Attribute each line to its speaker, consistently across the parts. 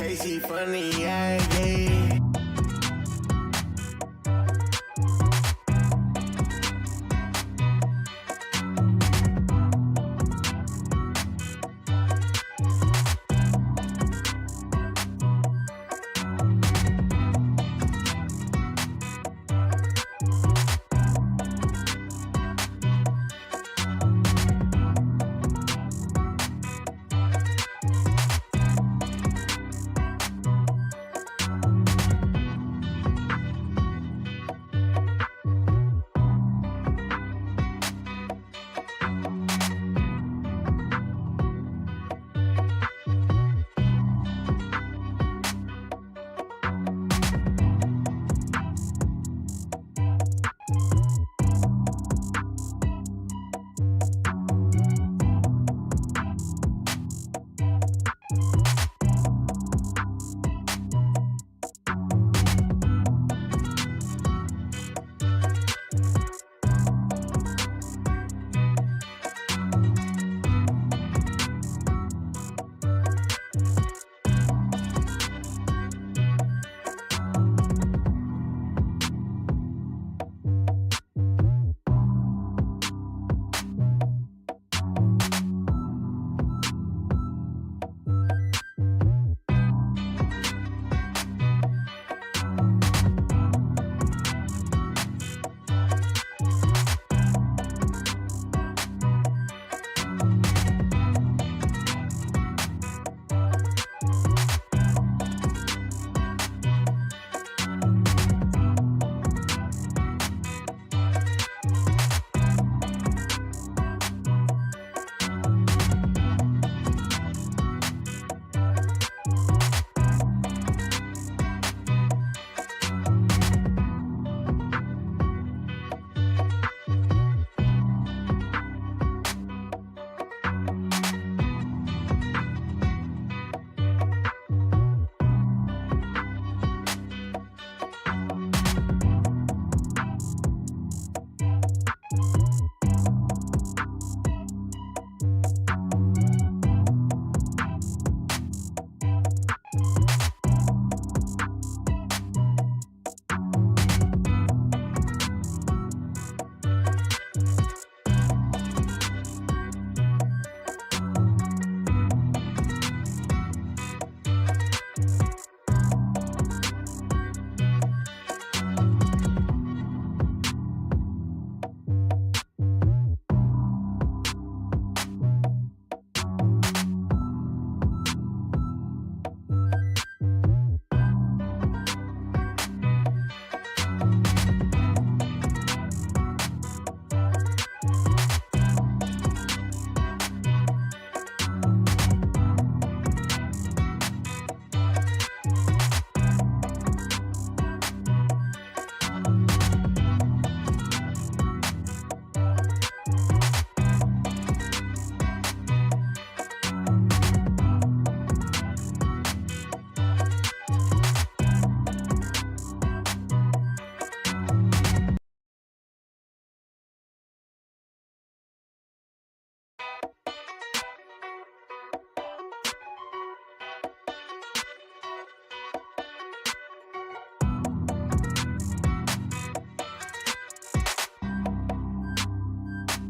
Speaker 1: Casey funny, yeah.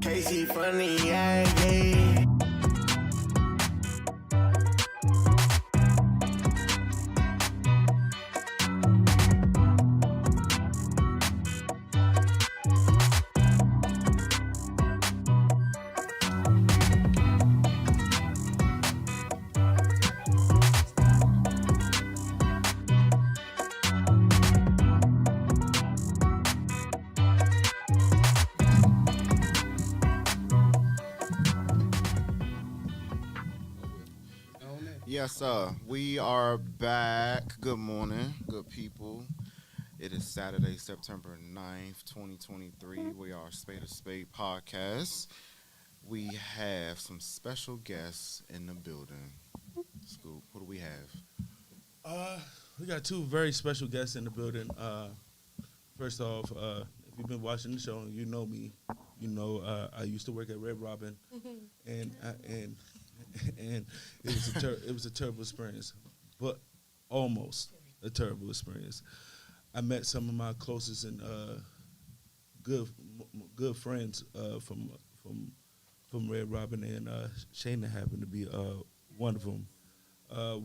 Speaker 1: Casey funny, yeah.
Speaker 2: Yes, sir. We are back. Good morning, good people. It is Saturday, September 9th, 2023. We are Spade podcast. We have some special guests in the building. Scoop, who do we have?
Speaker 3: We got two very special guests in the building. First off, if you've been watching the show, you know me. You know I used to work at Red Robin, and it was a terrible experience. But almost a terrible experience. I met some of my closest and good friends from Red Robin, and Shayna happened to be one of them.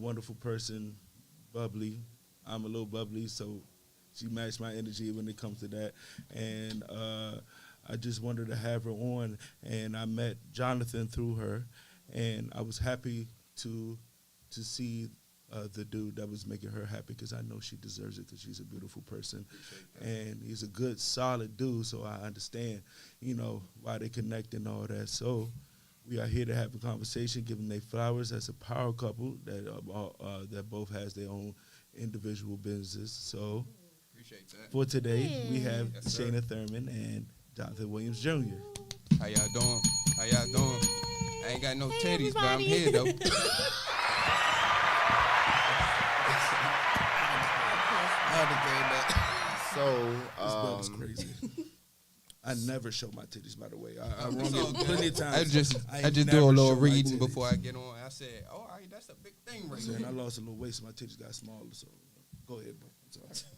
Speaker 3: Wonderful person, bubbly. I'm a little bubbly, so she matched my energy when it comes to that. And I just wanted to have her on, and I met Jonathan through her, and I was happy to see the dude that was making her happy, because I know she deserves it, because she's a beautiful person, and he's a good, solid dude. So I understand, why they connect and all that. So we are here to have a conversation, give them their flowers as a power couple that both has their own individual businesses. So
Speaker 4: Appreciate that.
Speaker 3: for today, we have
Speaker 4: Yes, sir.
Speaker 3: Shayna Thurman and Jonathan Williams Jr.
Speaker 4: How y'all doing? How y'all doing? I ain't got no titties, but I'm here though.
Speaker 2: So,
Speaker 3: This bug is crazy. I never show my titties, by the way. I run
Speaker 4: It's all
Speaker 3: it
Speaker 4: good.
Speaker 3: plenty of times.
Speaker 4: I just
Speaker 3: ain't
Speaker 4: do a
Speaker 3: never
Speaker 4: little
Speaker 3: show my
Speaker 4: reading
Speaker 3: titties.
Speaker 4: before I get on. I said, oh, all right, that's a big thing right
Speaker 3: And
Speaker 4: there.
Speaker 3: I lost a little weight, so my titties got smaller. So go ahead, bro. I'm sorry.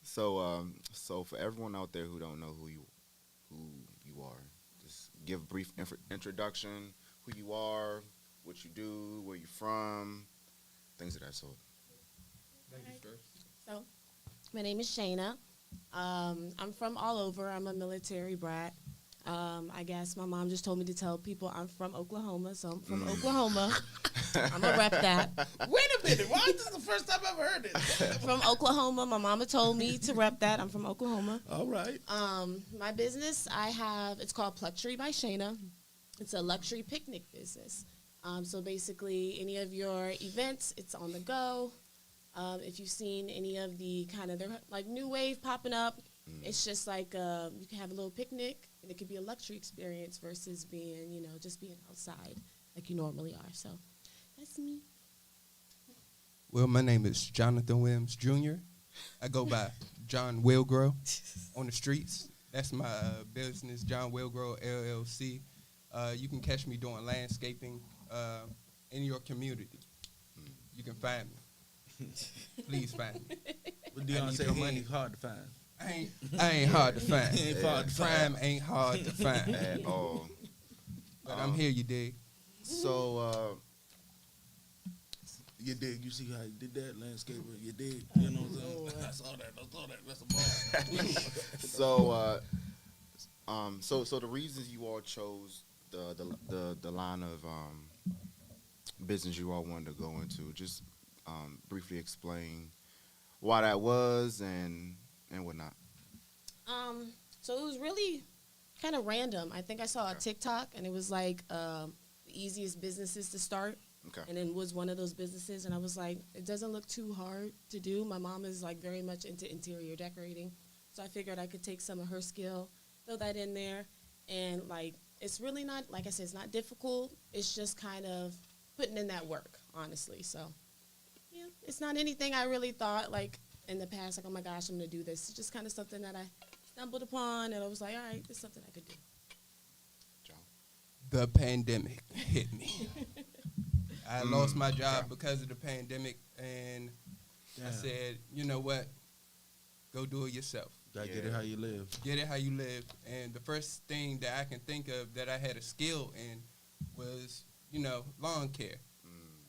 Speaker 2: so for everyone out there who don't know who you are, just give a brief introduction, who you are, what you do, where you from, things of that sort.
Speaker 4: Ladies first.
Speaker 5: So, my name is Shayna. I'm from all over. I'm a military brat. I guess my mom just told me to tell people I'm from Oklahoma, so I'm from Oklahoma. I'm going to rep that.
Speaker 3: Wait a minute. Why is this the first time I've ever heard it?
Speaker 5: From Oklahoma. My mama told me to rep that. I'm from Oklahoma.
Speaker 3: All right.
Speaker 5: My business, it's called Plucktree by Shayna. It's a luxury picnic business. So basically, any of your events, it's on the go. If you've seen any of the they're like new wave popping up, it's just like you can have a little picnic, and it could be a luxury experience versus being, just being outside like you normally are. So that's me.
Speaker 4: Well, my name is Jonathan Williams Jr. I go by John Wilgrow on the streets. That's my business, John Wilgrow LLC. You can catch me doing landscaping in your community. You can find me. Please find me.
Speaker 3: What
Speaker 4: I
Speaker 3: Deion
Speaker 4: need
Speaker 3: say,
Speaker 4: your
Speaker 3: he
Speaker 4: money.
Speaker 3: ain't hard to find.
Speaker 4: I ain't hard to find.
Speaker 3: He ain't hard to find.
Speaker 4: Crime ain't hard to find.
Speaker 2: At all.
Speaker 4: But I'm here, you dig?
Speaker 2: So,
Speaker 3: You dig? You see how he did that, landscaper? You dig? You know what I'm saying? I saw that. That's a ball.
Speaker 2: so the reasons you all chose the line of business you all wanted to go into, just briefly explain why that was and whatnot.
Speaker 5: So it was really kind of random. I think I saw a TikTok, and it was like the easiest businesses to start.
Speaker 2: Okay.
Speaker 5: And then was one of those businesses, and I was like, it doesn't look too hard to do. My mom is like very much into interior decorating, so I figured I could take some of her skill, throw that in there, and like it's really not, like I said, it's not difficult. It's just kind of putting in that work, honestly. So yeah, it's not anything I really thought like in the past, like, oh my gosh, I'm gonna do this. It's just kind of something that I stumbled upon, and I was like, all right, this is something I could do.
Speaker 2: John.
Speaker 4: The pandemic hit me. I lost my job because of the pandemic, and I said, you know what? Go do it yourself.
Speaker 3: Gotta get it how you live.
Speaker 4: Get it how you live. And the first thing that I can think of that I had a skill in was, lawn care.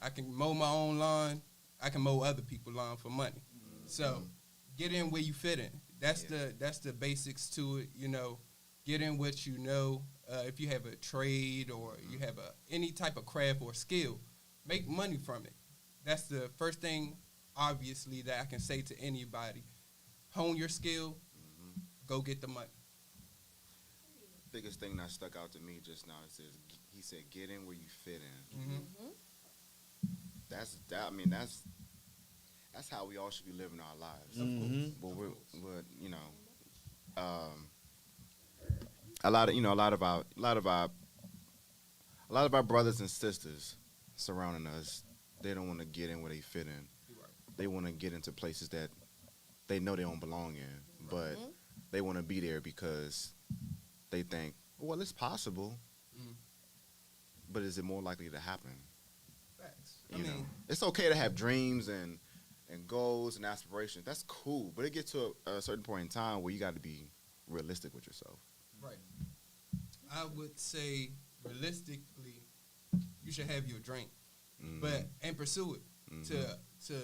Speaker 4: I can mow my own lawn. I can mow other people's lawn for money. So get in where you fit in. That's the basics to it. Get in what you know. If you have a trade or you have any type of craft or skill, make money from it. That's the first thing, obviously, that I can say to anybody. Hone your skill. Go get the money.
Speaker 2: Biggest thing that stuck out to me just now is he said, "Get in where you fit in." That's how we all should be living our lives. But a lot of our brothers and sisters surrounding us, they don't want to get in where they fit in. They want to get into places that they know they don't belong in, but they want to be there because they think, well, it's possible, but is it more likely to happen? You know, it's okay to have dreams and goals and aspirations. That's cool, but it gets to a certain point in time where you got to be realistic with yourself.
Speaker 4: Right. I would say realistically, you should have your dream, but and pursue it to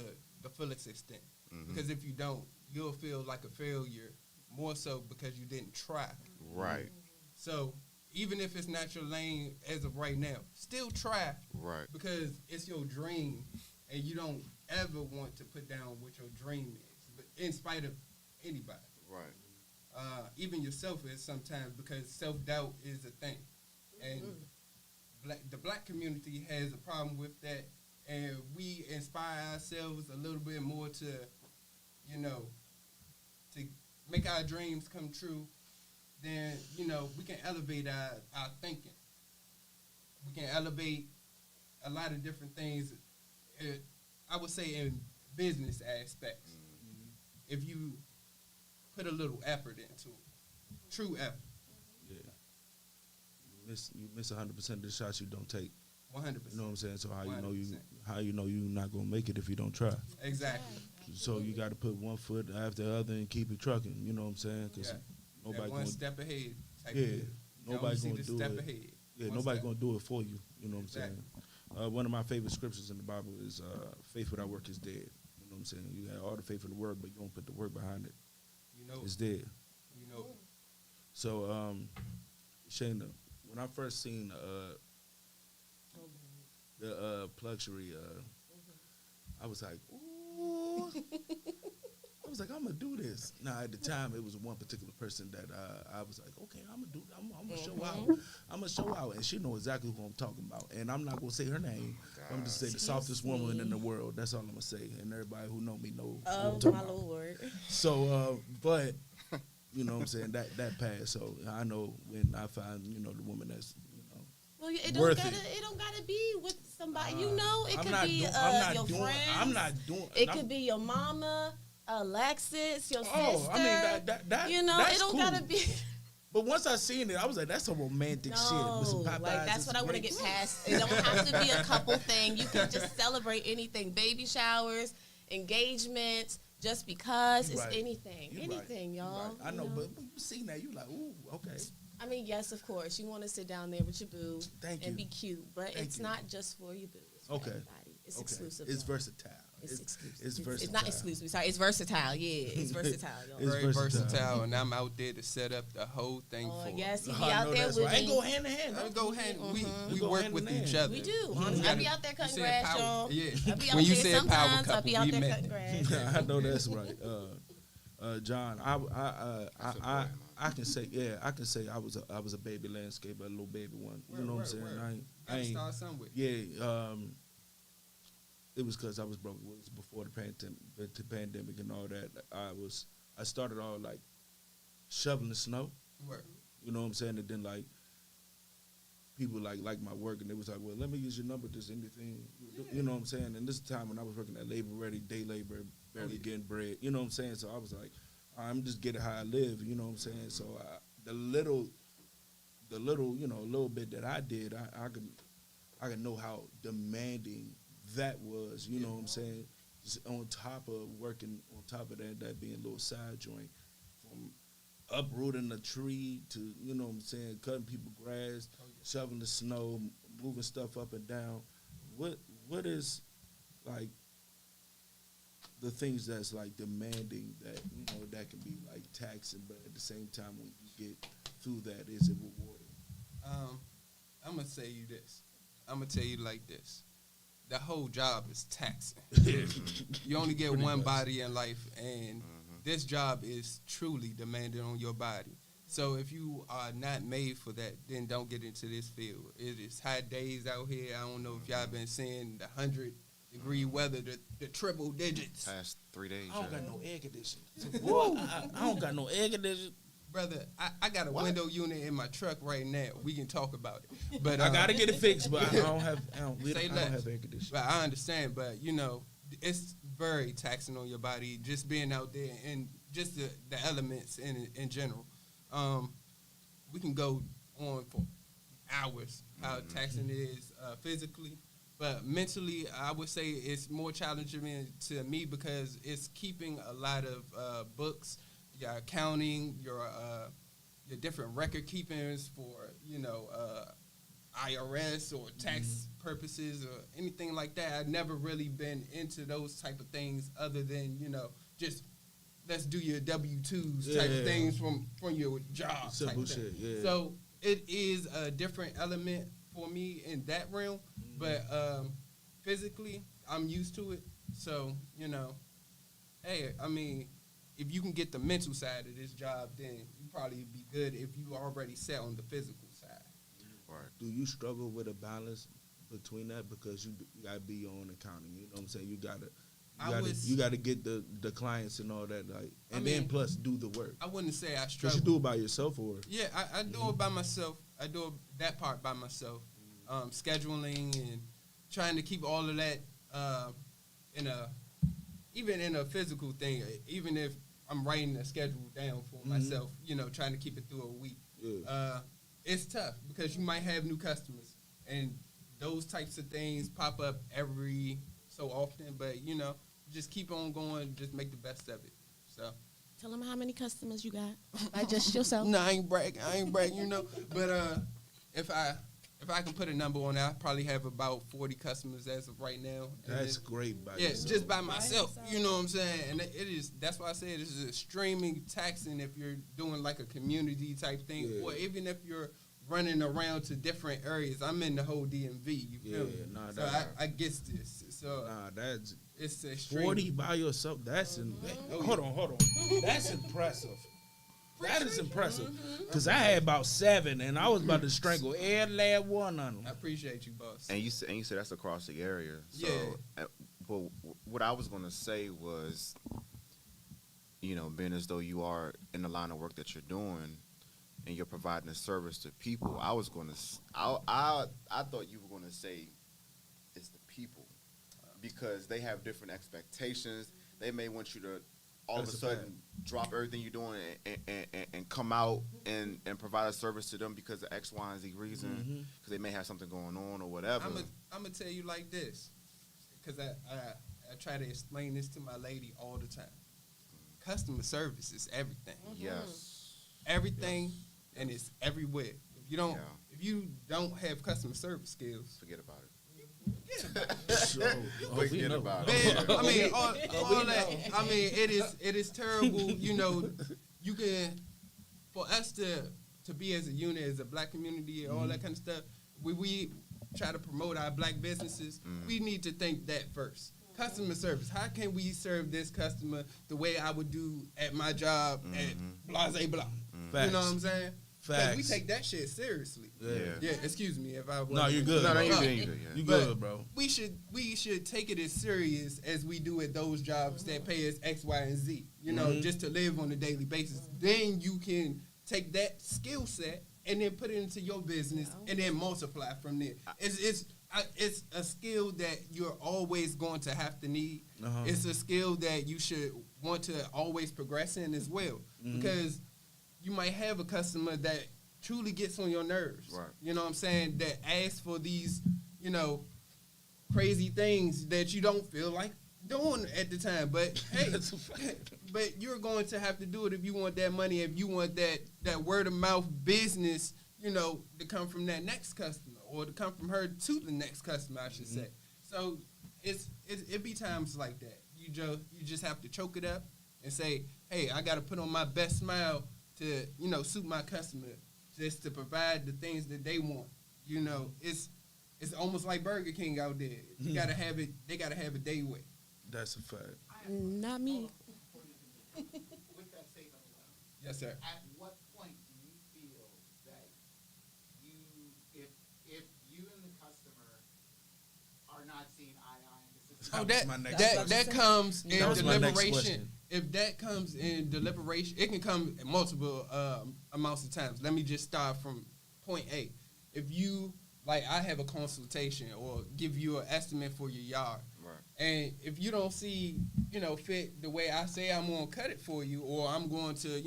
Speaker 4: the fullest extent. Because if you don't, you'll feel like a failure more so because you didn't try.
Speaker 2: Right.
Speaker 4: So even if it's not your lane as of right now, still try.
Speaker 2: Right.
Speaker 4: Because it's your dream, and you don't ever want to put down what your dream is, but in spite of anybody.
Speaker 2: Right.
Speaker 4: Even yourself is sometimes, because self-doubt is a thing. And the black community has a problem with that, and we inspire ourselves a little bit more to, you know, to make our dreams come true. Then, you know, we can elevate our thinking. We can elevate a lot of different things, I would say in business aspects, if you put a little effort into it, true effort.
Speaker 3: Yeah. You miss 100% of the shots you don't take.
Speaker 4: 100%.
Speaker 3: You know what I'm saying? So how
Speaker 4: 100%.
Speaker 3: you know you're not gonna make it if you don't try.
Speaker 4: Exactly.
Speaker 3: So you got to put one foot after the other and keep it trucking. You know what I'm saying? Because nobody
Speaker 4: that one
Speaker 3: gonna,
Speaker 4: step ahead. Type
Speaker 3: yeah,
Speaker 4: of
Speaker 3: nobody
Speaker 4: see
Speaker 3: gonna
Speaker 4: the
Speaker 3: do
Speaker 4: step
Speaker 3: it.
Speaker 4: ahead.
Speaker 3: Yeah,
Speaker 4: One
Speaker 3: nobody
Speaker 4: step.
Speaker 3: gonna do it for you. You know what
Speaker 4: Exactly.
Speaker 3: I'm saying? One of my favorite scriptures in the Bible is faith without work is dead. You know what I'm saying? You got all the faith in the world, but you don't put the work behind it.
Speaker 4: You know,
Speaker 3: It's dead.
Speaker 4: you know.
Speaker 3: So, Shayna, when I first seen the Pluxury, I was like, ooh. I was like, I'm gonna do this. Now at the time, it was one particular person that I was like, okay, I'm gonna do. I'm gonna show out. I'm gonna show out, and she know exactly who I'm talking about. And I'm not gonna say her name. I'm gonna just say the softest woman in the world. That's all I'm gonna say. And everybody who know me know. who I'm
Speaker 5: Oh
Speaker 3: talking
Speaker 5: my
Speaker 3: about.
Speaker 5: Lord!
Speaker 3: So, but you know what I'm saying, that passed. So I know when I find the woman that's
Speaker 5: Well, it
Speaker 3: Worth
Speaker 5: don't gotta be with somebody. You know, it
Speaker 3: I'm
Speaker 5: could
Speaker 3: not
Speaker 5: be
Speaker 3: doing- I'm not
Speaker 5: your
Speaker 3: doing-
Speaker 5: friends.
Speaker 3: I'm not doing.
Speaker 5: It
Speaker 3: I'm-
Speaker 5: could be your mama, Alexis, your sister.
Speaker 3: Oh, I mean that
Speaker 5: you know,
Speaker 3: that's
Speaker 5: it don't
Speaker 3: cool.
Speaker 5: gotta be.
Speaker 3: But once I seen it, I was like, that's a romantic shit with some Popeyes.
Speaker 5: Like that's
Speaker 3: and
Speaker 5: what I
Speaker 3: some
Speaker 5: want to
Speaker 3: grapes.
Speaker 5: get past. It don't have to be a couple thing. You can just celebrate anything. Baby showers, engagements, just because
Speaker 3: You
Speaker 5: it's
Speaker 3: right.
Speaker 5: anything.
Speaker 3: You
Speaker 5: Anything,
Speaker 3: right. You
Speaker 5: y'all.
Speaker 3: right. I
Speaker 5: you
Speaker 3: know, but you seen that, you like, ooh, okay.
Speaker 5: I mean, yes, of course. You want to sit down there with your boo
Speaker 3: Thank
Speaker 5: and
Speaker 3: you.
Speaker 5: be cute, but
Speaker 3: Thank
Speaker 5: it's
Speaker 3: you.
Speaker 5: not just for your boo. It's for
Speaker 3: Okay.
Speaker 5: everybody. It's
Speaker 3: Okay.
Speaker 5: exclusive.
Speaker 3: It's
Speaker 5: y'all.
Speaker 3: versatile.
Speaker 5: It's exclusive.
Speaker 3: It's versatile.
Speaker 5: It's not exclusive. Sorry, it's versatile. Yeah, it's versatile, y'all.
Speaker 3: It's
Speaker 4: Very
Speaker 3: versatile.
Speaker 4: versatile, and I'm out there to set up the whole thing
Speaker 5: Oh,
Speaker 4: for.
Speaker 5: yes, he be
Speaker 3: I
Speaker 5: out
Speaker 3: know
Speaker 5: there
Speaker 3: that's
Speaker 5: with
Speaker 3: right. Ain't
Speaker 5: me.
Speaker 3: go hand in hand.
Speaker 4: I go hand.
Speaker 3: We
Speaker 4: We
Speaker 3: go
Speaker 4: work
Speaker 3: hand
Speaker 4: with
Speaker 3: in
Speaker 4: each
Speaker 3: hand.
Speaker 4: other.
Speaker 5: We do.
Speaker 4: You
Speaker 5: Honestly, I
Speaker 4: gotta-
Speaker 5: be out there
Speaker 4: you
Speaker 5: cutting
Speaker 4: said
Speaker 5: grass,
Speaker 4: power.
Speaker 5: y'all.
Speaker 4: Yeah.
Speaker 5: I be out
Speaker 4: When you
Speaker 5: there
Speaker 4: said power
Speaker 5: sometimes. I
Speaker 4: couple,
Speaker 5: be out
Speaker 4: we
Speaker 5: there
Speaker 4: met.
Speaker 5: cutting grass.
Speaker 3: I know that's right. John,
Speaker 2: That's important, man.
Speaker 3: I can say I was a baby landscaper, a little baby one. You know what I'm saying?
Speaker 4: Word.
Speaker 3: I
Speaker 4: Gotta
Speaker 3: ain't
Speaker 4: start somewhere.
Speaker 3: yeah. It was because I was broke. It was before the pandemic and all that. I started all like shoveling snow.
Speaker 4: Word.
Speaker 3: You know what I'm saying? And then like people like my work, and they was like, well, let me use your number. Just anything, you know what I'm saying? And this time when I was working at Labor Ready, day labor, barely getting bread. You know what I'm saying? So I was like, I'm just getting how I live. You know what I'm saying? So the little little bit that I did, I can know how demanding that was. You know what I'm saying? Just on top of working, on top of that being a little side joint, from uprooting a tree to, you know what I'm saying, cutting people grass, shoveling the snow, moving stuff up and down. What is like the things that's like demanding that, that can be like taxing, but at the same time when you get through that, is it rewarding?
Speaker 4: I'm gonna say you this. I'm gonna tell you like this. The whole job is taxing. You only get
Speaker 3: Pretty
Speaker 4: one
Speaker 3: much.
Speaker 4: body in life, and this job is truly demanding on your body. So if you are not made for that, then don't get into this field. It is hot days out here. I don't know if y'all been seeing the 100-degree weather, the triple digits.
Speaker 2: Past 3 days.
Speaker 3: I don't
Speaker 2: yeah.
Speaker 3: got no air conditioning. Boy, I don't got no air conditioning.
Speaker 4: Brother, I got a
Speaker 3: What?
Speaker 4: window unit in my truck right now. We can talk about it. But
Speaker 3: I gotta get it fixed, but I don't have
Speaker 4: Say less.
Speaker 3: have air conditioning.
Speaker 4: But I understand, but it's very taxing on your body just being out there and just the elements in general. We can go on for hours how taxing it is physically, But mentally, I would say it's more challenging to me because it's keeping a lot of books, your accounting, your different record keepings for IRS or tax purposes or anything like that. I've never really been into those type of things other than just let's do your W-2s type of things from your job.
Speaker 3: Simple
Speaker 4: type
Speaker 3: shit.
Speaker 4: thing.
Speaker 3: Yeah.
Speaker 4: So it is a different element for me in that realm, but physically I'm used to it. So hey, I mean, if you can get the mental side of this job, then you probably be good if you already set on the physical side.
Speaker 2: Right.
Speaker 3: Do you struggle with a balance between that because you gotta be on accounting? You know what I'm saying? You gotta get the clients and all that, like, and then plus do the work.
Speaker 4: I wouldn't say I
Speaker 3: Cause
Speaker 4: struggle.
Speaker 3: you do it by yourself, or
Speaker 4: Yeah, I do it by myself. I do that part by myself. Scheduling and trying to keep all of that even in a physical thing. Even if I'm writing a schedule down for myself, trying to keep it through a week.
Speaker 3: Yeah.
Speaker 4: It's tough because you might have new customers and those types of things pop up every so often. But just keep on going. Just make the best of it. So.
Speaker 5: Tell them how many customers you got by just yourself.
Speaker 4: No, I ain't bragging. But if I can put a number on it, I probably have about 40 customers as of right now.
Speaker 3: that's great by yourself.
Speaker 4: Just by myself. You know what I'm saying? And it is. That's why I say it is extremely taxing if you're doing like a community type thing, or even if you're running around to different areas. I'm in the whole DMV. You feel me? So I get this. So
Speaker 3: that's
Speaker 4: it's extreme.
Speaker 3: 40 by yourself. That's hold on. That's impressive. That is impressive. Because I had about 7, and I was about to strangle every last one of them.
Speaker 4: I appreciate you, boss.
Speaker 2: And you said that's across the area. So,
Speaker 4: Yeah.
Speaker 2: But what I was going to say was, being as though you are in the line of work that you're doing, and you're providing a service to people, I thought you were going to say it's the people, because they have different expectations. They may want you to all of a sudden drop everything you're doing and come out and provide a service to them because of X, Y, and Z reason, because they may have something going on or whatever.
Speaker 4: I'm going to tell you like this, because I try to explain this to my lady all the time. Customer service is everything.
Speaker 2: Yes.
Speaker 4: Everything, and it's everywhere. If you don't have customer service skills,
Speaker 2: Forget about it.
Speaker 3: Forget
Speaker 2: about
Speaker 4: it. Man, I mean, all that. I mean, it is terrible. You can, for us to be as a unit, as a black community, and all that kind of stuff. We try to promote our black businesses. We need to think that first. Customer service. How can we serve this customer the way I would do at my job at Blase Blah? You know what I'm saying? Because we take that shit seriously. Yeah. Excuse me if I.
Speaker 3: No, you're good.
Speaker 2: No,
Speaker 3: bro.
Speaker 2: you're good. You're good. Yeah.
Speaker 3: You good, bro.
Speaker 4: We should take it as serious as we do at those jobs that pay us X, Y, and Z. Just to live on a daily basis. Then you can take that skill set and then put it into your business and then multiply from there. It's a skill that you're always going to have to need. It's a skill that you should want to always progress in as well, because you might have a customer that truly gets on your nerves.
Speaker 2: Right.
Speaker 4: You know what I'm saying? That asks for these, crazy things that you don't feel like doing at the time. But hey, but you're going to have to do it if you want that money, if you want that word of mouth business, to come from that next customer, or to come from her to the next customer, I should say. So it be times like that. You just have to choke it up and say, hey, I got to put on my best smile to suit my customer, just to provide the things that they want. It's almost like Burger King out there. You gotta have it. They gotta have it their way.
Speaker 3: That's a fact.
Speaker 5: Not me.
Speaker 6: With that statement alone,
Speaker 4: Yes, sir.
Speaker 6: at what point do you feel that if you and the customer are not seeing eye to eye, and this is
Speaker 4: Oh,
Speaker 3: was my next
Speaker 4: that comes in
Speaker 3: That was my next
Speaker 4: deliberation.
Speaker 3: question.
Speaker 4: If that comes in deliberation, it can come in multiple amounts of times. Let me just start from point A. If you, like, I have a consultation or give you an estimate for your yard,
Speaker 2: Right.
Speaker 4: and if you don't see, fit the way I say I'm going to cut it for you, or I'm going to,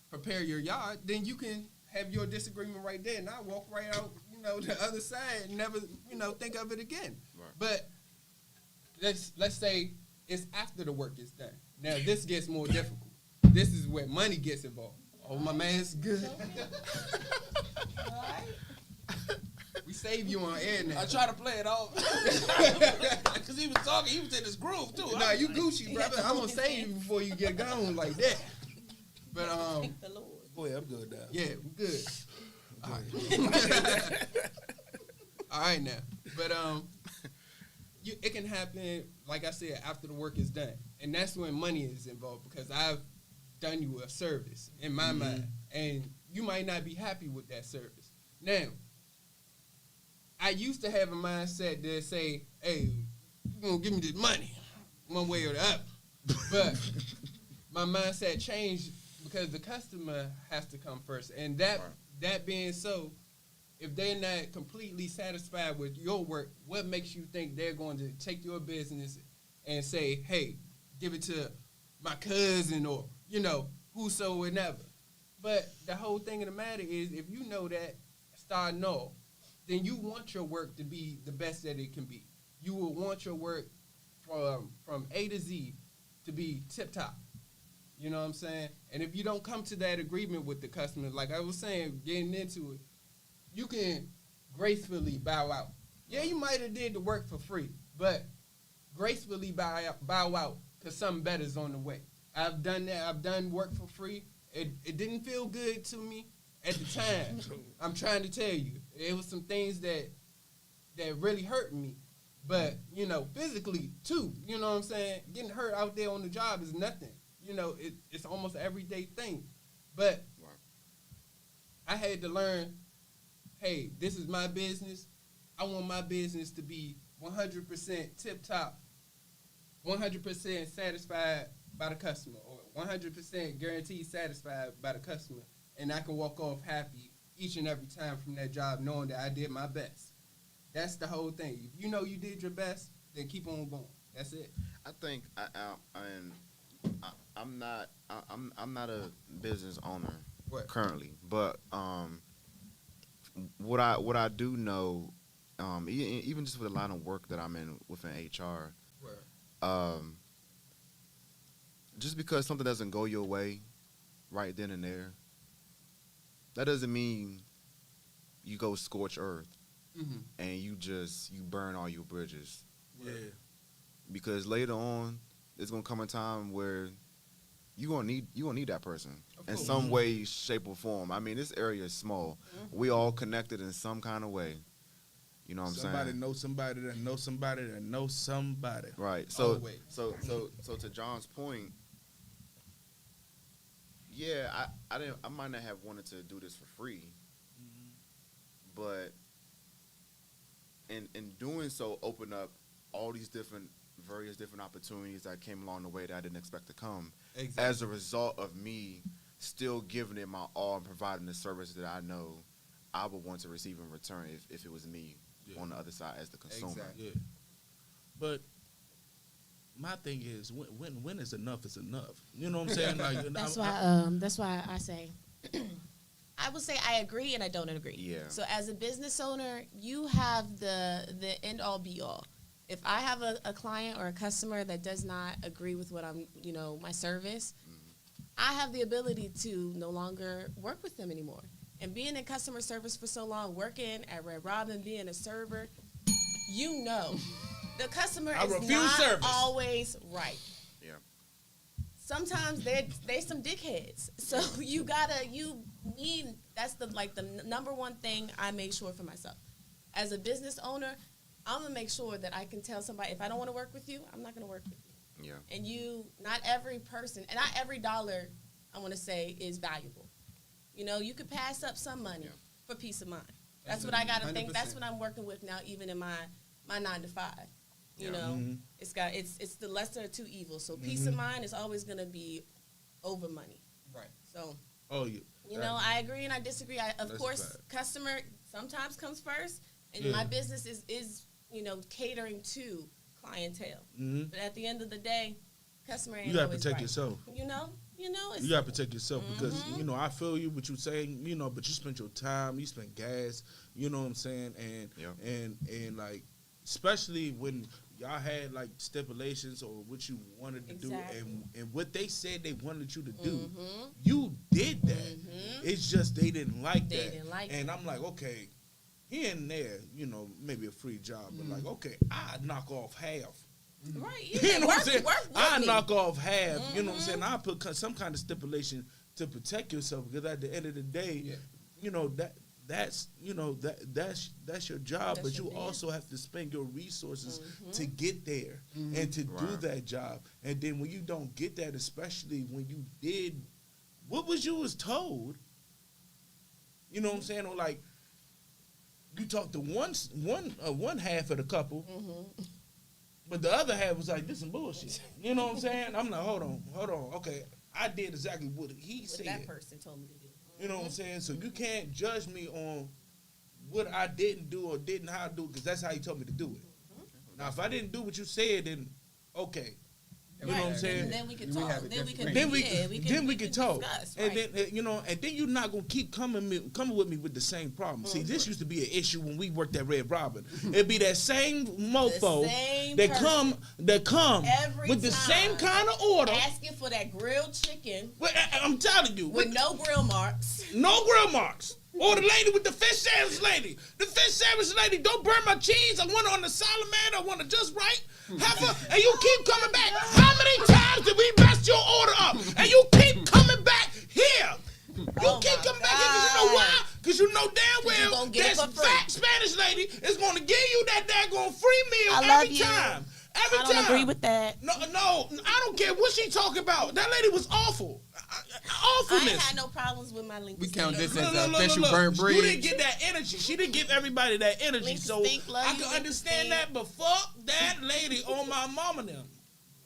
Speaker 4: prepare your yard, then you can have your disagreement right there, and I walk right out, the other side and never, think of it again.
Speaker 2: Right.
Speaker 4: But let's say it's after the work is done. Now this gets more difficult. This is where money gets involved. Oh, my man's good. We save you on air now.
Speaker 3: I try to play it off. Because he was talking, he was in his groove, too.
Speaker 4: Nah, you Gucci, brother. I'm going to save you before you get gone like that. But,
Speaker 5: The Lord.
Speaker 3: Boy, I'm good now.
Speaker 4: yeah, we good. All right. All right, now. But, it can happen, like I said, after the work is done. And that's when money is involved because I've done you a service in my mind. And you might not be happy with that service. Now, I used to have a mindset that say, hey, you're going to give me this money one way or the other. But my mindset changed because the customer has to come first. And that being so, if they're not completely satisfied with your work, what makes you think they're going to take your business and say, hey, give it to my cousin or, whosoever. But the whole thing of the matter is if you know that, starting off, then you want your work to be the best that it can be. You will want your work from A to Z to be tip-top. You know what I'm saying? And if you don't come to that agreement with the customer, like I was saying, getting into it, you can gracefully bow out. Yeah, you might have did the work for free, but gracefully bow out because something better is on the way. I've done that. I've done work for free. It didn't feel good to me at the time. I'm trying to tell you. It was some things that really hurt me. But, physically, too. You know what I'm saying? Getting hurt out there on the job is nothing. It's almost an everyday thing. But I had to learn, hey, this is my business. I want my business to be 100% tip-top, 100% satisfied by the customer, or 100% guaranteed satisfied by the customer. And I can walk off happy each and every time from that job knowing that I did my best. That's the whole thing. If you know you did your best, then keep on going. That's it.
Speaker 2: I think I'm not a business owner currently, but what I do know, even just with the line of work that I'm in within HR, just because something doesn't go your way right then and there, that doesn't mean you go scorch earth and you burn all your bridges.
Speaker 3: Yeah.
Speaker 2: Because later on, there's gonna come a time where you gonna need that person in some way, shape, or form. I mean, this area is small. We all connected in some kind of way. You know what I'm saying?
Speaker 3: Somebody knows somebody that knows somebody that knows somebody.
Speaker 2: Right. So
Speaker 4: Always.
Speaker 2: so to John's point, yeah, I might not have wanted to do this for free, but in doing so, open up all these various different opportunities that came along the way that I didn't expect to come.
Speaker 4: Exactly.
Speaker 2: As a result of me still giving it my all and providing the service that I know I would want to receive in return if it was me on the other side as the consumer.
Speaker 4: Exactly.
Speaker 3: Yeah. But my thing is, when is enough is enough. You know what I'm saying? Like,
Speaker 5: That's why I say, I would say I agree and I don't agree.
Speaker 2: Yeah.
Speaker 5: So as a business owner, you have the end all be all. If I have a client or a customer that does not agree with what I'm, my service, I have the ability to no longer work with them anymore. And being in customer service for so long, working at Red Robin, being a server, the customer is not always right.
Speaker 2: Yeah.
Speaker 5: Sometimes they some dickheads. So that's the number one thing I make sure for myself. As a business owner, I'm going to make sure that I can tell somebody, if I don't want to work with you, I'm not going to work with you.
Speaker 2: Yeah.
Speaker 5: And not every person, and not every dollar, I want to say, is valuable. You could pass up some money for peace of mind. That's what I got to think.
Speaker 4: 100%.
Speaker 5: That's what I'm working with now, even in my 9 to 5. It's the lesser of two evils. So peace of mind is always going to be over money.
Speaker 4: Right.
Speaker 5: So,
Speaker 3: I
Speaker 5: I agree and I disagree. Of course, customer sometimes comes first, and my business is catering to clientele. But at the end of the day, customer ain't
Speaker 3: you have to
Speaker 5: always
Speaker 3: take
Speaker 5: right.
Speaker 3: yourself.
Speaker 5: You know, it's
Speaker 3: You gotta protect yourself because I feel you, what you saying, but you spent your time, you spent gas, you know what I'm saying, and like especially when y'all had like stipulations or what you wanted to
Speaker 5: Exactly.
Speaker 3: do and what they said they wanted you to do, you did that. It's just they didn't like
Speaker 5: They
Speaker 3: that,
Speaker 5: didn't like
Speaker 3: and
Speaker 5: it.
Speaker 3: I'm like, okay, here and there, maybe a free job, but like, okay, I knock off half.
Speaker 5: right.
Speaker 3: You
Speaker 5: Yeah,
Speaker 3: know what I'm saying?
Speaker 5: work with
Speaker 3: I
Speaker 5: me.
Speaker 3: knock off half. You know what I'm saying? I put some kind of stipulation to protect yourself because at the end of the day, that's your job,
Speaker 5: That's
Speaker 3: but
Speaker 5: your
Speaker 3: you
Speaker 5: business.
Speaker 3: also have to spend your resources to get there and to do that job. And then when you don't get that, especially when you did what was told, you know what I'm saying? Or like you talk to one half of the couple. But the other half was like, this some bullshit. You know what I'm saying? I'm like, hold on. Okay, I did exactly what he
Speaker 5: What
Speaker 3: said.
Speaker 5: that person told me to do.
Speaker 3: You know what I'm saying? So you can't judge me on what I didn't do or didn't how to do it because that's how you told me to do it. Now, if I didn't do what you said, then okay. You know what I'm saying?
Speaker 5: And then we can
Speaker 4: Then we
Speaker 5: talk.
Speaker 4: have a
Speaker 5: Then we can.
Speaker 4: disagreement.
Speaker 3: Then we can talk.
Speaker 5: Discuss,
Speaker 3: And
Speaker 5: right.
Speaker 3: then and then you're not gonna keep coming with me with the same problem. See, this used to be an issue when we worked at Red Robin. It'd be that same mofo
Speaker 5: same
Speaker 3: that
Speaker 5: person.
Speaker 3: come
Speaker 5: Every
Speaker 3: with the
Speaker 5: time.
Speaker 3: same kind of order.
Speaker 5: Asking for that grilled chicken
Speaker 3: Well, I'm telling you,
Speaker 5: with no grill marks.
Speaker 3: no grill marks. Or the lady with the fish sandwich lady. The fish sandwich lady, don't burn my cheese. I want it on the salamander. I want it just right. And you keep coming back. How many times did we mess your order up? And you keep coming back here. You
Speaker 5: Oh
Speaker 3: keep
Speaker 5: my
Speaker 3: coming back here because you know
Speaker 5: God.
Speaker 3: why? Because you know damn
Speaker 5: you
Speaker 3: well
Speaker 5: gonna get it
Speaker 3: that
Speaker 5: for free.
Speaker 3: fat Spanish lady is going to give you that daggone free meal
Speaker 5: I love
Speaker 3: every
Speaker 5: you.
Speaker 3: time. Every
Speaker 5: I don't
Speaker 3: time.
Speaker 5: agree with that.
Speaker 3: No, I don't care what she talking about. That lady was awful.
Speaker 5: I
Speaker 3: Awfulness.
Speaker 5: ain't had no problems with my Lincoln.
Speaker 4: We count
Speaker 5: Stink.
Speaker 4: this as an official burnt bridge.
Speaker 3: You didn't get that energy. She didn't give everybody that energy.
Speaker 5: Lincoln
Speaker 3: So
Speaker 5: Stink, love
Speaker 3: I
Speaker 5: you,
Speaker 3: can
Speaker 5: Lincoln
Speaker 3: understand
Speaker 5: Stink.
Speaker 3: that, but fuck that lady on my mama now.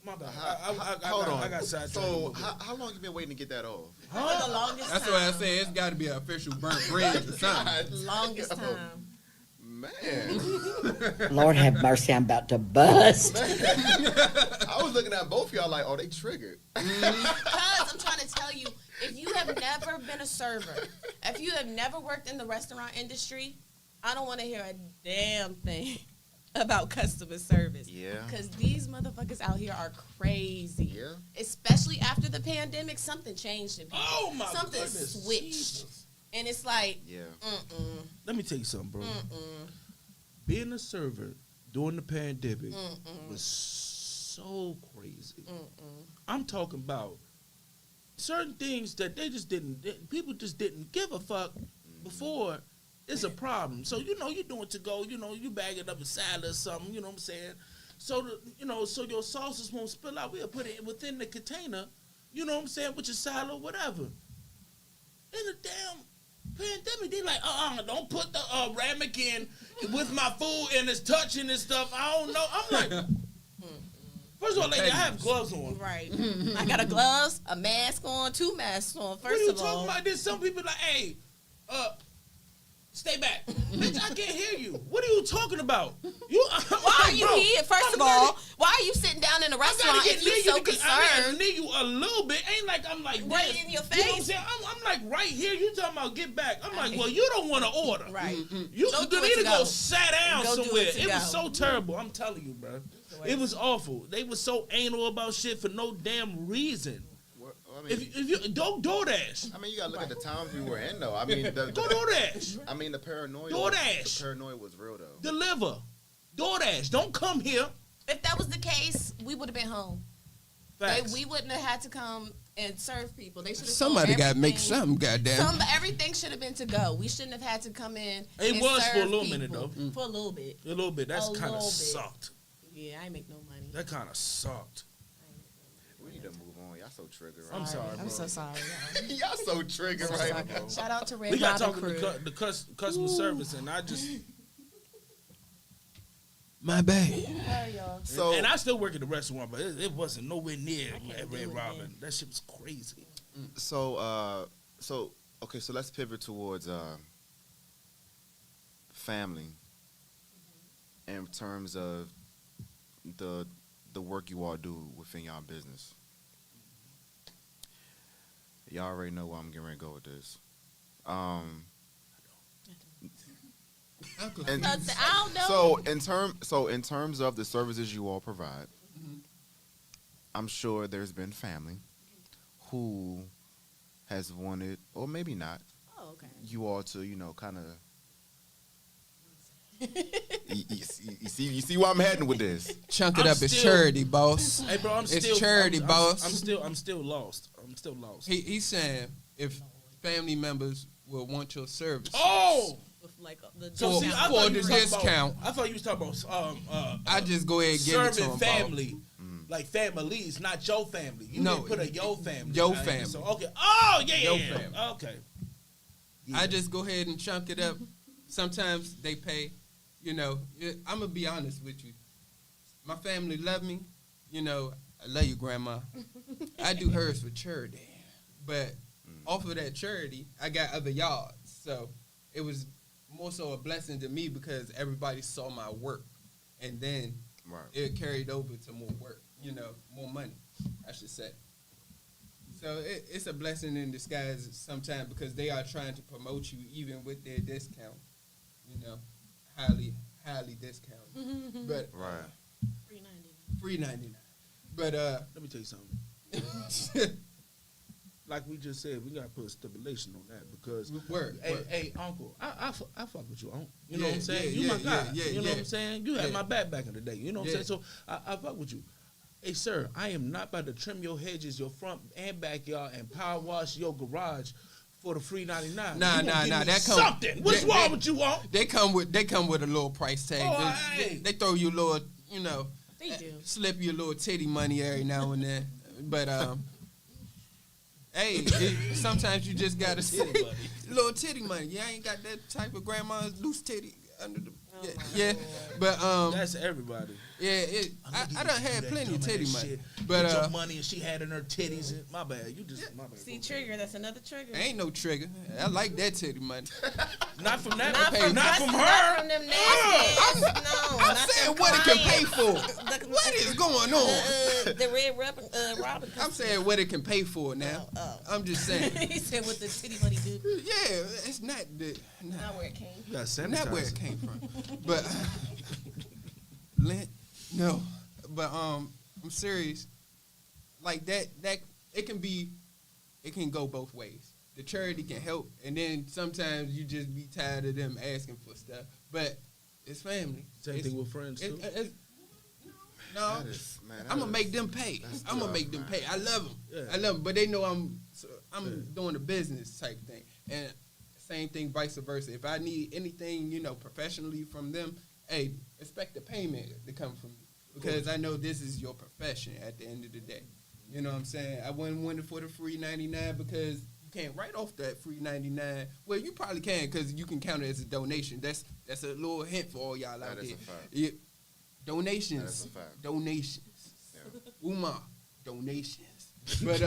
Speaker 3: My bad.
Speaker 2: Hold on.
Speaker 3: I got sidetracked.
Speaker 2: So how long you been waiting to get that off?
Speaker 5: For the longest
Speaker 4: That's
Speaker 5: time.
Speaker 4: what I say. It's got to be an official burnt bridge or something.
Speaker 5: Longest time.
Speaker 2: Man,
Speaker 7: Lord have mercy, I'm about to bust.
Speaker 2: I was looking at both of y'all like, oh, they triggered.
Speaker 5: Because I'm trying to tell you, if you have never been a server, if you have never worked in the restaurant industry, I don't want to hear a damn thing about customer service.
Speaker 2: Yeah.
Speaker 5: Because these motherfuckers out here are crazy.
Speaker 2: Yeah.
Speaker 5: Especially after the pandemic, something changed in people.
Speaker 3: Oh my
Speaker 5: Something
Speaker 3: goodness.
Speaker 5: switched.
Speaker 3: Jesus.
Speaker 5: And it's like,
Speaker 2: Yeah.
Speaker 3: Let me tell you something, bro. Being a server during the pandemic was so crazy. I'm talking about certain things that people just didn't give a fuck before. It's a problem. So you're doing to go. You bag it up a salad or something. You know what I'm saying? So so your sauces won't spill out. We'll put it within the container. You know what I'm saying, with your salad or whatever. In the damn pandemic, they like, don't put the ramekin in with my food and it's touching and stuff. I don't know. I'm like, first of all, lady, I have gloves on.
Speaker 5: right. I got a gloves, a mask on, 2 masks on.
Speaker 3: What are
Speaker 5: First
Speaker 3: you
Speaker 5: of all,
Speaker 3: talking about? There's some people like, hey, stay back. Bitch, I can't hear you. What are you talking about?
Speaker 5: why are you here? First of all, why are you sitting down in a
Speaker 3: I gotta
Speaker 5: restaurant
Speaker 3: get
Speaker 5: if
Speaker 3: near
Speaker 5: you're
Speaker 3: you
Speaker 5: so
Speaker 3: because I gotta
Speaker 5: concerned?
Speaker 3: near you a little bit. Ain't like I'm like
Speaker 5: Right
Speaker 3: this.
Speaker 5: in your
Speaker 3: You know what I'm
Speaker 5: face.
Speaker 3: saying? I'm like right here. You talking about get back? I'm like, well, you don't want to order.
Speaker 5: Right.
Speaker 3: You
Speaker 5: Go do it
Speaker 3: need
Speaker 5: to
Speaker 3: to go
Speaker 5: go.
Speaker 3: sit down
Speaker 5: Go do
Speaker 3: somewhere.
Speaker 5: it to
Speaker 3: It was
Speaker 5: go.
Speaker 3: so terrible. I'm telling you, bro. It was awful. They were so anal about shit for no damn reason.
Speaker 2: I mean,
Speaker 3: If you don't DoorDash,
Speaker 2: you gotta look at the times we were in, though. I mean,
Speaker 3: go DoorDash.
Speaker 2: I mean, the paranoia.
Speaker 3: DoorDash.
Speaker 2: The paranoia was real, though.
Speaker 3: Deliver. DoorDash. Don't come here.
Speaker 5: If that was the case, we would have been home.
Speaker 3: Facts.
Speaker 5: We wouldn't have had to come and serve people. They should have.
Speaker 4: Somebody got to make something, goddamn.
Speaker 5: Everything should have been to go. We shouldn't have had to come in.
Speaker 3: It
Speaker 5: and
Speaker 3: was for a
Speaker 5: serve
Speaker 3: little
Speaker 5: people.
Speaker 3: minute, though.
Speaker 5: For a little bit.
Speaker 3: A little bit. That's
Speaker 5: A
Speaker 3: kind of
Speaker 5: little bit.
Speaker 3: sucked.
Speaker 5: Yeah, I ain't make no money.
Speaker 3: That kind of sucked.
Speaker 2: We need to move on. Y'all so triggered.
Speaker 3: I'm sorry, bro.
Speaker 5: I'm so sorry. y'all.
Speaker 2: Y'all so triggered right now.
Speaker 5: Shout out to Red
Speaker 3: We got
Speaker 5: Robin
Speaker 3: talking
Speaker 5: crew.
Speaker 3: to the customer service, and I just
Speaker 4: My bad.
Speaker 5: Sorry, y'all.
Speaker 2: So
Speaker 3: and I still work at the restaurant, but it wasn't nowhere near
Speaker 5: can't
Speaker 3: at
Speaker 5: do
Speaker 3: Red
Speaker 5: it,
Speaker 3: Robin.
Speaker 5: man.
Speaker 3: That shit was crazy.
Speaker 2: So okay, so let's pivot towards family in terms of the work you all do within y'all business. Y'all already know where I'm getting ready to go with this. And
Speaker 5: I don't know.
Speaker 2: in terms of the services you all provide, I'm sure there's been family who has wanted, or maybe not,
Speaker 5: Oh, okay.
Speaker 2: you all to, kind of. you see where I'm heading with this.
Speaker 4: Chunk it
Speaker 3: I'm
Speaker 4: up. It's
Speaker 3: still-
Speaker 4: charity, boss.
Speaker 3: Hey, bro,
Speaker 4: It's charity, boss.
Speaker 3: I'm still lost. I'm still lost.
Speaker 4: He's saying if family members will want your service.
Speaker 3: Oh,
Speaker 5: With like the
Speaker 3: so see, I
Speaker 4: For
Speaker 3: thought
Speaker 4: the
Speaker 3: you was talking
Speaker 4: discount.
Speaker 3: about. I thought you was talking about.
Speaker 4: I just go ahead and give it to
Speaker 3: serving
Speaker 4: him.
Speaker 3: family, like families, not your family. You
Speaker 4: No,
Speaker 3: didn't put a yo family.
Speaker 4: yo
Speaker 3: right?
Speaker 4: family.
Speaker 3: So okay. Oh yeah,
Speaker 4: Yo
Speaker 3: yeah.
Speaker 4: family.
Speaker 3: Okay.
Speaker 4: I just go ahead and chunk it up. Sometimes they pay. I'm gonna be honest with you. My family love me. I love you, Grandma. I do hers for charity, but off of that charity, I got other yards. So it was more so a blessing to me because everybody saw my work, and then it carried over to more work. More money, I should say. So it's a blessing in disguise sometimes because they are trying to promote you even with their discount. Highly discounted. But free 99. But
Speaker 3: Let me tell you something. Like we just said, we gotta put a stipulation on that because
Speaker 4: Word.
Speaker 3: Hey, uncle, I fuck with you, uncle. You know
Speaker 4: Yeah,
Speaker 3: what I'm saying?
Speaker 4: yeah,
Speaker 3: You my
Speaker 4: yeah,
Speaker 3: guy.
Speaker 4: yeah,
Speaker 3: you know
Speaker 4: yeah.
Speaker 3: what I'm saying? You had
Speaker 4: Yeah.
Speaker 3: my back in the day. You know what I'm
Speaker 4: Yeah.
Speaker 3: saying? So I fuck with you. Hey, sir, I am not about to trim your hedges, your front and backyard, and power wash your garage for the free 99.
Speaker 4: Nah.
Speaker 3: You gonna give me
Speaker 4: That come
Speaker 3: something. What's wrong with you, uncle?
Speaker 4: They come with a little price tag.
Speaker 3: Oh,
Speaker 4: They
Speaker 3: hey.
Speaker 4: throw you a little,
Speaker 5: They do.
Speaker 4: slip you a little titty money every now and then. But hey, sometimes you just gotta say
Speaker 3: Titty money.
Speaker 4: little titty money. You ain't got that type of grandma's loose titty under the.
Speaker 5: Oh
Speaker 4: Yeah,
Speaker 5: my
Speaker 4: yeah.
Speaker 5: Lord.
Speaker 4: But
Speaker 3: That's everybody.
Speaker 4: yeah. I done had plenty of titty money. But
Speaker 3: Put your money and she had in her titties. And, my bad. You just my bad.
Speaker 5: See, trigger. That's another trigger.
Speaker 4: ain't no trigger. I like that titty money.
Speaker 3: Not from that.
Speaker 5: Not from,
Speaker 3: not
Speaker 5: that's
Speaker 3: from
Speaker 5: not
Speaker 3: her.
Speaker 5: from them nasty. No,
Speaker 4: I'm
Speaker 5: not
Speaker 4: saying
Speaker 5: them
Speaker 4: what it can pay
Speaker 5: clients.
Speaker 4: for. What is going on?
Speaker 5: The red Robin.
Speaker 4: I'm saying what it can pay for now.
Speaker 5: Oh.
Speaker 4: I'm just saying.
Speaker 5: He said what the titty money do.
Speaker 4: Yeah, it's not the
Speaker 5: Not where it came.
Speaker 3: You got
Speaker 4: not where it came from. But Lent, no. But I'm serious. Like that it can go both ways. The charity can help, and then sometimes you just be tired of them asking for stuff. But it's family.
Speaker 3: Same thing with friends too.
Speaker 4: No, I'm gonna make them pay. I'm gonna make them pay. I love them.
Speaker 3: Yeah.
Speaker 4: I love them, but they know I'm doing a business type thing, and same thing, vice versa. If I need anything, professionally from them, hey, expect the payment to come from me because I know this is your profession at the end of the day. You know what I'm saying? I wouldn't want it for the free 99 because you can't write off that free 99. Well, you probably can because you can count it as a donation. That's a little hint for all y'all out
Speaker 2: That is
Speaker 4: there.
Speaker 2: a fact.
Speaker 4: Yeah. Donations.
Speaker 2: That is a fact.
Speaker 4: Donations.
Speaker 2: Yeah.
Speaker 4: Uma. Donations. But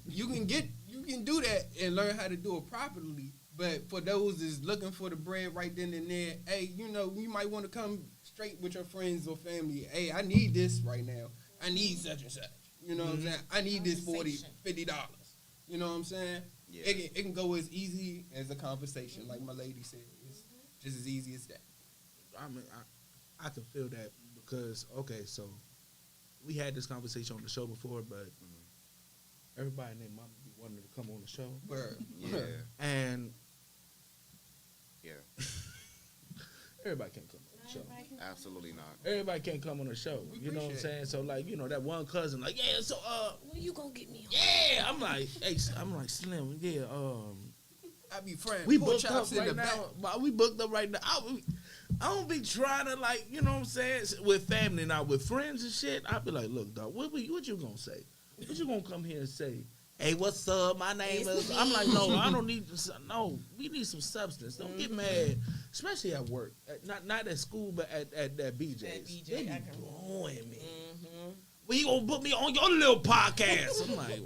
Speaker 4: you can do that and learn how to do it properly. But for those that's looking for the bread right then and there, hey, you might want to come straight with your friends or family. Hey, I need this right now. I need such and such. You know what I'm saying? I need this $40, $50. You know what I'm saying?
Speaker 2: Yeah.
Speaker 4: It can go as easy as a conversation, like my lady said. It's just as easy as that.
Speaker 3: I mean, I can feel that because so we had this conversation on the show before, but everybody named Mama be wanting to come on the show,
Speaker 4: Word.
Speaker 2: Yeah.
Speaker 3: and
Speaker 2: Yeah.
Speaker 3: everybody can't come on the show.
Speaker 2: Absolutely not.
Speaker 3: Everybody can't come on the show.
Speaker 4: We
Speaker 3: You know what I'm
Speaker 4: appreciate
Speaker 3: saying? So like, that one cousin, like, yeah, so
Speaker 5: When you gonna get me on?
Speaker 3: yeah, I'm like, hey, I'm like Slim, yeah,
Speaker 4: I be friends.
Speaker 3: we
Speaker 4: Pork
Speaker 3: booked up
Speaker 4: chops in
Speaker 3: right
Speaker 4: the
Speaker 3: now.
Speaker 4: back.
Speaker 3: But we booked up right now. I don't be trying to like, you know what I'm saying, with family now, with friends and shit. I be like, look, dog, what you gonna say? What you gonna come here and say? Hey, what's up? My name is. I'm like, no, I don't need. No, we need some substance. Don't get mad, especially at work. Not at school, but at BJ's.
Speaker 5: At BJ,
Speaker 3: They be
Speaker 5: I can-
Speaker 3: blowing me. Well, you gonna put me on your little podcast? I'm like,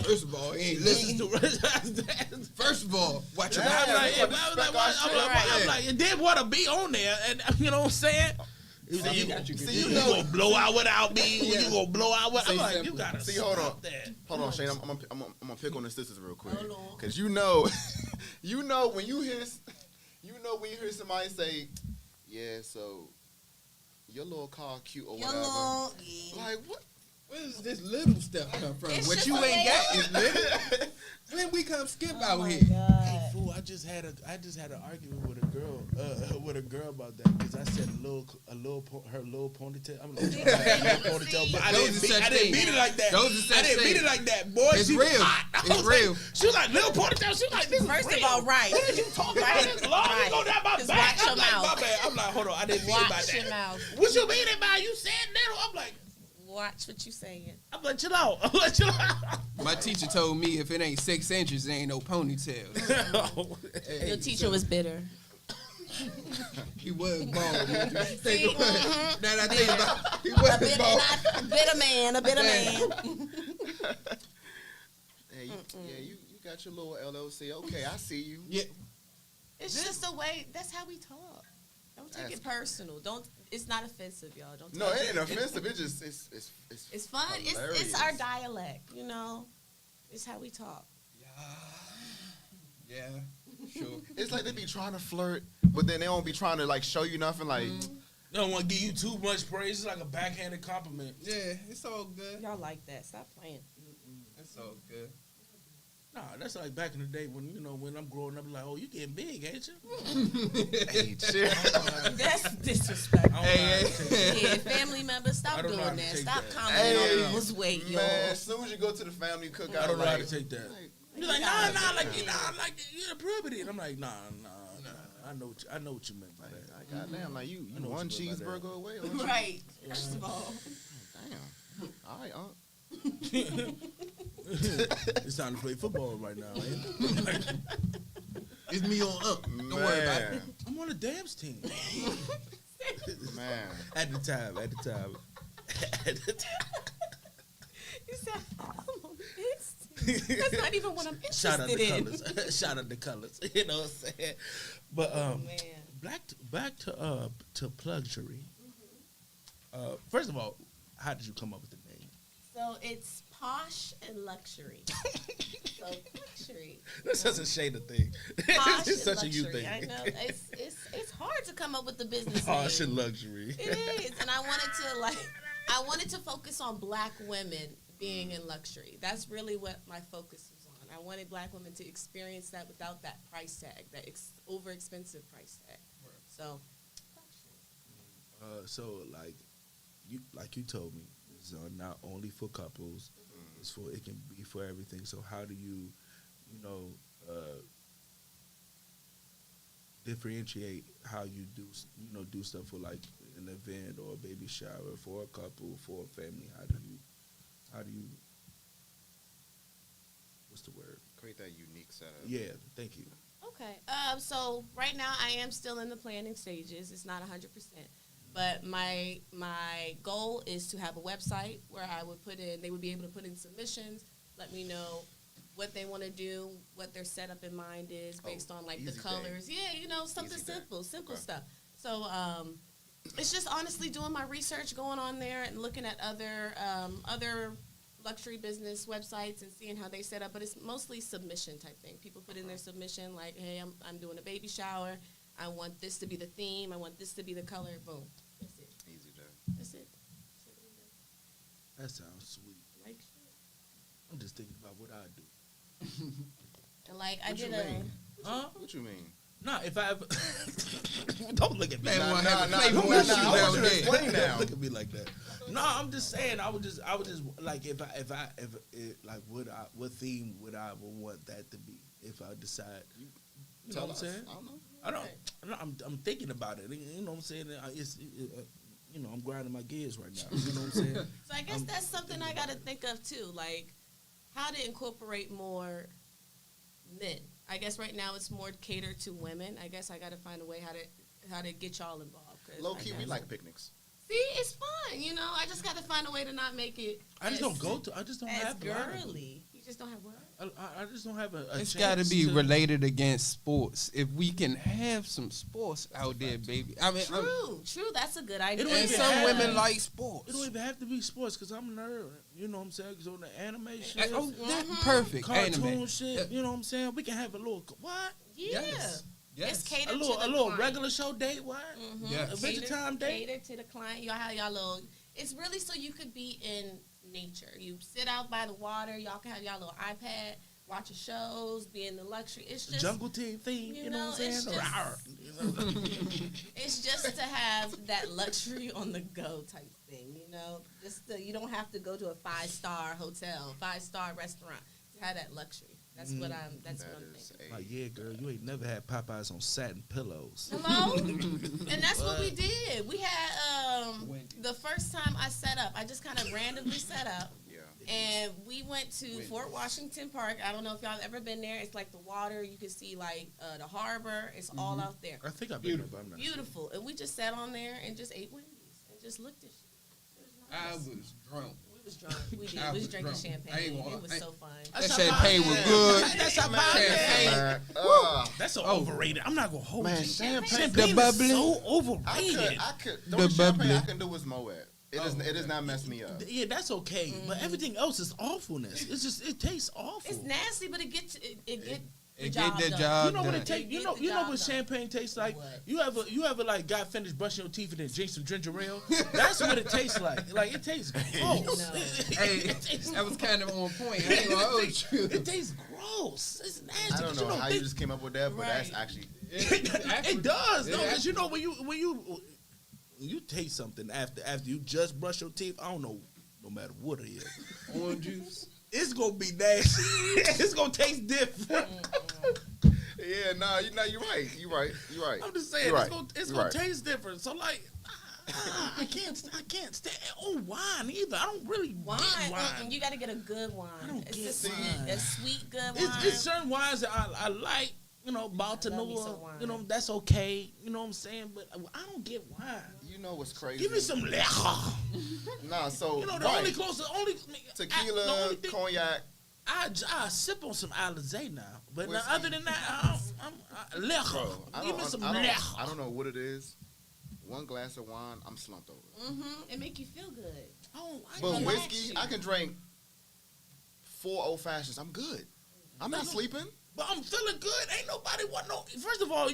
Speaker 4: First of all, he ain't listening to
Speaker 3: to.
Speaker 4: First of all, watch your
Speaker 3: I'm
Speaker 4: mouth.
Speaker 3: like, I'm like, and then want to be on there, and you know what I'm saying? He said, you
Speaker 2: you
Speaker 3: gonna blow out without me.
Speaker 4: Yeah.
Speaker 3: You gonna blow out without. I'm like,
Speaker 4: simple.
Speaker 3: you gotta
Speaker 2: See, hold on.
Speaker 3: stop that.
Speaker 2: Hold on, Shane. I'm gonna pick on the sisters real quick,
Speaker 5: Hold on.
Speaker 2: because when you hear somebody say, yeah, so your little car cute or whatever. Like what?
Speaker 4: Where does this little stuff come from?
Speaker 5: It's
Speaker 4: What
Speaker 5: just
Speaker 4: you
Speaker 5: the
Speaker 4: ain't
Speaker 5: way-
Speaker 4: got is little. When we come skip
Speaker 5: Oh
Speaker 4: out
Speaker 5: my
Speaker 4: here.
Speaker 5: God.
Speaker 3: Hey fool, I just had an argument with a girl about that because I said her little ponytail. I'm like, little ponytail, but I
Speaker 4: Those are such
Speaker 3: didn't mean
Speaker 4: things.
Speaker 3: it like that.
Speaker 4: Those are
Speaker 3: I
Speaker 4: such
Speaker 3: didn't mean
Speaker 4: things.
Speaker 3: it like that, boy.
Speaker 4: It's
Speaker 3: She was
Speaker 4: real.
Speaker 3: hot. I
Speaker 4: It's
Speaker 3: was like-
Speaker 4: real.
Speaker 3: She was like little ponytail. She was like, this is
Speaker 8: First
Speaker 3: real.
Speaker 8: of all, right.
Speaker 3: What are you talking about?
Speaker 8: Right.
Speaker 3: This long
Speaker 8: Right.
Speaker 3: go down my
Speaker 8: Just
Speaker 3: back.
Speaker 8: watch
Speaker 3: I'm
Speaker 8: your
Speaker 3: like,
Speaker 8: mouth.
Speaker 3: my bad. I'm like, hold on. I didn't mean it by
Speaker 8: Watch your
Speaker 3: that.
Speaker 8: mouth.
Speaker 3: What you mean it by you said little? I'm like,
Speaker 8: Watch what you saying.
Speaker 3: I'm like, chill out. I'm like, chill out.
Speaker 4: My teacher told me if it ain't 6 inches, there ain't no ponytail.
Speaker 8: Your teacher was bitter.
Speaker 4: He was bald. Now that I
Speaker 8: See?
Speaker 4: think about he
Speaker 8: A
Speaker 4: was
Speaker 8: bitter,
Speaker 4: bald.
Speaker 8: not, bitter man, a bitter man.
Speaker 2: Hey, you got your little LLC. Okay, I see you.
Speaker 4: Yeah.
Speaker 8: It's just a way. That's how we talk. Don't take it personal. Don't. It's not offensive, y'all. Don't.
Speaker 2: No,
Speaker 8: take
Speaker 2: it ain't offensive. It just
Speaker 8: It's fun.
Speaker 2: hilarious.
Speaker 8: It's our dialect. You know. It's how we talk.
Speaker 4: Yeah. Sure.
Speaker 2: It's like they be trying to flirt, but then they don't be trying to like show you nothing. Like
Speaker 3: They don't want to give you too much praise. It's like a backhanded compliment.
Speaker 4: Yeah, it's all good.
Speaker 8: Y'all like that? Stop playing.
Speaker 4: It's all good.
Speaker 3: Nah, that's like back in the day when I'm growing up, like, oh, you getting big, ain't you?
Speaker 2: hey, chill.
Speaker 8: That's disrespectful.
Speaker 3: I don't know how to take that.
Speaker 8: Yeah, family members,
Speaker 3: I
Speaker 8: stop
Speaker 3: don't know
Speaker 8: doing
Speaker 3: how to
Speaker 8: that.
Speaker 3: take
Speaker 8: Stop
Speaker 3: that.
Speaker 8: commenting
Speaker 2: Hey,
Speaker 8: on people's weight, yo.
Speaker 2: Man, as soon as you go to the family cookout,
Speaker 3: I don't know how to
Speaker 2: like,
Speaker 3: take that.
Speaker 2: like,
Speaker 3: You're like, nah, like you're puberty, and I'm like, nah. I know what you meant by that.
Speaker 2: like, goddamn, like you
Speaker 3: I know what
Speaker 2: one
Speaker 3: you meant by that.
Speaker 2: cheeseburger away. Or something?
Speaker 8: Right. First of all.
Speaker 2: Damn. All right,
Speaker 3: It's time to play football right now. Ain't it?
Speaker 4: It's me on up. Don't worry about it.
Speaker 2: Man,
Speaker 3: I'm on a dance team.
Speaker 2: man.
Speaker 3: At the time.
Speaker 8: You said, I'm on this. That's not even what I'm
Speaker 3: Shout out
Speaker 8: interested
Speaker 3: the
Speaker 8: in.
Speaker 3: colors. Shout out the colors. You know what I'm saying? But
Speaker 8: Man.
Speaker 3: back to luxury. First of all, how did you come up with the name?
Speaker 8: So it's posh and luxury. So luxury.
Speaker 3: That's such a shade of thing.
Speaker 8: Posh
Speaker 3: It's
Speaker 8: and
Speaker 3: such a you
Speaker 8: luxury.
Speaker 3: thing.
Speaker 8: I know. It's hard to come up with the business
Speaker 3: Posh
Speaker 8: name.
Speaker 3: and luxury.
Speaker 8: It is, and I wanted to focus on black women being in luxury. That's really what my focus was on. I wanted black women to experience that without that price tag, that over expensive price tag. So, luxury.
Speaker 3: So like you told me, it's not only for couples. It can be for everything. So how do you differentiate how you do stuff for like an event or a baby shower for a couple, for a family? How do you what's the word?
Speaker 2: Create that unique setup.
Speaker 3: Yeah, thank you.
Speaker 8: Okay. So right now I am still in the planning stages. It's not 100%. But my goal is to have a website where they would be able to put in submissions, let me know what they want to do, what their setup in mind is based on like the
Speaker 2: easy
Speaker 8: colors.
Speaker 2: thing.
Speaker 8: Yeah, something
Speaker 2: Easy thing.
Speaker 8: simple
Speaker 2: Okay.
Speaker 8: stuff. So it's just honestly doing my research, going on there and looking at other luxury business websites and seeing how they set up. But it's mostly submission type thing. People put in their submission like, hey, I'm doing a baby shower. I want this to be the theme. I want this to be the color. Boom. That's it.
Speaker 2: Easy day.
Speaker 8: That's it.
Speaker 3: That sounds sweet.
Speaker 8: Like shit.
Speaker 3: I'm just thinking about what I do.
Speaker 8: And like I
Speaker 2: What you
Speaker 8: did a.
Speaker 2: mean?
Speaker 3: Huh?
Speaker 2: What you mean?
Speaker 3: Nah, if I ever don't look at me.
Speaker 4: Man,
Speaker 3: Nah,
Speaker 4: wanna have a
Speaker 2: nah,
Speaker 4: Playboy
Speaker 2: nah,
Speaker 4: shoot
Speaker 2: nah, I
Speaker 4: down
Speaker 2: want you to
Speaker 4: there.
Speaker 2: explain now.
Speaker 3: Don't look at me like that. No, I'm just saying. I would just like if like what theme would I want that to be if I decide. You know
Speaker 2: Tell
Speaker 3: what I'm
Speaker 2: us.
Speaker 3: saying?
Speaker 2: I don't know.
Speaker 3: I'm thinking about it. You know what I'm saying? I'm grinding my gears right now. You know what I'm saying?
Speaker 8: So I guess that's something I got to think of too, like how to incorporate more men. I guess right now it's more catered to women. I guess I got to find a way how to get y'all involved. 'Cause
Speaker 2: Low
Speaker 8: I
Speaker 2: key, we
Speaker 8: guess-
Speaker 2: like picnics.
Speaker 8: See, it's fun. I just got to find a way to not make it.
Speaker 3: I just don't go to. I just don't
Speaker 8: as
Speaker 3: have a lot of them.
Speaker 8: girly. You You just don't have what?
Speaker 3: I just don't have a
Speaker 4: It's
Speaker 3: got
Speaker 4: got to be related against sports. If we can have some sports out there, baby. I mean,
Speaker 8: True. That's a good idea.
Speaker 3: don't
Speaker 4: and
Speaker 3: even
Speaker 4: some
Speaker 3: have-
Speaker 4: women like sports.
Speaker 3: It don't even have to be sports because I'm a nerd. You know what I'm saying? Because on the animation,
Speaker 4: Oh, that's perfect.
Speaker 3: cartoon
Speaker 4: Anime.
Speaker 3: shit. You know what I'm saying? We can have a little what?
Speaker 8: Yeah.
Speaker 4: Yes.
Speaker 8: It's catered
Speaker 3: A
Speaker 8: to the
Speaker 3: little
Speaker 8: client.
Speaker 3: regular show date. What?
Speaker 4: Yes.
Speaker 3: A Adventure Time date.
Speaker 8: Cater to the client. Y'all have y'all little. It's really so you could be in nature. You sit out by the water. Y'all can have y'all little iPad, watch your shows, be in the luxury. It's just
Speaker 3: Jungle Team theme. You know what I'm
Speaker 8: it's
Speaker 3: saying?
Speaker 8: just-
Speaker 3: Rawr. You know?
Speaker 8: It's just to have that luxury on the go type thing. You know, you don't have to go to a 5-star hotel, 5-star restaurant to have that luxury. That's what I'm. That's what I'm thinking.
Speaker 3: Like, yeah, girl, you ain't never had Popeyes on satin pillows.
Speaker 8: Hello, and that's what we did. We had the first time I set up. I just kind of randomly set up.
Speaker 2: Yeah.
Speaker 8: And we went to Fort Washington Park. I don't know if y'all have ever been there. It's like the water. You can see like the harbor. It's all out there.
Speaker 3: I think I've been there, but I'm not sure.
Speaker 8: Beautiful. And we just sat on there and just ate Wendy's and just looked at shit.
Speaker 4: I was drunk.
Speaker 8: We was drunk. We did.
Speaker 4: I
Speaker 8: We was
Speaker 4: was
Speaker 8: drinking
Speaker 4: drunk. I
Speaker 8: champagne.
Speaker 4: ain't gonna-
Speaker 8: It was so fun.
Speaker 4: That champagne was good.
Speaker 3: That's a
Speaker 4: Champagne.
Speaker 3: That's so overrated. I'm not gonna hold
Speaker 2: Man,
Speaker 3: you.
Speaker 2: champagne.
Speaker 4: The
Speaker 3: is
Speaker 4: bubbly.
Speaker 3: so overrated.
Speaker 2: I could.
Speaker 4: The
Speaker 2: The champagne
Speaker 4: bubbly.
Speaker 2: I can do is Moet. It does not mess me up.
Speaker 3: Yeah, that's okay. But everything else is awfulness. It's just it tastes awful.
Speaker 8: It's nasty, but it gets it get the
Speaker 4: It
Speaker 8: job
Speaker 4: get the
Speaker 8: done.
Speaker 4: job
Speaker 3: You know what
Speaker 4: done.
Speaker 3: it tastes.
Speaker 8: It
Speaker 3: You
Speaker 8: get
Speaker 3: know
Speaker 8: the
Speaker 3: you know
Speaker 8: job
Speaker 3: what
Speaker 8: done.
Speaker 3: champagne tastes like.
Speaker 8: What?
Speaker 3: You ever like got finished brushing your teeth and then drink some ginger ale. That's what it tastes like. Like it tastes gross.
Speaker 8: No.
Speaker 4: Hey,
Speaker 3: It tastes
Speaker 4: that was kind of on point. I ain't gonna hold you.
Speaker 3: It tastes gross. It's nasty.
Speaker 2: I don't
Speaker 3: 'cause
Speaker 2: know how you
Speaker 3: think-
Speaker 2: just came up with that, but that's
Speaker 8: Right.
Speaker 2: actually.
Speaker 3: It does, no,
Speaker 4: Yeah.
Speaker 3: because you know when you taste something after you just brush your teeth, I don't know, no matter what it is,
Speaker 4: Orange juice.
Speaker 3: it's gonna be nasty. It's gonna taste different.
Speaker 2: Yeah, nah, you're right. You're right.
Speaker 3: I'm just saying,
Speaker 2: You're
Speaker 3: it's
Speaker 2: right.
Speaker 3: gonna
Speaker 2: You're right.
Speaker 3: taste different. So like, I can't stand wine either. I don't really
Speaker 8: Wine,
Speaker 3: get wine.
Speaker 8: you got to get a good wine.
Speaker 3: I don't
Speaker 8: It's
Speaker 3: get
Speaker 8: a sweet,
Speaker 3: wine.
Speaker 8: a sweet good wine.
Speaker 3: It's certain wines that I like. You know,
Speaker 8: me some
Speaker 3: Baltimore.
Speaker 8: wine.
Speaker 3: You know, that's okay. You know what I'm saying? But I don't get wine.
Speaker 2: You know what's crazy?
Speaker 3: Give me some liquor.
Speaker 2: Nah, so
Speaker 3: You know, the
Speaker 2: right.
Speaker 3: only
Speaker 2: Tequila,
Speaker 3: the only thing,
Speaker 2: cognac.
Speaker 3: I sip on some Alizé now, but now,
Speaker 2: Whiskey.
Speaker 3: other than that, liquor.
Speaker 2: Bro,
Speaker 3: Give me some
Speaker 2: I
Speaker 3: liquor.
Speaker 2: don't know what it is. One glass of wine, I'm slumped over.
Speaker 8: It make you feel good.
Speaker 2: But
Speaker 8: relax
Speaker 2: whiskey,
Speaker 8: you.
Speaker 2: I can drink 4 old fashions. I'm good. I'm not sleeping.
Speaker 3: But I'm feeling good. Ain't nobody want no. First of all,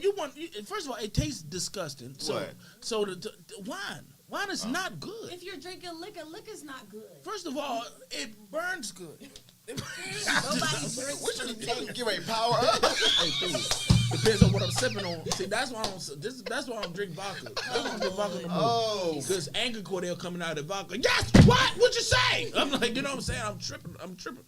Speaker 3: it tastes disgusting. So,
Speaker 2: What?
Speaker 3: so the wine is not good.
Speaker 8: If you're drinking liquor, liquor's not good.
Speaker 3: First of all, it burns good.
Speaker 8: Nobody drinks
Speaker 2: What
Speaker 8: for
Speaker 2: you
Speaker 8: the taste.
Speaker 2: give a power up?
Speaker 3: Depends on what I'm sipping on. See, that's why that's why I don't drink vodka. That's why I don't drink vodka no more.
Speaker 2: Oh,
Speaker 3: Because Angry Cordell coming out of the vodka. Yes, what? What'd you say? I'm like, you know what I'm saying? I'm tripping.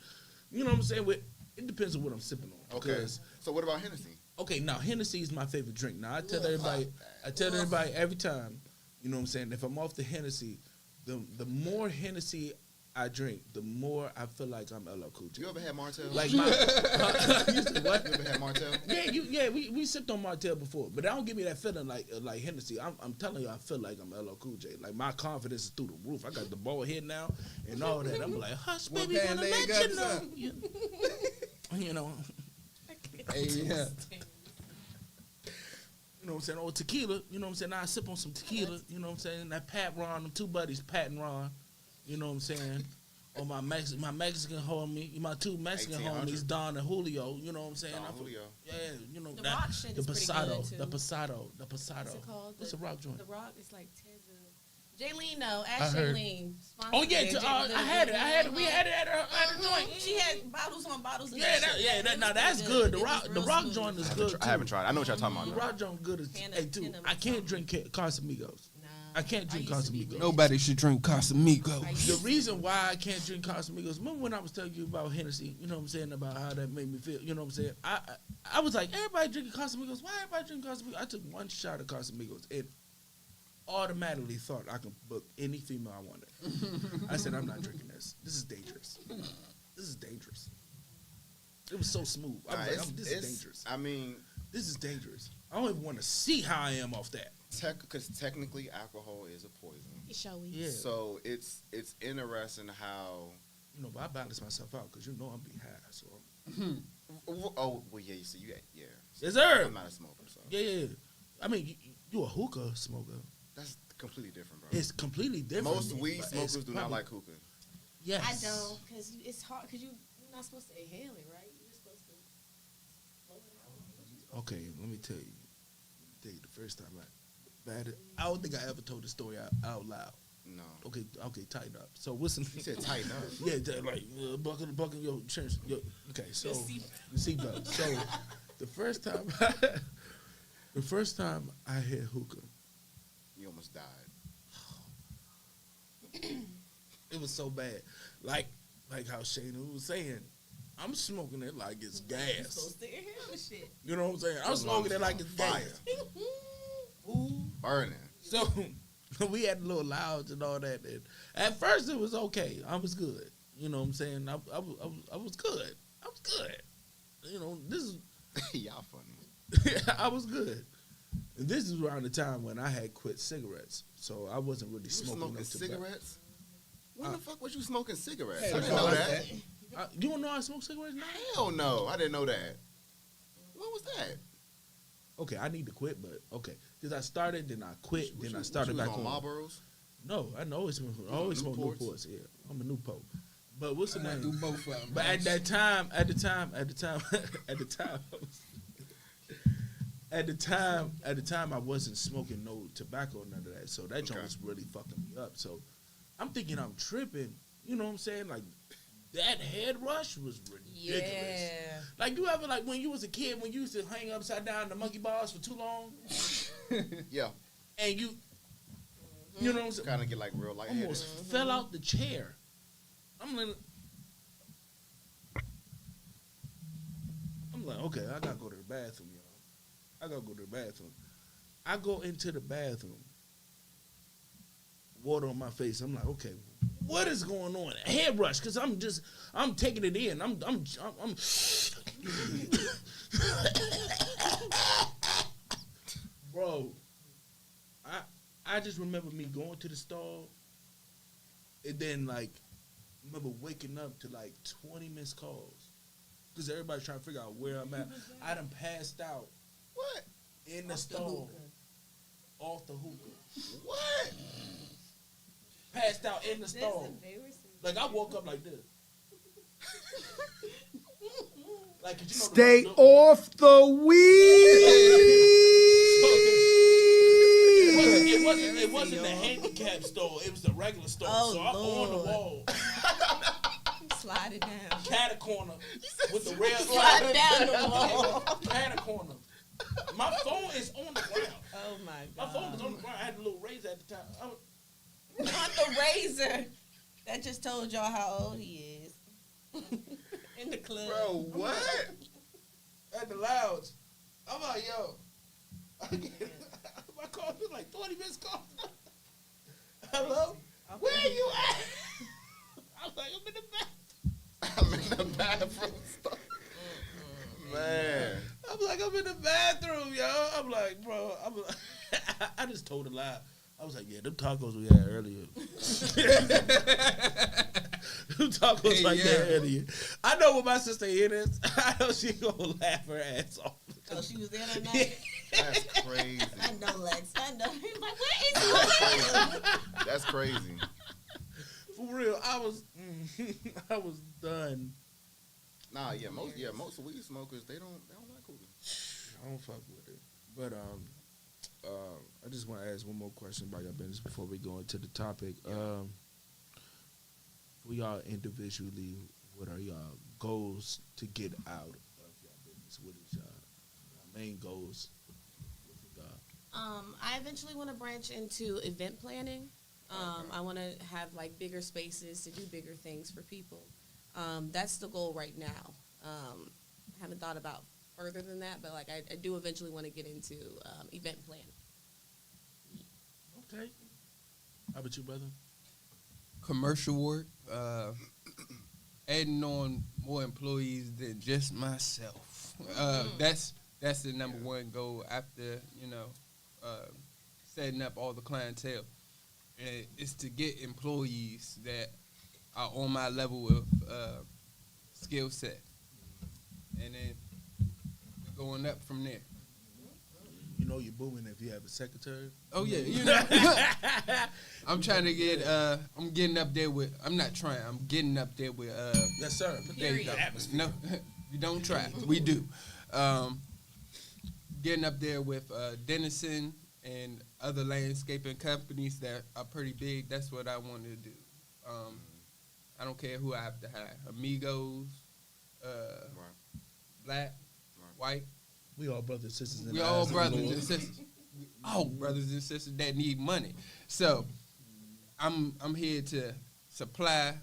Speaker 3: You know what I'm saying? It depends on what I'm sipping on.
Speaker 2: okay.
Speaker 3: 'Cause-
Speaker 2: So what about Hennessy?
Speaker 3: Okay, now Hennessy is my favorite drink. Now I tell everybody every time, you know what I'm saying, if I'm off the Hennessy, the more Hennessy I drink, the more I feel like I'm LL Cool J.
Speaker 2: You ever had Martell?
Speaker 3: Like my you said what?
Speaker 2: You ever had Martell?
Speaker 3: We sipped on Martell before, but that don't give me that feeling like Hennessy. I'm telling you, I feel like I'm LL Cool J. Like my confidence is through the roof. I got the bald head now and all that. I'm like, hush,
Speaker 4: What
Speaker 3: baby,
Speaker 4: kind
Speaker 3: gonna
Speaker 4: of
Speaker 3: let
Speaker 4: leg
Speaker 3: you
Speaker 4: up,
Speaker 3: know. You know.
Speaker 4: Hey, yeah.
Speaker 3: You know what I'm saying? Or tequila. You know what I'm saying? Now I sip on some tequila. You know what I'm saying? That Pat Ron, them two buddies, Pat and Ron. You know what I'm saying? Or my Mexican homie, my two Mexican
Speaker 2: 1800.
Speaker 3: homies, Don and Julio. You know what I'm saying?
Speaker 2: Don
Speaker 3: I feel-
Speaker 2: Julio.
Speaker 3: Yeah, you know
Speaker 8: The
Speaker 3: that.
Speaker 8: rock shit
Speaker 3: The
Speaker 8: is pretty
Speaker 3: Pasado,
Speaker 8: good, too.
Speaker 3: the Pasado.
Speaker 8: What's it called?
Speaker 3: What's the rock joint?
Speaker 8: The Rock is like Tezza. Jaylene, no.
Speaker 3: I
Speaker 8: Ask
Speaker 3: heard.
Speaker 8: Jaylene.
Speaker 3: Oh yeah,
Speaker 8: Sponsored
Speaker 3: I had it. We had it at her joint.
Speaker 8: She had bottles on bottles. And
Speaker 3: Yeah,
Speaker 8: shit.
Speaker 3: now
Speaker 8: It
Speaker 3: that's
Speaker 8: was
Speaker 3: good. The
Speaker 8: It was
Speaker 3: rock
Speaker 8: real smooth.
Speaker 3: joint is good.
Speaker 2: I haven't tried. I know what y'all talking
Speaker 3: The
Speaker 2: about. though.
Speaker 3: rock joint good as
Speaker 8: Can
Speaker 3: hey
Speaker 8: of-
Speaker 3: too.
Speaker 8: can of
Speaker 3: I can't
Speaker 8: something.
Speaker 3: drink Casamigos.
Speaker 8: Nah,
Speaker 3: I can't drink
Speaker 8: I used to be
Speaker 3: Casamigos.
Speaker 8: good.
Speaker 4: Nobody should drink Casamigos.
Speaker 3: The reason why I can't drink Casamigos, remember when I was telling you about Hennessy, you know what I'm saying, about how that made me feel, you know what I'm saying? I was like, everybody drinking Casamigos, why everybody drinking Casamigos? I took one shot of Casamigos and automatically thought I could book any female I wanted. I said, I'm not drinking this. This is dangerous. This is dangerous. It was so smooth. I was like, this is dangerous.
Speaker 2: I mean,
Speaker 3: This is dangerous. I don't even want to see how I am off that.
Speaker 2: because technically alcohol is a poison.
Speaker 8: Showy.
Speaker 3: Yeah.
Speaker 2: So it's interesting how
Speaker 3: but I balance myself out because I'm be high. So
Speaker 2: Oh, well, yeah. You see, yeah.
Speaker 3: yes, sir.
Speaker 2: I'm not a smoker, so
Speaker 3: Yeah. I mean, you a hookah smoker.
Speaker 2: that's completely different, bro.
Speaker 3: It's completely different.
Speaker 2: Most weed
Speaker 3: but
Speaker 2: smokers
Speaker 3: it's
Speaker 2: do not
Speaker 3: probably-
Speaker 2: like hookah.
Speaker 3: Yes.
Speaker 8: I don't, because it's hard, because you're not supposed to inhale it, right? You're just supposed to blow it out.
Speaker 3: Okay, let me tell you. The first time I don't think I ever told the story out loud.
Speaker 2: No.
Speaker 3: Okay, tighten up. So what's the
Speaker 2: You said tighten up.
Speaker 3: Yeah, like buckle your church. Okay, so the seatbelt. So the first time I hit hookah,
Speaker 2: You almost died.
Speaker 3: it was so bad. Like how Shayna was saying, I'm smoking it like it's
Speaker 8: You're
Speaker 3: gas.
Speaker 8: supposed to inhale the shit.
Speaker 3: You know what I'm saying? I'm smoking it like it's
Speaker 2: Fire.
Speaker 3: gas. Ooh.
Speaker 2: Burning.
Speaker 3: So we had a little lounge and all that. And at first it was okay. I was good. You know what I'm saying? I was good. I was good. This is
Speaker 2: Y'all funny.
Speaker 3: I was good. And this is around the time when I had quit cigarettes. So I wasn't really
Speaker 2: You
Speaker 3: smoking
Speaker 2: smoking
Speaker 3: no tobacco.
Speaker 2: cigarettes? When the fuck was you smoking cigarettes?
Speaker 3: Hey,
Speaker 2: I didn't know that.
Speaker 3: You don't know I smoke cigarettes now?
Speaker 2: Hell no, I didn't know that. What was that?
Speaker 3: Okay, I need to quit, but okay. Because I started, then I quit,
Speaker 2: What
Speaker 3: then
Speaker 2: you-
Speaker 3: I started
Speaker 2: what
Speaker 3: back
Speaker 2: you was
Speaker 3: on.
Speaker 2: on Marlboros?
Speaker 3: No, I always smoke
Speaker 2: Newports?
Speaker 3: Newports. Yeah, I'm a Newport. But what's the
Speaker 4: I
Speaker 3: name?
Speaker 4: do both of them.
Speaker 3: But at the time, at the time, I wasn't smoking no tobacco or none of that. So that joint
Speaker 2: Okay.
Speaker 3: was really fucking me up. So I'm thinking I'm tripping. You know what I'm saying? Like that head rush was ridiculous.
Speaker 8: Yeah.
Speaker 3: Like you ever like when you was a kid when you used to hang upside down in the monkey bars for too long,
Speaker 2: Yeah.
Speaker 3: and you know what I'm saying?
Speaker 2: Kind of get like real lightheaded.
Speaker 3: Almost fell out the chair. I'm like, okay, I gotta go to the bathroom, y'all. I gotta go to the bathroom. I go into the bathroom, water on my face. I'm like, okay, what is going on? A head rush, cause I'm taking it in. I'm bro. I just remember me going to the stall, and then like remember waking up to like 20 missed calls. Because everybody's trying to figure out where I'm at. I done passed out.
Speaker 2: What?
Speaker 3: In the stall. Off the hookah.
Speaker 2: What?
Speaker 3: Passed out in the stall.
Speaker 8: embarrassing.
Speaker 3: Like I woke up like this. Like, 'cause
Speaker 9: Stay
Speaker 3: the-
Speaker 9: off the
Speaker 3: It wasn't the handicap stall. It was the regular stall.
Speaker 8: Oh,
Speaker 3: so I'm on the
Speaker 8: Lord.
Speaker 3: wall.
Speaker 8: Slide it down.
Speaker 3: Cat corner with the rail.
Speaker 8: Slide down the wall.
Speaker 3: Cat corner. My phone is on the ground.
Speaker 8: Oh my
Speaker 3: My
Speaker 8: god.
Speaker 3: phone was on the ground. I had a little razor at the time.
Speaker 8: Not the razor. That just told y'all how old he is. In the club.
Speaker 2: Bro, what?
Speaker 3: At the lounge. I'm like, yo. My call was like 20 minutes call. Hello? Where you at? I was like, I'm in the back.
Speaker 2: I'm in the bathroom. Man.
Speaker 3: I'm like, I'm in the bathroom, yo. I'm like, bro. I just told a lie. I was like, yeah, them tacos we had earlier. Them tacos like that earlier. I know when my sister hear this, I know she gonna laugh her ass off.
Speaker 8: Oh, she was there that night?
Speaker 2: That's crazy.
Speaker 8: I know, Lex. I know. He was like,
Speaker 2: That's
Speaker 8: where is he?
Speaker 2: crazy. That's crazy.
Speaker 3: For real, I was done.
Speaker 2: Nah, most weed smokers they don't like hookah.
Speaker 3: I don't fuck with it. But I just want to ask one more question about your business before we go into the topic. For y'all individually, what are y'all goals to get out of your business? What is y'all main goals?
Speaker 5: I eventually want to branch into event planning. I want to have like bigger spaces to do bigger things for people. That's the goal right now. I haven't thought about further than that, but like I do eventually want to get into event planning.
Speaker 3: Okay. How about you, brother?
Speaker 4: Commercial work, adding on more employees than just myself. That's the number one goal after setting up all the clientele, and it's to get employees that are on my level of skill set, and then we're going up from there.
Speaker 3: You know you're booming if you have a secretary.
Speaker 4: Oh yeah, you know. I'm trying to get. I'm getting up there with. I'm not trying. I'm getting up there with.
Speaker 3: Yes, sir.
Speaker 4: There you go.
Speaker 3: Atmosphere.
Speaker 4: No, we don't try. We do. Getting up there with Dennison and other landscaping companies that are pretty big. That's what I want to do. I don't care who I have to hire. Amigos, black, white.
Speaker 3: We all brothers and sisters. In
Speaker 4: We
Speaker 3: the
Speaker 4: all
Speaker 3: eyes of the
Speaker 4: brothers
Speaker 3: Lord.
Speaker 4: and sisters. All brothers and sisters that need money. So I'm here to supply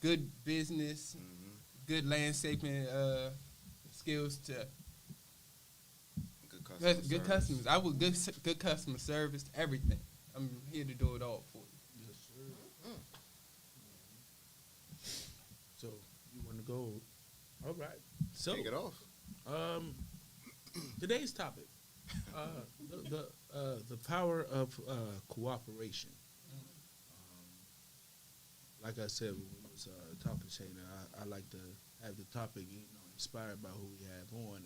Speaker 4: good business, good landscaping skills to good customers. I would good customer service, everything. I'm here to do it all for you.
Speaker 3: Yes, sir. So you want to go? All right. So
Speaker 2: Take it off.
Speaker 3: Today's topic, the power of cooperation. Like I said, when we was talking to Shayna, I like to have the topic, inspired by who we have on,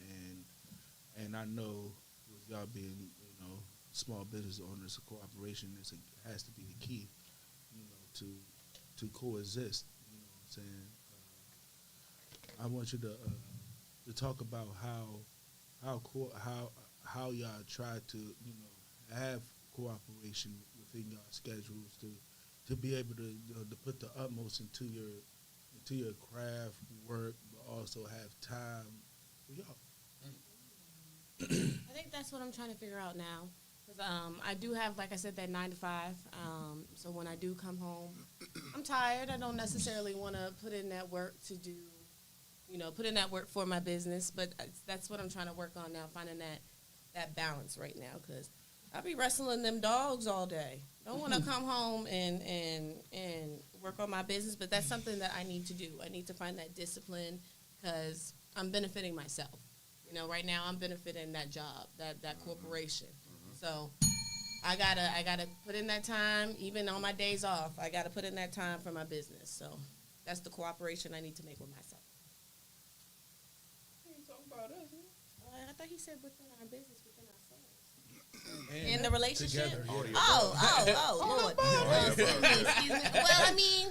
Speaker 3: and I know with y'all being, small business owners, cooperation has to be the key, to coexist. You know what I'm saying? I want you to talk about how y'all try to have cooperation within y'all schedules to be able to to put the utmost into your craft work, but also have time for y'all.
Speaker 5: I think that's what I'm trying to figure out now. Because I do have, like I said, that 9 to 5. So when I do come home, I'm tired. I don't necessarily want to put in that work to do, put in that work for my business. But that's what I'm trying to work on now, finding that balance right now. Because I'll be wrestling them dogs all day. Don't want to come home and work on my business. But that's something that I need to do. I need to find that discipline because I'm benefiting myself. Right now I'm benefiting that job, that corporation. So I gotta put in that time, even on my days off. I gotta put in that time for my business. So that's the cooperation I need to make with myself.
Speaker 4: You ain't talking about us,
Speaker 5: I thought he said within our business, within ourselves.
Speaker 4: man.
Speaker 5: In the relationship?
Speaker 3: Together, yeah.
Speaker 5: Oh, Lord. Excuse me. Well, I mean,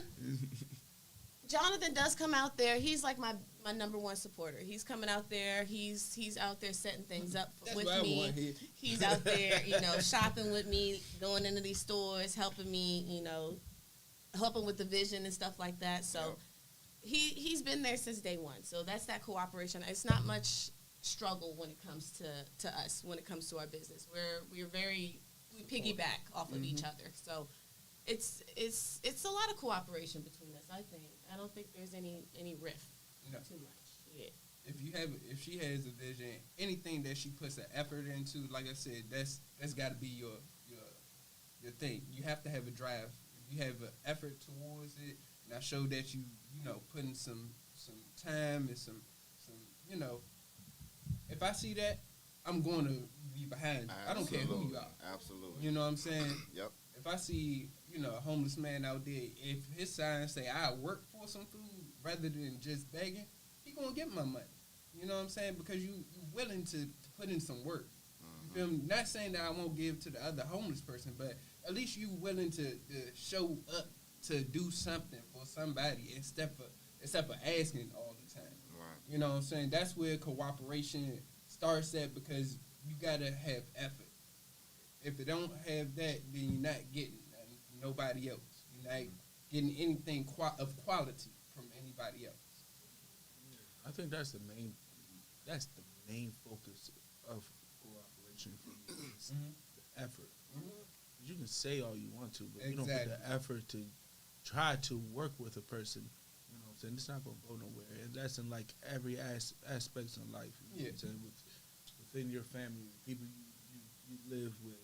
Speaker 5: Jonathan does come out there. He's like my number one supporter. He's coming out there. He's out there setting things up
Speaker 4: That's
Speaker 5: with
Speaker 4: what I
Speaker 5: me.
Speaker 4: want here.
Speaker 5: He's out there, shopping with me, going into these stores, helping me, helping with the vision and stuff like that. So he's been there since day one. So that's that cooperation. It's not much struggle when it comes to us, when it comes to our business. We piggyback off of each other. So it's a lot of cooperation between us, I think. I don't think there's any rift too much. Yeah.
Speaker 4: If she has a vision, anything that she puts an effort into, like I said, that's got to be your thing. You have to have a drive. If you have an effort towards it, and I show that you putting some time and some if I see that, I'm going to be behind you. I don't care who you are.
Speaker 2: Absolutely.
Speaker 4: You know what I'm saying?
Speaker 2: Yep.
Speaker 4: If I see, a homeless man out there, if his sign say I work for some food rather than just begging, he gonna get my money. You know what I'm saying? Because you willing to put in some work. You feel me? Not saying that I won't give to the other homeless person, but at least you willing to show up to do something for somebody instead for asking all the time.
Speaker 2: Right.
Speaker 4: You know what I'm saying? That's where cooperation starts at, because you gotta have effort. If it don't have that, then you're not getting nothing from nobody else. You're not getting anything of quality from anybody else.
Speaker 3: I think that's the main focus of cooperation for me is the effort. You can say all you want to, but you don't put the effort to try to work with a person. You know what I'm saying? It's not gonna go nowhere, and that's in like every aspects in life. You know what I'm saying? Within your family, people you live with,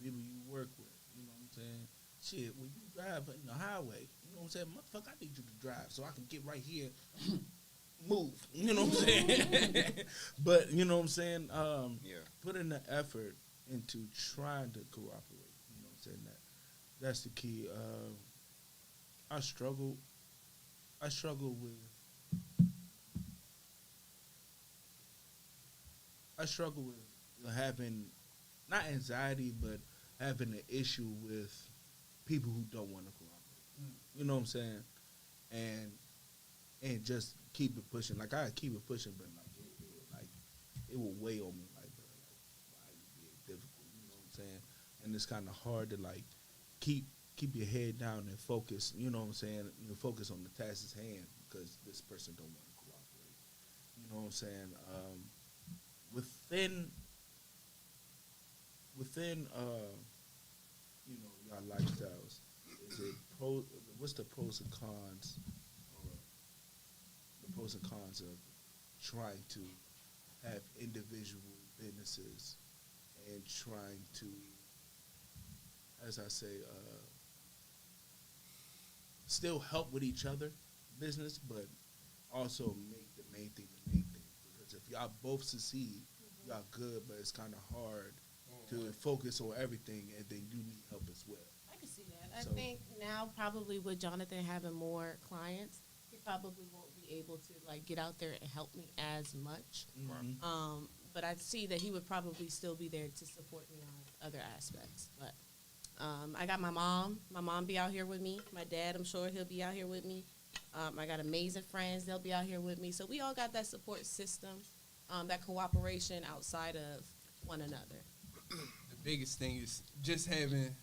Speaker 3: people you work with. You know what I'm saying? Shit, when you drive on the highway, you know what I'm saying? Motherfucker, I need you to drive so I can get right here. Move, you know what I'm saying? But you know what I'm saying? Put in the effort into trying to cooperate. You know what I'm saying? That's the key. I struggle with having not anxiety, but having an issue with people who don't want to cooperate. You know what I'm saying? And just keep it pushing. Like I keep it pushing, but it will weigh on me. Like, bro, why are you being difficult? You know what I'm saying? And it's kind of hard to like keep your head down and focus. You know what I'm saying? You know, focus on the task at hand because this person don't want to cooperate. You know what I'm saying? Within you know, your lifestyles, is it what's the pros and cons, or the pros and cons of trying to have individual businesses and trying to, as I say, still help with each other business, but also make the main thing the main thing. Because if y'all both succeed, y'all good, but it's kind of hard to focus on everything, and then you need help as well.
Speaker 8: I can see that.
Speaker 3: So-
Speaker 8: I think now probably with Jonathan having more clients, he probably won't be able to like get out there and help me as much. But I see that he would probably still be there to support me on other aspects. But I got my mom. My mom be out here with me. My dad, I'm sure he'll be out here with me. I got amazing friends. They'll be out here with me. So we all got that support system, that cooperation outside of one another.
Speaker 4: The biggest thing is just having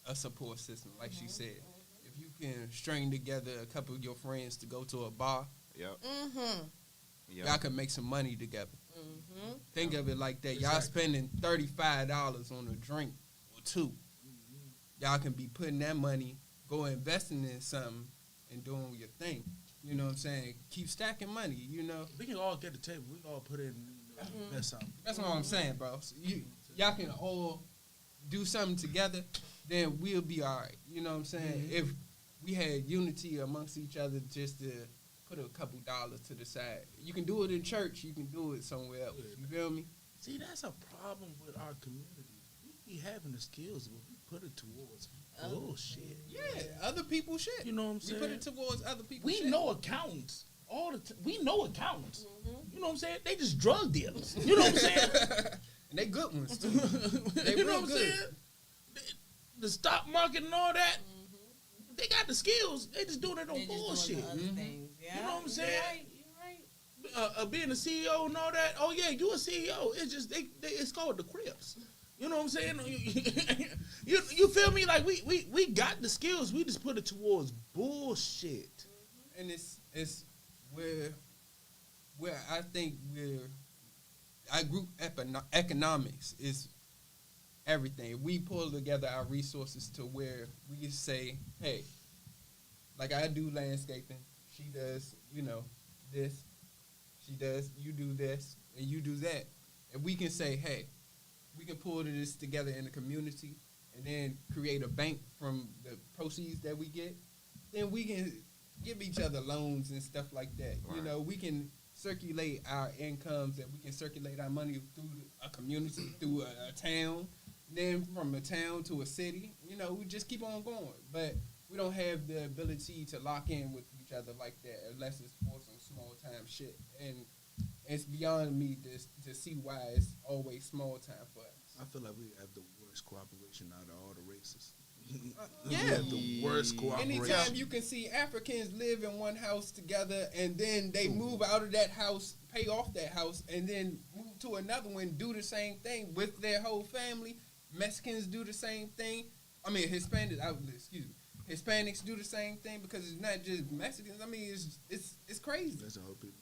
Speaker 4: a support system, like she said. If you can string together a couple of your friends to go to a bar,
Speaker 2: Yep. Yep.
Speaker 4: y'all can make some money together. Think of it like that. Y'all spending $35 on a drink or two. Y'all can be putting that money, go investing in something, and doing your thing. You know what I'm saying? Keep stacking money, you know?
Speaker 3: We can all get the table. We can all put in invest something.
Speaker 4: That's what I'm saying, bro. So y'all can all do something together, then we'll be all right. You know what I'm saying? If we had unity amongst each other just to put a couple dollars to the side. You can do it in church. You can do it somewhere else. You feel me?
Speaker 3: See, that's a problem with our community. We be having the skills, but we put it towards bullshit.
Speaker 4: Yeah, other people's shit.
Speaker 3: You know what I'm saying?
Speaker 4: We put it towards other people's
Speaker 3: We
Speaker 4: shit.
Speaker 3: know accountants all the time. We know accountants. You know what I'm saying? They just drug dealers. You know what I'm saying?
Speaker 4: And they good ones, too. They
Speaker 3: You know
Speaker 4: real
Speaker 3: what I'm
Speaker 4: good.
Speaker 3: saying? The stock market and all that, they got the skills. They just doing it on bullshit.
Speaker 8: Things. Yeah.
Speaker 3: You know what I'm saying?
Speaker 8: You're right.
Speaker 3: Being a CEO and all that. Oh yeah, you a CEO. It's just it's called the Crips. You know what I'm saying? You feel me? Like we got the skills. We just put it towards bullshit.
Speaker 4: And it's where I think our group economics is everything. We pull together our resources to where we can say, hey, like I do landscaping, she does, this, she does, you do this, and you do that. And we can say, hey, we can pull this together in the community and then create a bank from the proceeds that we get. Then we can give each other loans and stuff like that.
Speaker 2: Right.
Speaker 4: We can circulate our incomes and we can circulate our money through a community, through a town. Then from a town to a city, we just keep on going. But we don't have the ability to lock in with each other like that unless it's for some small time shit. And it's beyond me to see why it's always small time for us.
Speaker 3: I feel like we have the worst cooperation out of all the races.
Speaker 4: Yeah.
Speaker 3: We have the worst cooperation.
Speaker 4: Anytime you can see Africans live in one house together and then they move out of that house, pay off that house, and then move to another one, do the same thing with their whole family. Mexicans do the same thing. I mean, Hispanics do the same thing because it's not just Mexicans. I mean, it's crazy.
Speaker 3: That's a whole people.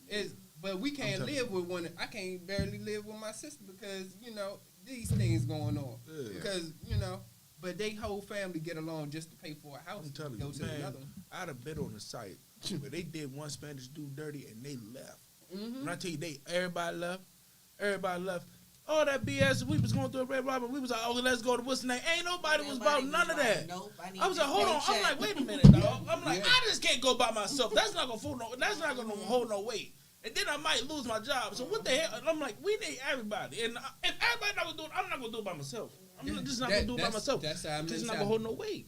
Speaker 4: But we can't live with one. I can't barely live with my sister because, these things going on.
Speaker 3: Yeah.
Speaker 4: Because, but they whole family get along just to pay for a house.
Speaker 3: I'm telling
Speaker 4: go
Speaker 3: you,
Speaker 4: to
Speaker 3: man,
Speaker 4: another one.
Speaker 3: I'd have been on the site where they did one Spanish dude dirty and they left. When I tell you, everybody left. All that BS, we was going through a Red Robin. We was like, oh, let's go to what's the name? Ain't nobody was about none of that.
Speaker 8: Nope,
Speaker 3: I was like, hold on. I'm like, wait a minute, dog. I'm like, I just can't go by myself. That's not gonna hold no weight. And then I might lose my job. So what the hell? And I'm like, we need everybody. And if everybody not gonna do it, I'm not gonna do it by myself. I'm just not gonna do it by myself.
Speaker 4: That's our
Speaker 3: It's not gonna hold no weight.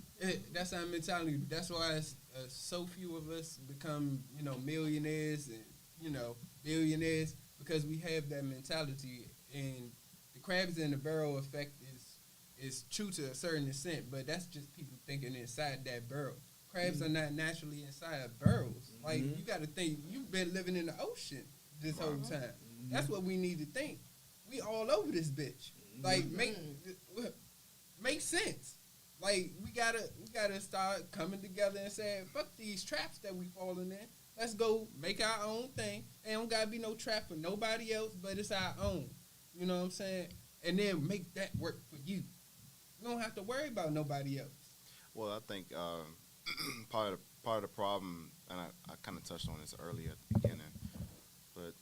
Speaker 4: That's our mentality. That's why so few of us become, millionaires and, billionaires because we have that mentality. And the crabs in the barrel effect is true to a certain extent, but that's just people thinking inside that barrel. Crabs are not naturally inside of barrels. Like, you got to think, you've been living in the ocean this whole time. That's what we need to think. We all over this bitch. Like, make sense. Like, we gotta start coming together and saying, fuck these traps that we falling in. Let's go make our own thing. It don't gotta be no trap for nobody else, but it's our own. You know what I'm saying? And then make that work for you. You don't have to worry about nobody else.
Speaker 2: Well, I think part of the problem, and I kind of touched on this earlier at the beginning, but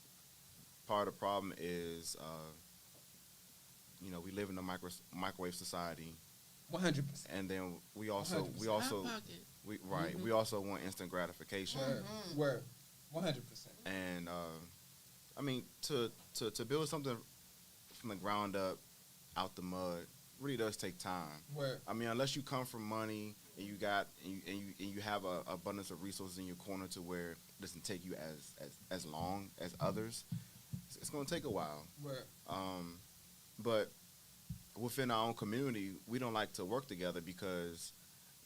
Speaker 2: part of the problem is, we live in a microwave society.
Speaker 4: 100%.
Speaker 2: And then we also
Speaker 4: 100%.
Speaker 2: we also want instant gratification.
Speaker 4: Word. 100%.
Speaker 2: And I mean, to build something from the ground up, out the mud, really does take time.
Speaker 4: Word.
Speaker 2: I mean, unless you come from money and you have a abundance of resources in your corner to where it doesn't take you as long as others, it's going to take a while.
Speaker 4: Word.
Speaker 2: But within our own community, we don't like to work together because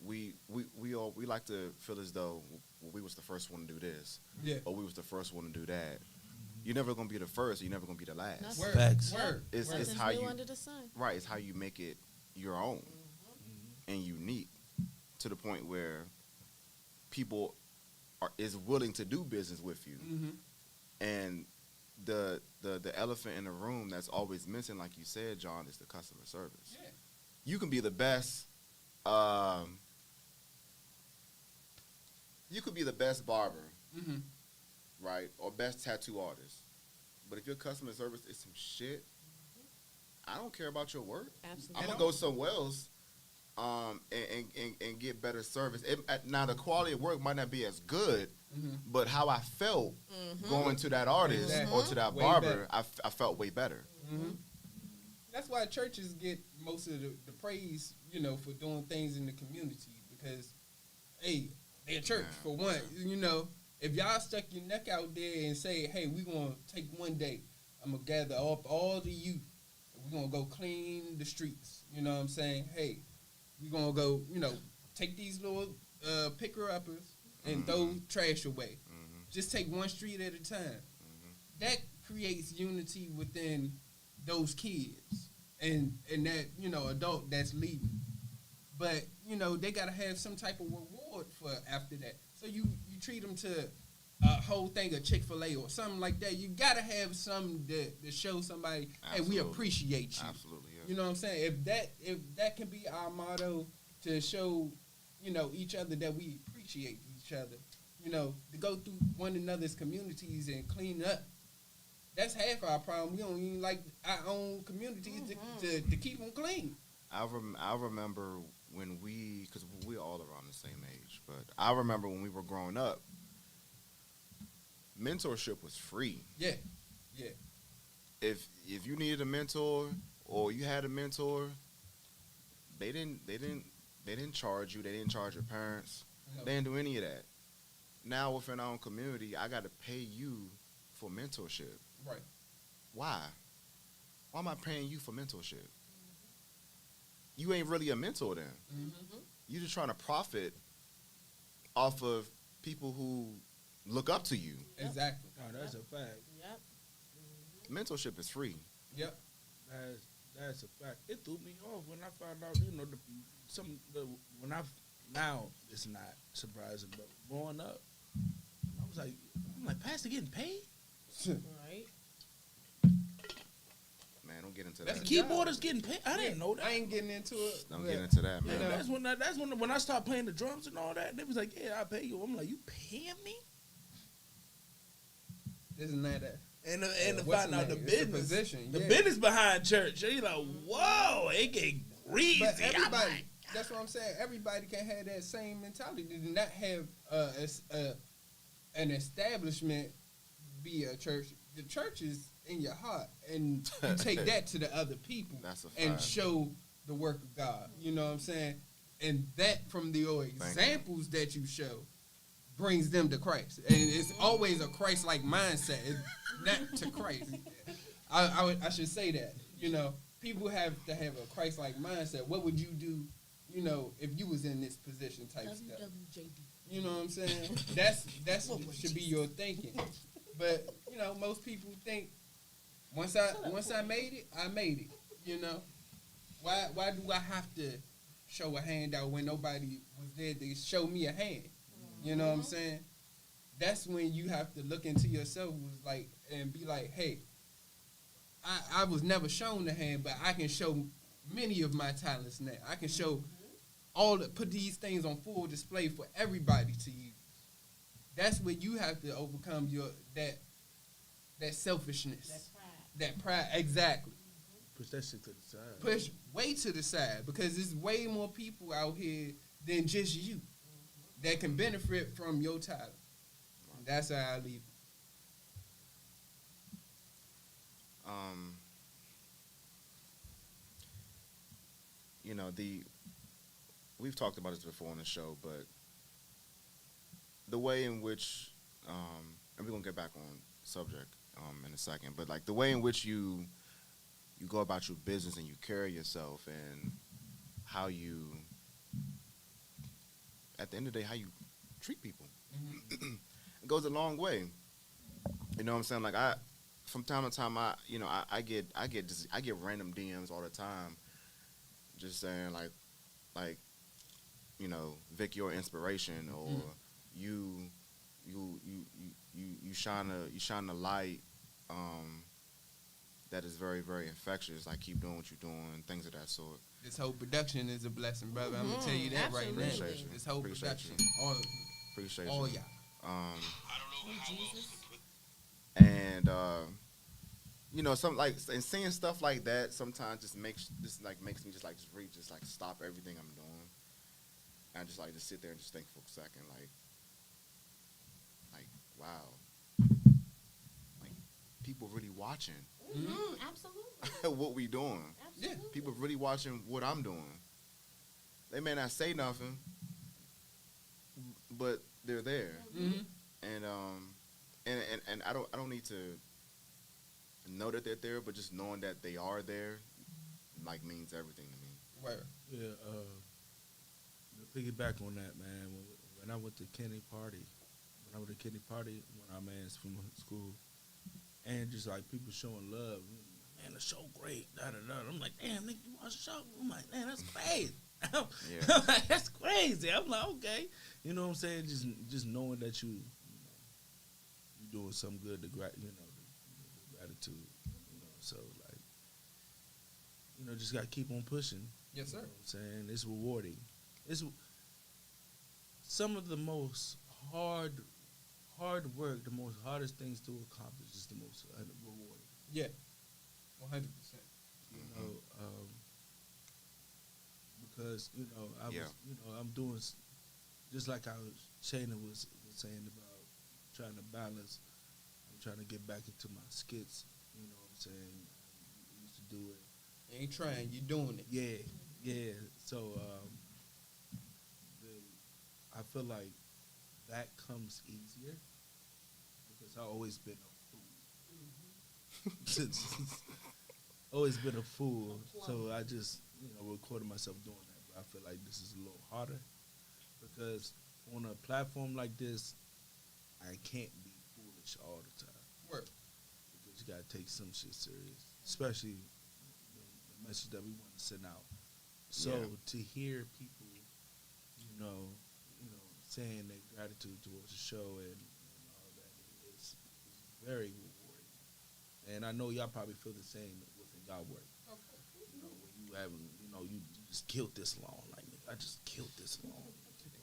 Speaker 2: we like to feel as though we was the first one to do this, or we was the first one to do that. You're never gonna be the first. You're never gonna be the last.
Speaker 4: Word.
Speaker 3: Facts.
Speaker 4: Word.
Speaker 2: It's how you
Speaker 5: under the sun.
Speaker 2: right. It's how you make it your own and unique to the point where people is willing to do business with you. And the elephant in the room that's always missing, like you said, John, is the customer service.
Speaker 4: Yeah.
Speaker 2: You can be the best. You could be the best barber, right, or best tattoo artist, but if your customer service is some shit, I don't care about your work.
Speaker 5: Absolutely.
Speaker 2: I'm gonna go somewhere else, and get better service. Now the quality of work might not be as good, but how I felt going to that artist or to that
Speaker 4: Way
Speaker 2: barber, I felt way better.
Speaker 4: That's why churches get most of the praise, for doing things in the community because, hey, they're a church for one. If y'all stuck your neck out there and say, hey, we're going to take one day, I'm going to gather up all the youth, and we're going to go clean the streets. You know what I'm saying? Hey, we're going to go, take these little picker-uppers and throw trash away. Just take one street at a time. That creates unity within those kids and that, adult that's leaving. But, they got to have some type of reward for after that. So you treat them to a whole thing of Chick-fil-A or something like that. You got to have something to show somebody, hey, we appreciate you.
Speaker 2: Absolutely, yeah.
Speaker 4: You know what I'm saying? If that can be our motto to show, each other that we appreciate each other, to go through one another's communities and clean up. That's half our problem. We don't even like our own communities to keep them clean.
Speaker 2: I remember when because we're all around the same age, but I remember when we were growing up, mentorship was free.
Speaker 4: Yeah.
Speaker 2: If you needed a mentor or you had a mentor, they didn't charge you. They didn't charge your parents.
Speaker 4: No.
Speaker 2: They didn't do any of that. Now within our own community, I got to pay you for mentorship.
Speaker 4: Right.
Speaker 2: Why? Why am I paying you for mentorship? You ain't really a mentor then. You're just trying to profit off of people who look up to you.
Speaker 4: Exactly.
Speaker 3: No, that's a fact.
Speaker 5: Yep.
Speaker 2: Mentorship is free.
Speaker 4: Yep.
Speaker 3: That's a fact. It threw me off when I found out, now it's not surprising, but growing up, I was like, Pastor getting paid?
Speaker 5: Right.
Speaker 2: Man, don't get into
Speaker 4: That's
Speaker 2: that.
Speaker 4: a
Speaker 3: Keyboarders getting paid? I didn't know that.
Speaker 4: I ain't getting into it.
Speaker 2: Don't get into that, man.
Speaker 3: That's when I started playing the drums and all that. They was like, yeah, I'll pay you. I'm like, you paying me?
Speaker 4: Isn't that
Speaker 3: And to
Speaker 4: what's
Speaker 3: find
Speaker 4: the
Speaker 3: out the
Speaker 4: name? It's a
Speaker 3: business,
Speaker 4: position,
Speaker 3: the
Speaker 4: yeah.
Speaker 3: business behind church. So you're like, whoa, it get greasy.
Speaker 4: But
Speaker 3: I'm
Speaker 4: everybody,
Speaker 3: like,
Speaker 4: that's what I'm saying. Everybody can have that same mentality. To not have an establishment be a church. The church is in your heart, and you take that to the other people
Speaker 2: That's a
Speaker 4: and
Speaker 2: fact.
Speaker 4: show the work of God. You know what I'm saying? And that from the examples that you show, brings them to Christ. And it's always a Christ-like mindset, it's not to Christ. I should say that. You know, people have to have a Christ-like mindset. What would you do, you know, if you was in this position type stuff?
Speaker 5: WWJD.
Speaker 4: You know what I'm saying? That's should be your thinking. But, you know, most people think once I made it, I made it. You know? Why do I have to show a hand out when nobody was there to show me a hand? You know what I'm saying? That's when you have to look into yourself and be like, hey, I was never shown a hand, but I can show many of my talents now. I can show put these things on full display for everybody to use. That's where you have to overcome that selfishness. That pride, exactly.
Speaker 3: Push that shit to the side.
Speaker 4: Push way to the side because there's way more people out here than just you that can benefit from your talent. That's how I leave it.
Speaker 2: You know, we've talked about this before on the show, but the way in which, and we're gonna get back on subject in a second, but like the way in which you go about your business and you carry yourself and how you, at the end of the day, how you treat people, it goes a long way. You know what I'm saying? Like from time to time, I get random DMs all the time, just saying like, you know, Vic, your inspiration, or you shine a light that is very, very infectious. Like, keep doing what you're doing, things of that sort.
Speaker 4: This whole production is a blessing, brother. I'm gonna tell you that right now.
Speaker 2: Appreciate you.
Speaker 4: This whole
Speaker 2: Appreciate
Speaker 4: production,
Speaker 2: you. Appreciate
Speaker 4: all
Speaker 2: you.
Speaker 4: y'all.
Speaker 2: And you know, and seeing stuff like that sometimes just makes me just really stop everything I'm doing. And I just sit there and just think for a second, like wow, like people really watching
Speaker 8: Absolutely.
Speaker 2: what we doing.
Speaker 8: Absolutely.
Speaker 2: People really watching what I'm doing. They may not say nothing, but they're there.
Speaker 4: Mm-hmm.
Speaker 2: And I don't need to know that they're there, but just knowing that they are there, like, means everything to me.
Speaker 4: Right.
Speaker 3: Yeah, to piggyback on that, man, when I went to Kenny party, when our man's from school, and just like people showing love, man, the show great, da-da-da. I'm like, damn, nigga, you watch the show? I'm like, man, that's crazy.
Speaker 2: Yeah.
Speaker 3: I'm like, that's crazy. I'm like, okay. You know what I'm saying? Just knowing that you're doing something good, the gratitude, so like, just got to keep on pushing.
Speaker 4: Yes, sir.
Speaker 3: You know what I'm saying? It's rewarding. It's some of the most hard work, the most hardest things to accomplish is the most rewarding.
Speaker 4: Yeah, 100%.
Speaker 3: Because I'm doing just like Shayna was saying about trying to balance. I'm trying to get back into my skits. You know what I'm saying? I used to do it.
Speaker 4: You ain't trying, you doing it.
Speaker 3: Yeah. So I feel like that comes easier because I've always been a fool. Always been a fool. So I just recorded myself doing that. But I feel like this is a little harder because on a platform like this, I can't be foolish all the time.
Speaker 4: Work.
Speaker 3: Because you gotta take some shit serious, especially the message that we want to send out. So to hear people, saying their gratitude towards the show and all that is very rewarding. And I know y'all probably feel the same within y'all work. When you have, you just killed this lawn. Like, I just killed this lawn.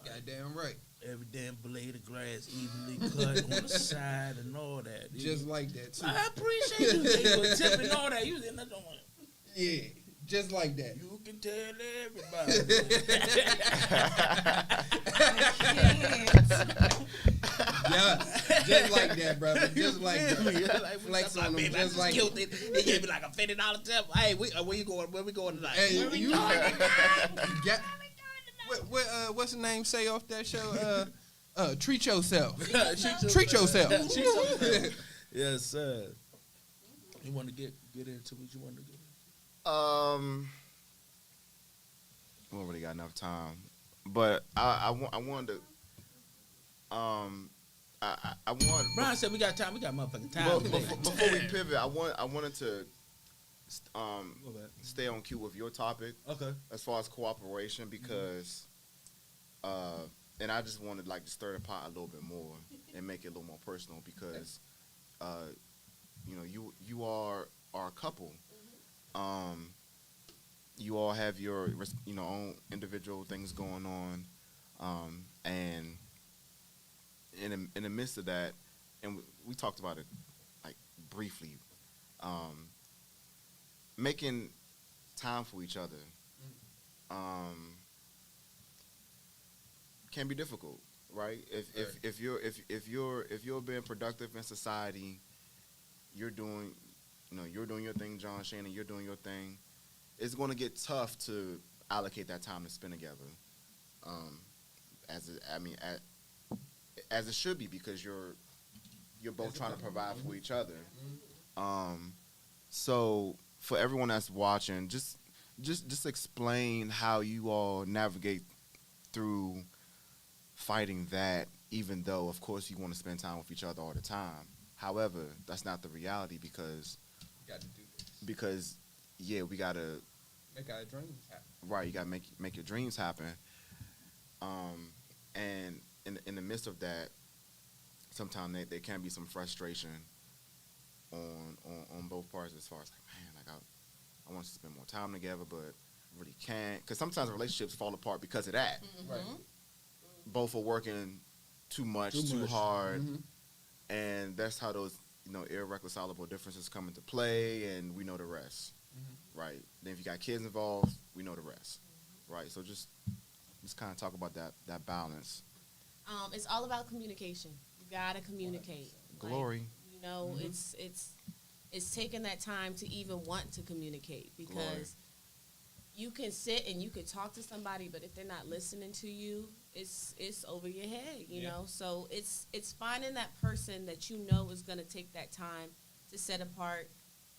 Speaker 4: Goddamn right.
Speaker 3: Every damn blade of grass evenly cut on the side and all that.
Speaker 4: Just like that, too.
Speaker 3: I appreciate you. They were tipping all that. You was in the doing.
Speaker 4: Yeah, just like that.
Speaker 3: You can tell everybody.
Speaker 4: Yeah, just like that, brother. Just like that.
Speaker 3: Like,
Speaker 4: Flex on them,
Speaker 3: baby,
Speaker 4: just like
Speaker 3: killed it. They gave me like a $50 tip. Hey, where you going? Where we going tonight?
Speaker 4: Hey,
Speaker 3: Where we
Speaker 4: you
Speaker 3: going?
Speaker 4: got what's the name say off that show? Treat yourself.
Speaker 3: Treat
Speaker 4: yourself.
Speaker 3: Yes, sir. You want to get into what you want to get into?
Speaker 2: We don't really got enough time, but I wanted to. I want.
Speaker 3: Brian said we got time. We got motherfucking time.
Speaker 2: Well, before we pivot, I wanted to
Speaker 3: Go back.
Speaker 2: stay on cue with your topic
Speaker 3: Okay.
Speaker 2: as far as cooperation because, and I just wanted like to stir the pot a little bit more and make it a little more personal because, you are a couple. You all have your own individual things going on, and in the midst of that, and we talked about it like briefly, making time for each other can be difficult, right? If you're being productive in society, you're doing your thing, John, Shannon, you're doing your thing. It's going to get tough to allocate that time to spend together, as it should be because you're both trying to provide for each other. So for everyone that's watching, just explain how you all navigate through fighting that, even though of course you want to spend time with each other all the time. However, that's not the reality because
Speaker 4: Got to do this.
Speaker 2: We gotta
Speaker 4: Make our dreams happen.
Speaker 2: right. You gotta make your dreams happen. And in the midst of that, sometimes there can be some frustration on both parts as far as like, man, like I want to spend more time together, but really can't. Because sometimes relationships fall apart because of that.
Speaker 4: Right.
Speaker 2: Both are working too much, too hard, and that's how those irreconcilable differences come into play, and we know the rest, right? Then if you got kids involved, we know the rest, right? So just kind of talk about that balance.
Speaker 8: It's all about communication. You gotta communicate.
Speaker 2: Glory.
Speaker 8: It's taking that time to even want to communicate because
Speaker 2: Glory.
Speaker 8: you can sit and you can talk to somebody, but if they're not listening to you, it's over your head, you know. So it's finding that person that you know is gonna take that time to set apart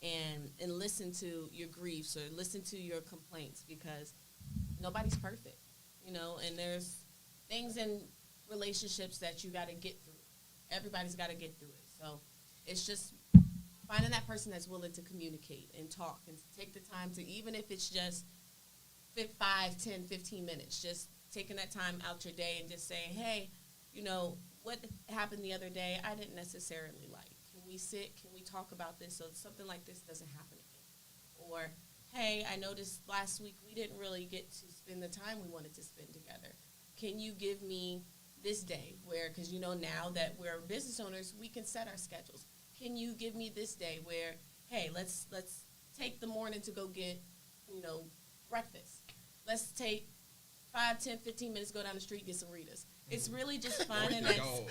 Speaker 8: and listen to your griefs or listen to your complaints because nobody's perfect, and there's things in relationships that you got to get through. Everybody's got to get through it. So it's just finding that person that's willing to communicate and talk and take the time to, even if it's just 5, 10, 15 minutes, just taking that time out your day and just saying, hey, what happened the other day I didn't necessarily like. Can we sit? Can we talk about this so something like this doesn't happen again? Or, hey, I noticed last week we didn't really get to spend the time we wanted to spend together. Can you give me this day where, because now that we're business owners, we can set our schedules. Can you give me this day where, hey, let's take the morning to go get, breakfast. Let's take 5, 10, 15 minutes, go down the street, get some Ritas. It's really just finding that time.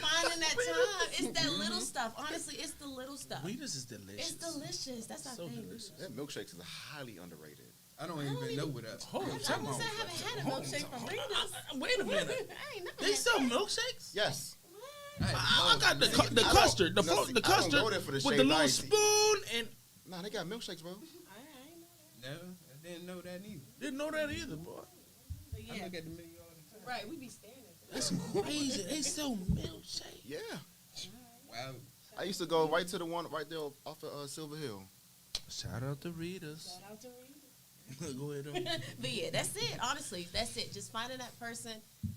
Speaker 8: It's that little stuff. Honestly, it's the little stuff.
Speaker 3: Ritas is delicious.
Speaker 8: It's delicious. That's our
Speaker 3: So
Speaker 8: thing.
Speaker 3: delicious.
Speaker 2: That milkshakes is highly underrated.
Speaker 4: I don't even know what up.
Speaker 3: Hold on,
Speaker 8: I
Speaker 3: time out.
Speaker 8: haven't had a milkshake from Ritas.
Speaker 3: Wait a minute.
Speaker 8: I ain't never
Speaker 3: They
Speaker 8: had
Speaker 3: sell
Speaker 8: that.
Speaker 3: milkshakes?
Speaker 2: Yes.
Speaker 3: I got the custard, the
Speaker 2: I don't
Speaker 3: custard
Speaker 2: go there for the
Speaker 3: with
Speaker 2: shaved
Speaker 3: the little
Speaker 2: ice.
Speaker 3: spoon, and
Speaker 2: Nah, they got milkshakes, bro.
Speaker 8: I ain't know that.
Speaker 4: No, I didn't know that either.
Speaker 3: didn't know that either, boy.
Speaker 8: But
Speaker 4: I
Speaker 8: yeah,
Speaker 4: look at the menu all the time.
Speaker 8: right. We be standing.
Speaker 3: That's crazy. They sell milkshake.
Speaker 2: Yeah.
Speaker 4: Wow.
Speaker 2: I used to go right to the one right there off of Silver Hill.
Speaker 3: Shout out to Ritas.
Speaker 8: Shout out to Rita.
Speaker 3: Go ahead.
Speaker 8: But yeah, that's it. Honestly, that's it. Just finding that person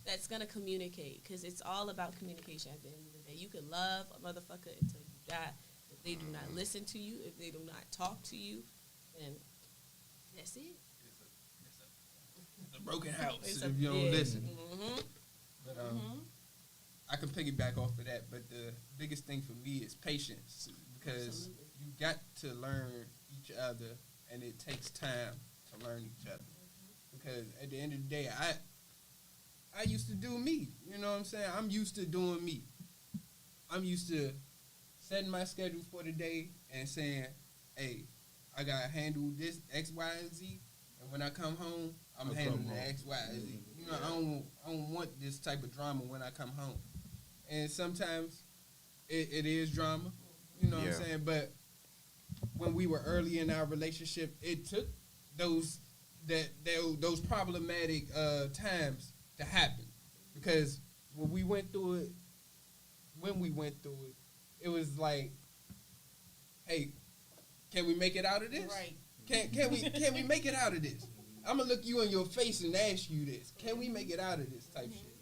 Speaker 8: that's gonna communicate, because it's all about communication. At the end of the day, you can love a motherfucker until you die. If they do not listen to you, if they do not talk to you, then that's it.
Speaker 4: It's a broken house
Speaker 8: It's
Speaker 4: if you don't listen.
Speaker 8: Mm-hmm.
Speaker 4: But I can piggyback off of that. But the biggest thing for me is patience, because
Speaker 8: Absolutely.
Speaker 4: you got to learn each other, and it takes time to learn each other. Because at the end of the day, I used to do me. You know what I'm saying? I'm used to doing me. I'm used to setting my schedule for the day and saying, hey, I got to handle this X, Y, and Z. And when I come home, I'm handling the X, Y, and Z. You know, I don't want this type of drama when I come home. and sometimes it is drama. You know what
Speaker 2: Yeah.
Speaker 4: I'm saying? But when we were early in our relationship, it took those problematic times to happen, because when we went through it, it was like, hey, can we make it out of this?
Speaker 8: Right.
Speaker 4: Can we make it out of this? I'm gonna look you in your face and ask you this. Can we make it out of this type shit?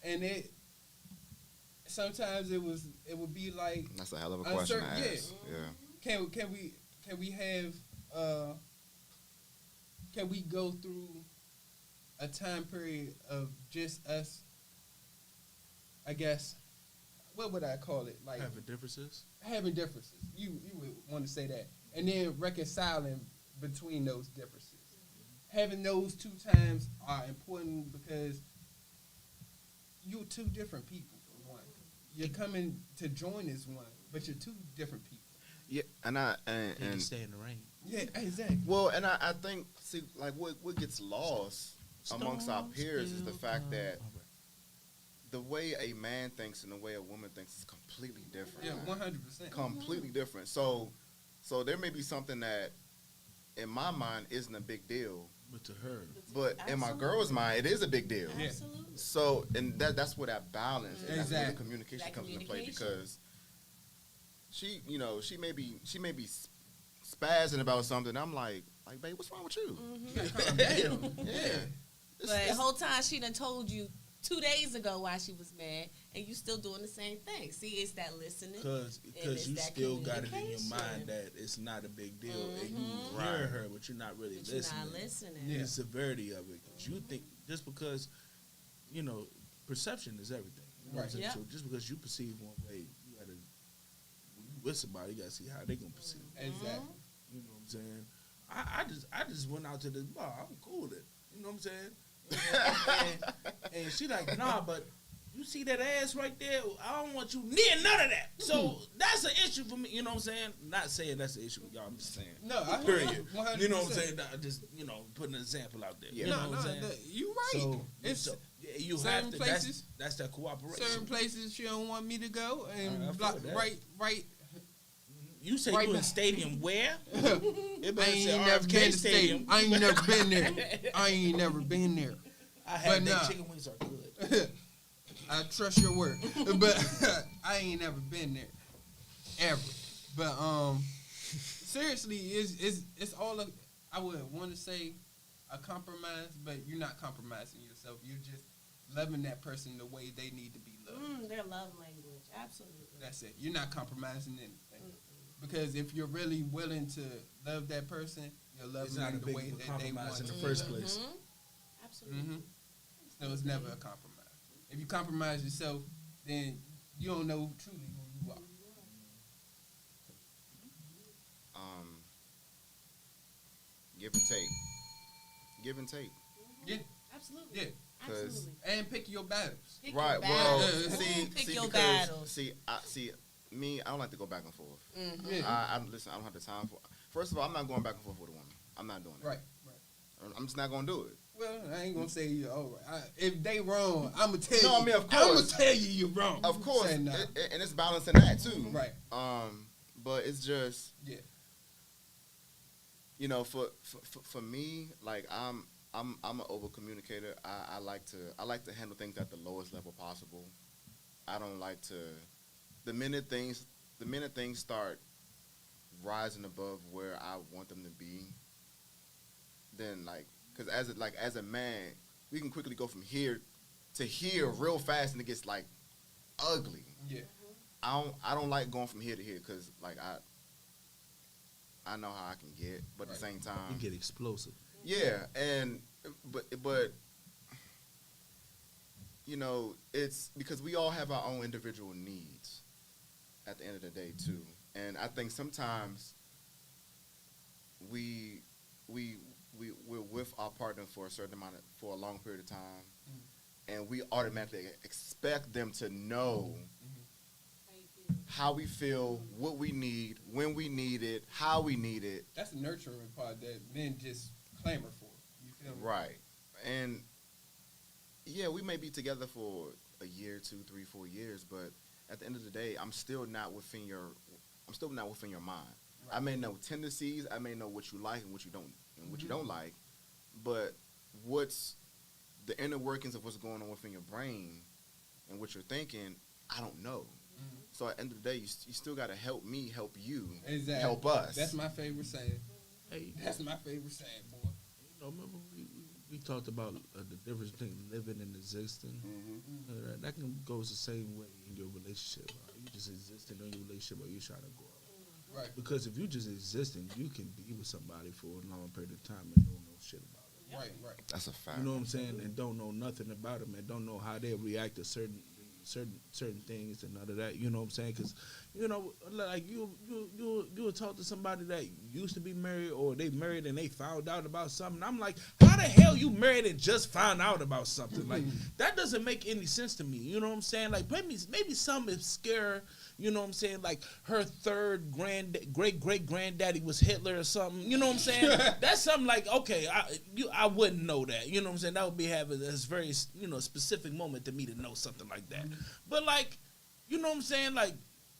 Speaker 4: And it sometimes it would be like,
Speaker 2: That's a hell of a question to
Speaker 4: uncertain-
Speaker 2: ask. Yeah.
Speaker 4: Can we go through a time period of just us, I guess, what would I call it? Like
Speaker 3: Having differences.
Speaker 4: having differences. You would want to say that. And then reconciling between those differences. Having those two times are important because you're two different people for one. You're coming to join as one, but you're two different people.
Speaker 2: Yeah,
Speaker 3: And
Speaker 2: and
Speaker 3: stay in the rain.
Speaker 4: Yeah, exactly.
Speaker 2: well, and I think, see, like what gets lost amongst our
Speaker 3: Storms
Speaker 2: peers is the
Speaker 3: will
Speaker 2: fact
Speaker 3: come.
Speaker 2: that
Speaker 3: All right.
Speaker 2: the way a man thinks and the way a woman thinks is completely different.
Speaker 4: Yeah,
Speaker 2: man.
Speaker 4: 100%.
Speaker 2: Completely different. So there may be something that, in my mind, isn't a big deal,
Speaker 3: But to her,
Speaker 2: but in my girl's mind, it is a big deal.
Speaker 4: Yeah.
Speaker 8: Absolutely.
Speaker 2: So, and that's where that balance, and that's where the
Speaker 4: Exactly.
Speaker 2: communication
Speaker 8: That
Speaker 2: comes into play,
Speaker 8: communication.
Speaker 2: because she may be spazzing about something. I'm like, babe, what's wrong with you?
Speaker 4: You gotta calm down.
Speaker 2: Yeah.
Speaker 8: But the whole time she done told you 2 days ago why she was mad, and you still doing the same thing. See, it's that listening.
Speaker 3: because
Speaker 8: it's
Speaker 3: you
Speaker 8: that
Speaker 3: still got it in your
Speaker 8: communication.
Speaker 3: mind that it's not a big deal, and you
Speaker 8: Mhm.
Speaker 3: hear her, but you're not really
Speaker 8: But you're
Speaker 3: listening.
Speaker 8: not listening.
Speaker 4: Yeah.
Speaker 3: The severity of it. 'Cause you think just because, perception is everything. You know what I'm
Speaker 4: Right.
Speaker 3: saying?
Speaker 8: Yeah.
Speaker 3: So just because you perceive one way, you gotta, when you with somebody, you gotta see how they gonna perceive it.
Speaker 4: Exactly.
Speaker 3: You know what I'm saying? I just went out to this bar. I'm cool with it. You know what I'm saying? And she like, nah, but you see that ass right there? I don't want you near none of that. So that's an issue for me. You know what I'm saying? Not saying that's an issue with y'all. I'm just saying.
Speaker 4: No, I
Speaker 3: Period.
Speaker 4: 100%.
Speaker 3: You know what I'm saying? Nah, just putting an example out there.
Speaker 2: Yeah.
Speaker 3: You know
Speaker 4: No,
Speaker 3: what I'm saying?
Speaker 4: you right.
Speaker 3: So
Speaker 4: It's
Speaker 3: yeah, you
Speaker 4: certain
Speaker 3: have to.
Speaker 4: places-
Speaker 3: That's that cooperation.
Speaker 4: certain places she don't want me to go,
Speaker 3: I
Speaker 4: and
Speaker 3: feel
Speaker 4: block,
Speaker 3: that.
Speaker 4: right.
Speaker 3: You say
Speaker 4: Right
Speaker 3: you in
Speaker 4: back.
Speaker 3: stadium where? It
Speaker 4: I
Speaker 3: better
Speaker 4: ain't
Speaker 3: say
Speaker 4: never
Speaker 3: RFK
Speaker 4: been to stadium. I ain't never been there. I ain't never been there.
Speaker 3: I had
Speaker 4: But
Speaker 3: that
Speaker 4: nah.
Speaker 3: chicken wings are good.
Speaker 4: I trust your word, but I ain't never been there ever. But seriously, it's all I would want to say a compromise, but you're not compromising yourself. You're just loving that person the way they need to be loved.
Speaker 8: Their love language, absolutely.
Speaker 4: That's it. You're not compromising anything. Because if you're really willing to love that person, you'll love
Speaker 3: It's
Speaker 4: them
Speaker 3: not a
Speaker 4: in the
Speaker 3: big
Speaker 4: way that they
Speaker 3: compromise
Speaker 4: want
Speaker 3: in
Speaker 4: to.
Speaker 3: the first place.
Speaker 8: Absolutely.
Speaker 4: Mm-hmm. So it's never a compromise. If you compromise yourself, then you don't know truly who you are.
Speaker 2: Give and take. Give and take.
Speaker 4: Yeah,
Speaker 8: Absolutely.
Speaker 4: yeah.
Speaker 2: 'Cause-
Speaker 8: Absolutely.
Speaker 4: And pick your battles.
Speaker 8: Pick
Speaker 2: Right.
Speaker 8: your
Speaker 2: Well,
Speaker 8: battles.
Speaker 2: see,
Speaker 8: Pick your
Speaker 2: because
Speaker 8: battles.
Speaker 2: see, me, I don't like to go back and forth.
Speaker 4: Yeah.
Speaker 2: I listen. I don't have the time for. First of all, I'm not going back and forth with a woman. I'm not doing that.
Speaker 4: Right.
Speaker 2: I'm just not gonna do it.
Speaker 4: Well, I ain't gonna say you're all right. If they wrong, I'm gonna tell you.
Speaker 2: No, I mean, of
Speaker 4: I'm gonna
Speaker 2: course.
Speaker 4: tell you you're wrong.
Speaker 2: Of course,
Speaker 4: Say nah.
Speaker 2: and it's balancing that too.
Speaker 4: Right.
Speaker 2: But it's just,
Speaker 4: Yeah.
Speaker 2: for me, like I'm an over communicator. I like to handle things at the lowest level possible. I don't like to. The minute things start rising above where I want them to be, then because as a man, we can quickly go from here to here real fast, and it gets ugly.
Speaker 4: Yeah.
Speaker 2: I don't like going from here to here because I know how I can get, but at the same
Speaker 3: You
Speaker 2: time,
Speaker 3: get explosive.
Speaker 2: yeah, but it's because we all have our own individual needs at the end of the day too, and I think sometimes we're with our partner for a long period of time, and we automatically expect them to know how we feel, what we need, when we need it, how we need it.
Speaker 4: That's the nurturing part that men just clamor for. You feel me?
Speaker 2: Right. And, yeah, we may be together for a year, 2, 3, 4 years, but at the end of the day, I'm still not within your mind.
Speaker 4: Right.
Speaker 2: I may know tendencies, I may know what you like and what you don't like, but what's the inner workings of what's going on within your brain and what you're thinking, I don't know. So at the end of the day, you still got to help me, help you,
Speaker 4: Exactly.
Speaker 2: help us.
Speaker 4: That's my favorite saying.
Speaker 3: Hey,
Speaker 4: That's my favorite saying, boy.
Speaker 3: you know, remember we talked about the difference between living and existing. That can goes the same way in your relationship. You just existing in your relationship, or you trying to grow.
Speaker 4: Right.
Speaker 3: Because if you just existing, you can be with somebody for a long period of time and don't know shit about it.
Speaker 4: Right.
Speaker 2: That's a fact.
Speaker 3: You know what I'm saying? And don't know nothing about them, and don't know how they react to certain things and none of that. You know what I'm saying? Because like you will talk to somebody that used to be married, or they married and they found out about something. I'm like, how the hell you married and just found out about something? Like that doesn't make any sense to me. You know what I'm saying? Like maybe something is scare. You know what I'm saying? Like her third great granddaddy was Hitler or something. You know what I'm saying? That's something like, okay, I wouldn't know that. You know what I'm saying? That would be having this very specific moment to me to know something like that. But like, you know what I'm saying? Like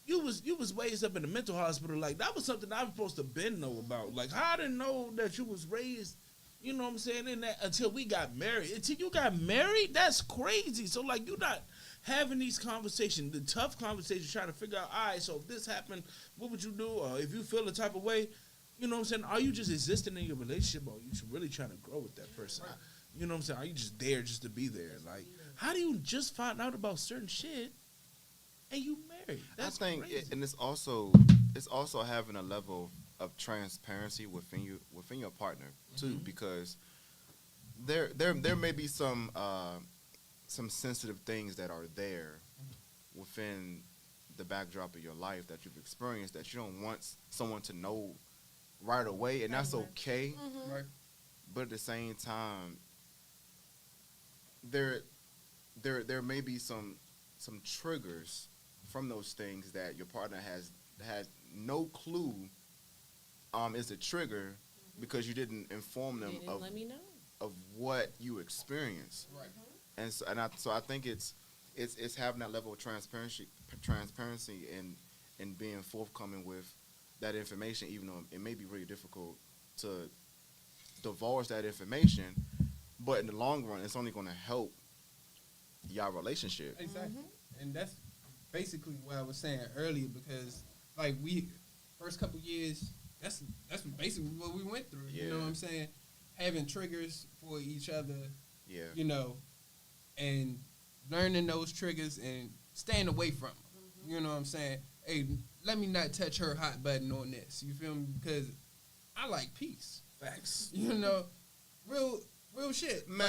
Speaker 3: you was raised up in the mental hospital. Like that was something I'm supposed to know about. Like I didn't know that you was raised. You know what I'm saying? In that until we got married. Until you got married, that's crazy. So like you're not having these conversations, the tough conversations, trying to figure out, all right, so if this happened, what would you do? Or if you feel the type of way, you know what I'm saying? Are you just existing in your relationship, or are you really trying to grow with that person?
Speaker 4: Right.
Speaker 3: You know what I'm saying? Are you just there just to be there? Like, how do you just find out about certain shit and you married? That's crazy.
Speaker 2: And it's also having a level of transparency within your partner too, because there may be some sensitive things that are there within the backdrop of your life that you've experienced that you don't want someone to know right away, and that's okay.
Speaker 4: Right.
Speaker 2: But at the same time, there may be some triggers from those things that your partner has had no clue is a trigger because you didn't inform them of
Speaker 5: let me know.
Speaker 2: of what you experienced.
Speaker 4: Right.
Speaker 2: And so I think it's having that level of transparency and being forthcoming with that information, even though it may be really difficult to divulge that information, but in the long run, it's only going to help y'all relationship.
Speaker 4: Exactly. And that's basically what I was saying earlier, because like we first couple years, that's basically what we went through.
Speaker 2: Yeah.
Speaker 4: You know what I'm saying? Having triggers for each other.
Speaker 2: Yeah.
Speaker 4: You know, and learning those triggers and staying away from them. You know what I'm saying? Hey, let me not touch her hot button on this. You feel me? Because I like peace.
Speaker 3: Facts.
Speaker 4: You know, real shit.
Speaker 2: Man,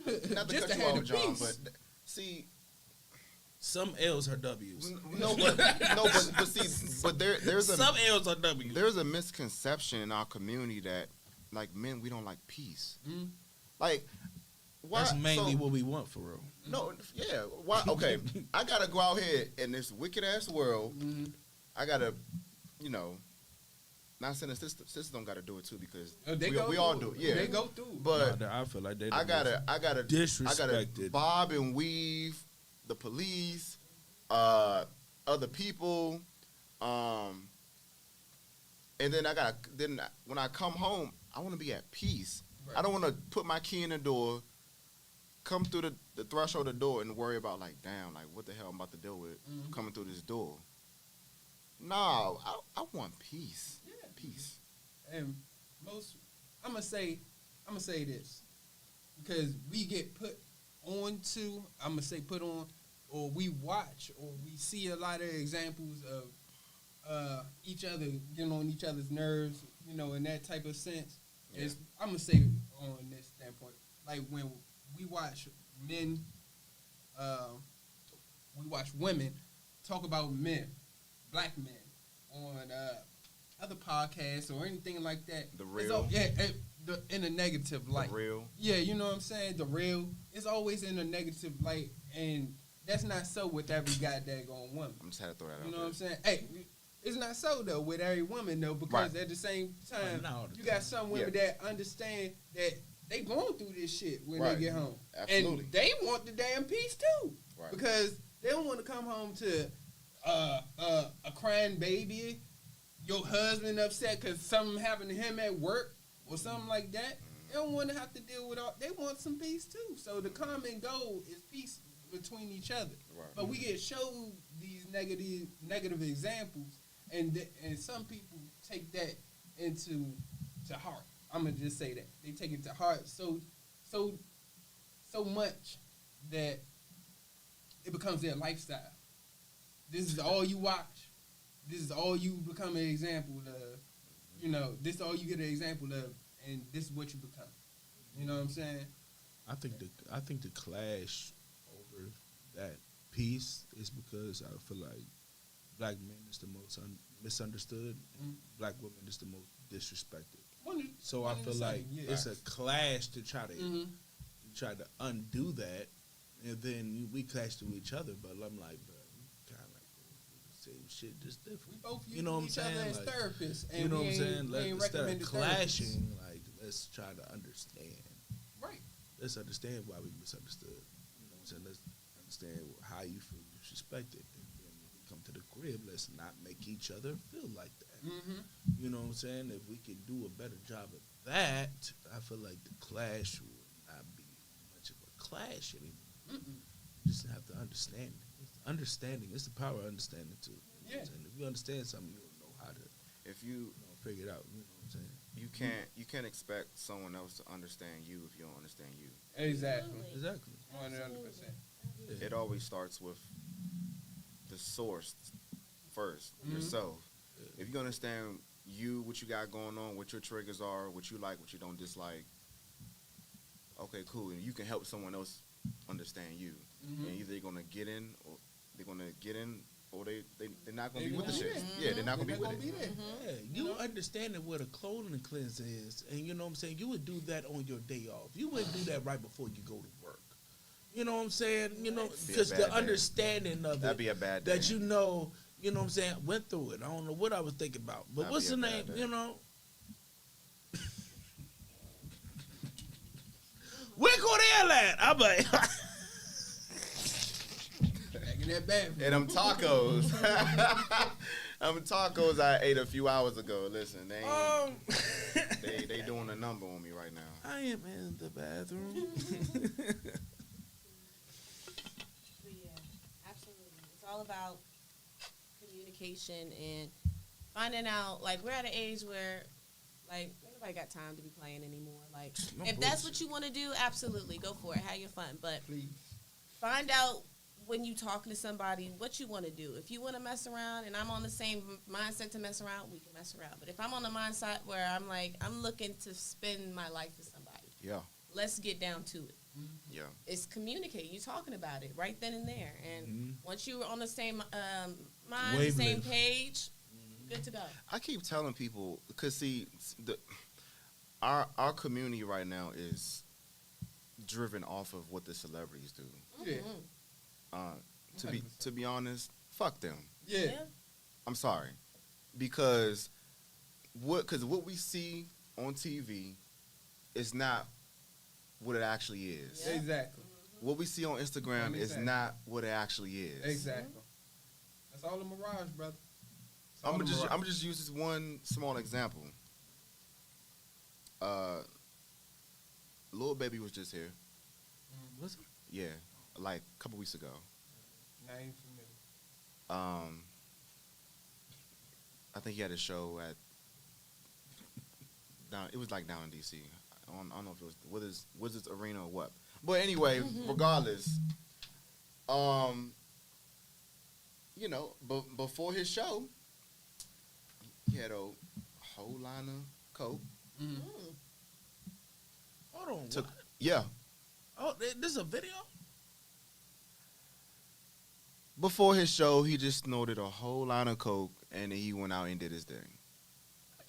Speaker 4: like,
Speaker 2: not to
Speaker 4: just
Speaker 2: cut
Speaker 4: to
Speaker 2: you
Speaker 4: have
Speaker 2: off,
Speaker 4: the
Speaker 2: John,
Speaker 4: peace.
Speaker 2: but see,
Speaker 3: Some L's are W's.
Speaker 2: but see, but there's
Speaker 3: Some L's are W's.
Speaker 2: there's a misconception in our community that like men, we don't like peace. Like, why?
Speaker 3: That's mainly what we want for real.
Speaker 2: No, yeah. Why? Okay, I gotta go out here in this wicked ass world. I gotta, not saying the sisters don't gotta do it too, because we all do it. Yeah,
Speaker 4: They go through.
Speaker 2: But
Speaker 3: I feel like they
Speaker 2: I gotta
Speaker 3: disrespected.
Speaker 2: bob and weave the police, other people, and then when I come home, I want to be at peace.
Speaker 4: Right.
Speaker 2: I don't want to put my key in the door, come through the threshold of the door, and worry about like, damn, like what the hell I'm about to deal with coming through this door. No, I want peace.
Speaker 4: Yeah.
Speaker 2: Peace.
Speaker 4: And I'm gonna say this, because we get put on, or we watch, or we see a lot of examples of each other getting on each other's nerves, in that type of sense.
Speaker 2: Yeah.
Speaker 4: I'm gonna say on this standpoint, like when we watch men, we watch women talk about men, black men, on other podcasts or anything like that.
Speaker 2: The real.
Speaker 4: In a negative light.
Speaker 2: The real.
Speaker 4: Yeah, you know what I'm saying? The real is always in a negative light, and that's not so with every goddamn woman.
Speaker 2: I'm just had to throw that out.
Speaker 4: You know what I'm saying? Hey, it's not so though with every woman though, because
Speaker 2: Right.
Speaker 4: at the same time,
Speaker 3: Not all the
Speaker 4: you got some women that understand that they going through this shit when
Speaker 2: Right.
Speaker 4: they get home.
Speaker 2: Absolutely.
Speaker 4: And they want the damn peace too.
Speaker 2: Right.
Speaker 4: Because they don't want to come home to a crying baby, your husband upset because something happened to him at work or something like that. They don't want to have to deal with all. They want some peace too. So the common goal is peace between each other.
Speaker 2: Right.
Speaker 4: But we get showed these negative examples, and some people take that into heart. I'm gonna just say that they take it to heart so much that it becomes their lifestyle. This is all you watch. This is all you become an example of. You know, this is all you get an example of, and this is what you become. You know what I'm saying?
Speaker 3: I think the clash over that piece is because I feel like black men is the most misunderstood, and black women is the most disrespected. So I feel like it's a clash to try to undo that, and then we clash to each other. But I'm like, bro, we kind of like going through the same shit, just different.
Speaker 4: We both use
Speaker 3: You know what I'm
Speaker 4: each other
Speaker 3: saying?
Speaker 4: as
Speaker 3: Like,
Speaker 4: therapists, and
Speaker 3: you know
Speaker 4: we
Speaker 3: what I'm saying?
Speaker 4: we ain't
Speaker 3: Instead of
Speaker 4: recommended
Speaker 3: clashing, like let's try to understand.
Speaker 4: Right.
Speaker 3: Let's understand why we misunderstood. You know what I'm saying? Let's understand how you feel disrespected. And then when we come to the crib, let's not make each other feel like that.
Speaker 4: Mm-hmm.
Speaker 3: You know what I'm saying? If we can do a better job of that, I feel like the clash will not be much of a clash anymore. You just have to understand it. Understanding, it's the power of understanding too. You know what I'm saying? If you understand something, you'll know how to
Speaker 2: If you
Speaker 3: figure it out. You know what I'm saying?
Speaker 2: you can't expect someone else to understand you if you don't understand you.
Speaker 4: Exactly.
Speaker 3: Exactly.
Speaker 4: 100%.
Speaker 2: It always starts with the source first, yourself. If you understand you, what you got going on, what your triggers are, what you like, what you don't dislike, okay, cool. And you can help someone else understand you. And either they're gonna get in or they're not gonna be with the shit. Yeah, they're not gonna be with it.
Speaker 3: Yeah, you understanding what a clothing cleanse is, and you know what I'm saying? You would do that on your day off. You wouldn't do that right before you go to work. You know what I'm saying? You know, because the understanding of
Speaker 2: That'd
Speaker 3: it,
Speaker 2: be a bad day.
Speaker 3: that you know what I'm saying, went through it. I don't know what I was thinking about. But
Speaker 2: That'd
Speaker 3: what's
Speaker 2: be
Speaker 3: the
Speaker 2: a
Speaker 3: name?
Speaker 2: bad day.
Speaker 3: You know? Where Cordell at? I'm like,
Speaker 4: Back in that bathroom.
Speaker 2: And them tacos. Them tacos I ate a few hours ago. Listen, they ain't, they doing a number on me right now.
Speaker 3: I am in the bathroom.
Speaker 8: Yeah, absolutely. It's all about communication and finding out. Like, we're at an age where, like, nobody got time to be playing anymore. Like,
Speaker 3: No
Speaker 8: if that's
Speaker 3: bullshit.
Speaker 8: what you want to do, absolutely go for it. Have your fun, but
Speaker 4: Please.
Speaker 8: find out when you talking to somebody what you want to do. If you want to mess around, and I'm on the same mindset to mess around, we can mess around. But if I'm on the mindset where I'm like, I'm looking to spend my life with somebody,
Speaker 2: Yeah,
Speaker 8: let's get down to it.
Speaker 2: yeah.
Speaker 8: It's communicate. You talking about it right then and there. And once you're on the same mind, the same
Speaker 3: Wavelength.
Speaker 8: page, good to go.
Speaker 2: I keep telling people because see, our community right now is driven off of what the celebrities do.
Speaker 4: Yeah.
Speaker 2: To be honest, fuck them.
Speaker 4: Yeah.
Speaker 2: I'm sorry, because what we see on TV is not what it actually is.
Speaker 8: Yeah.
Speaker 4: Exactly.
Speaker 2: What we see on Instagram is
Speaker 4: Exactly.
Speaker 2: not what it actually is.
Speaker 4: Exactly. That's all a mirage, brother. It's all
Speaker 2: I'm
Speaker 4: a mirage.
Speaker 2: gonna just use this one small example. Lil Baby was just here.
Speaker 3: What's it?
Speaker 2: Yeah, like a couple weeks ago.
Speaker 4: Not even familiar.
Speaker 2: I think he had a show at it was like down in DC. I don't know if it was Wizards Arena or what. But anyway, regardless, you know, before his show, he had a whole line of coke.
Speaker 3: Hold on.
Speaker 2: Took,
Speaker 3: what?
Speaker 2: yeah,
Speaker 3: Oh, this is a video?
Speaker 2: before his show, he just snorted a whole line of coke and then he went out and did his thing.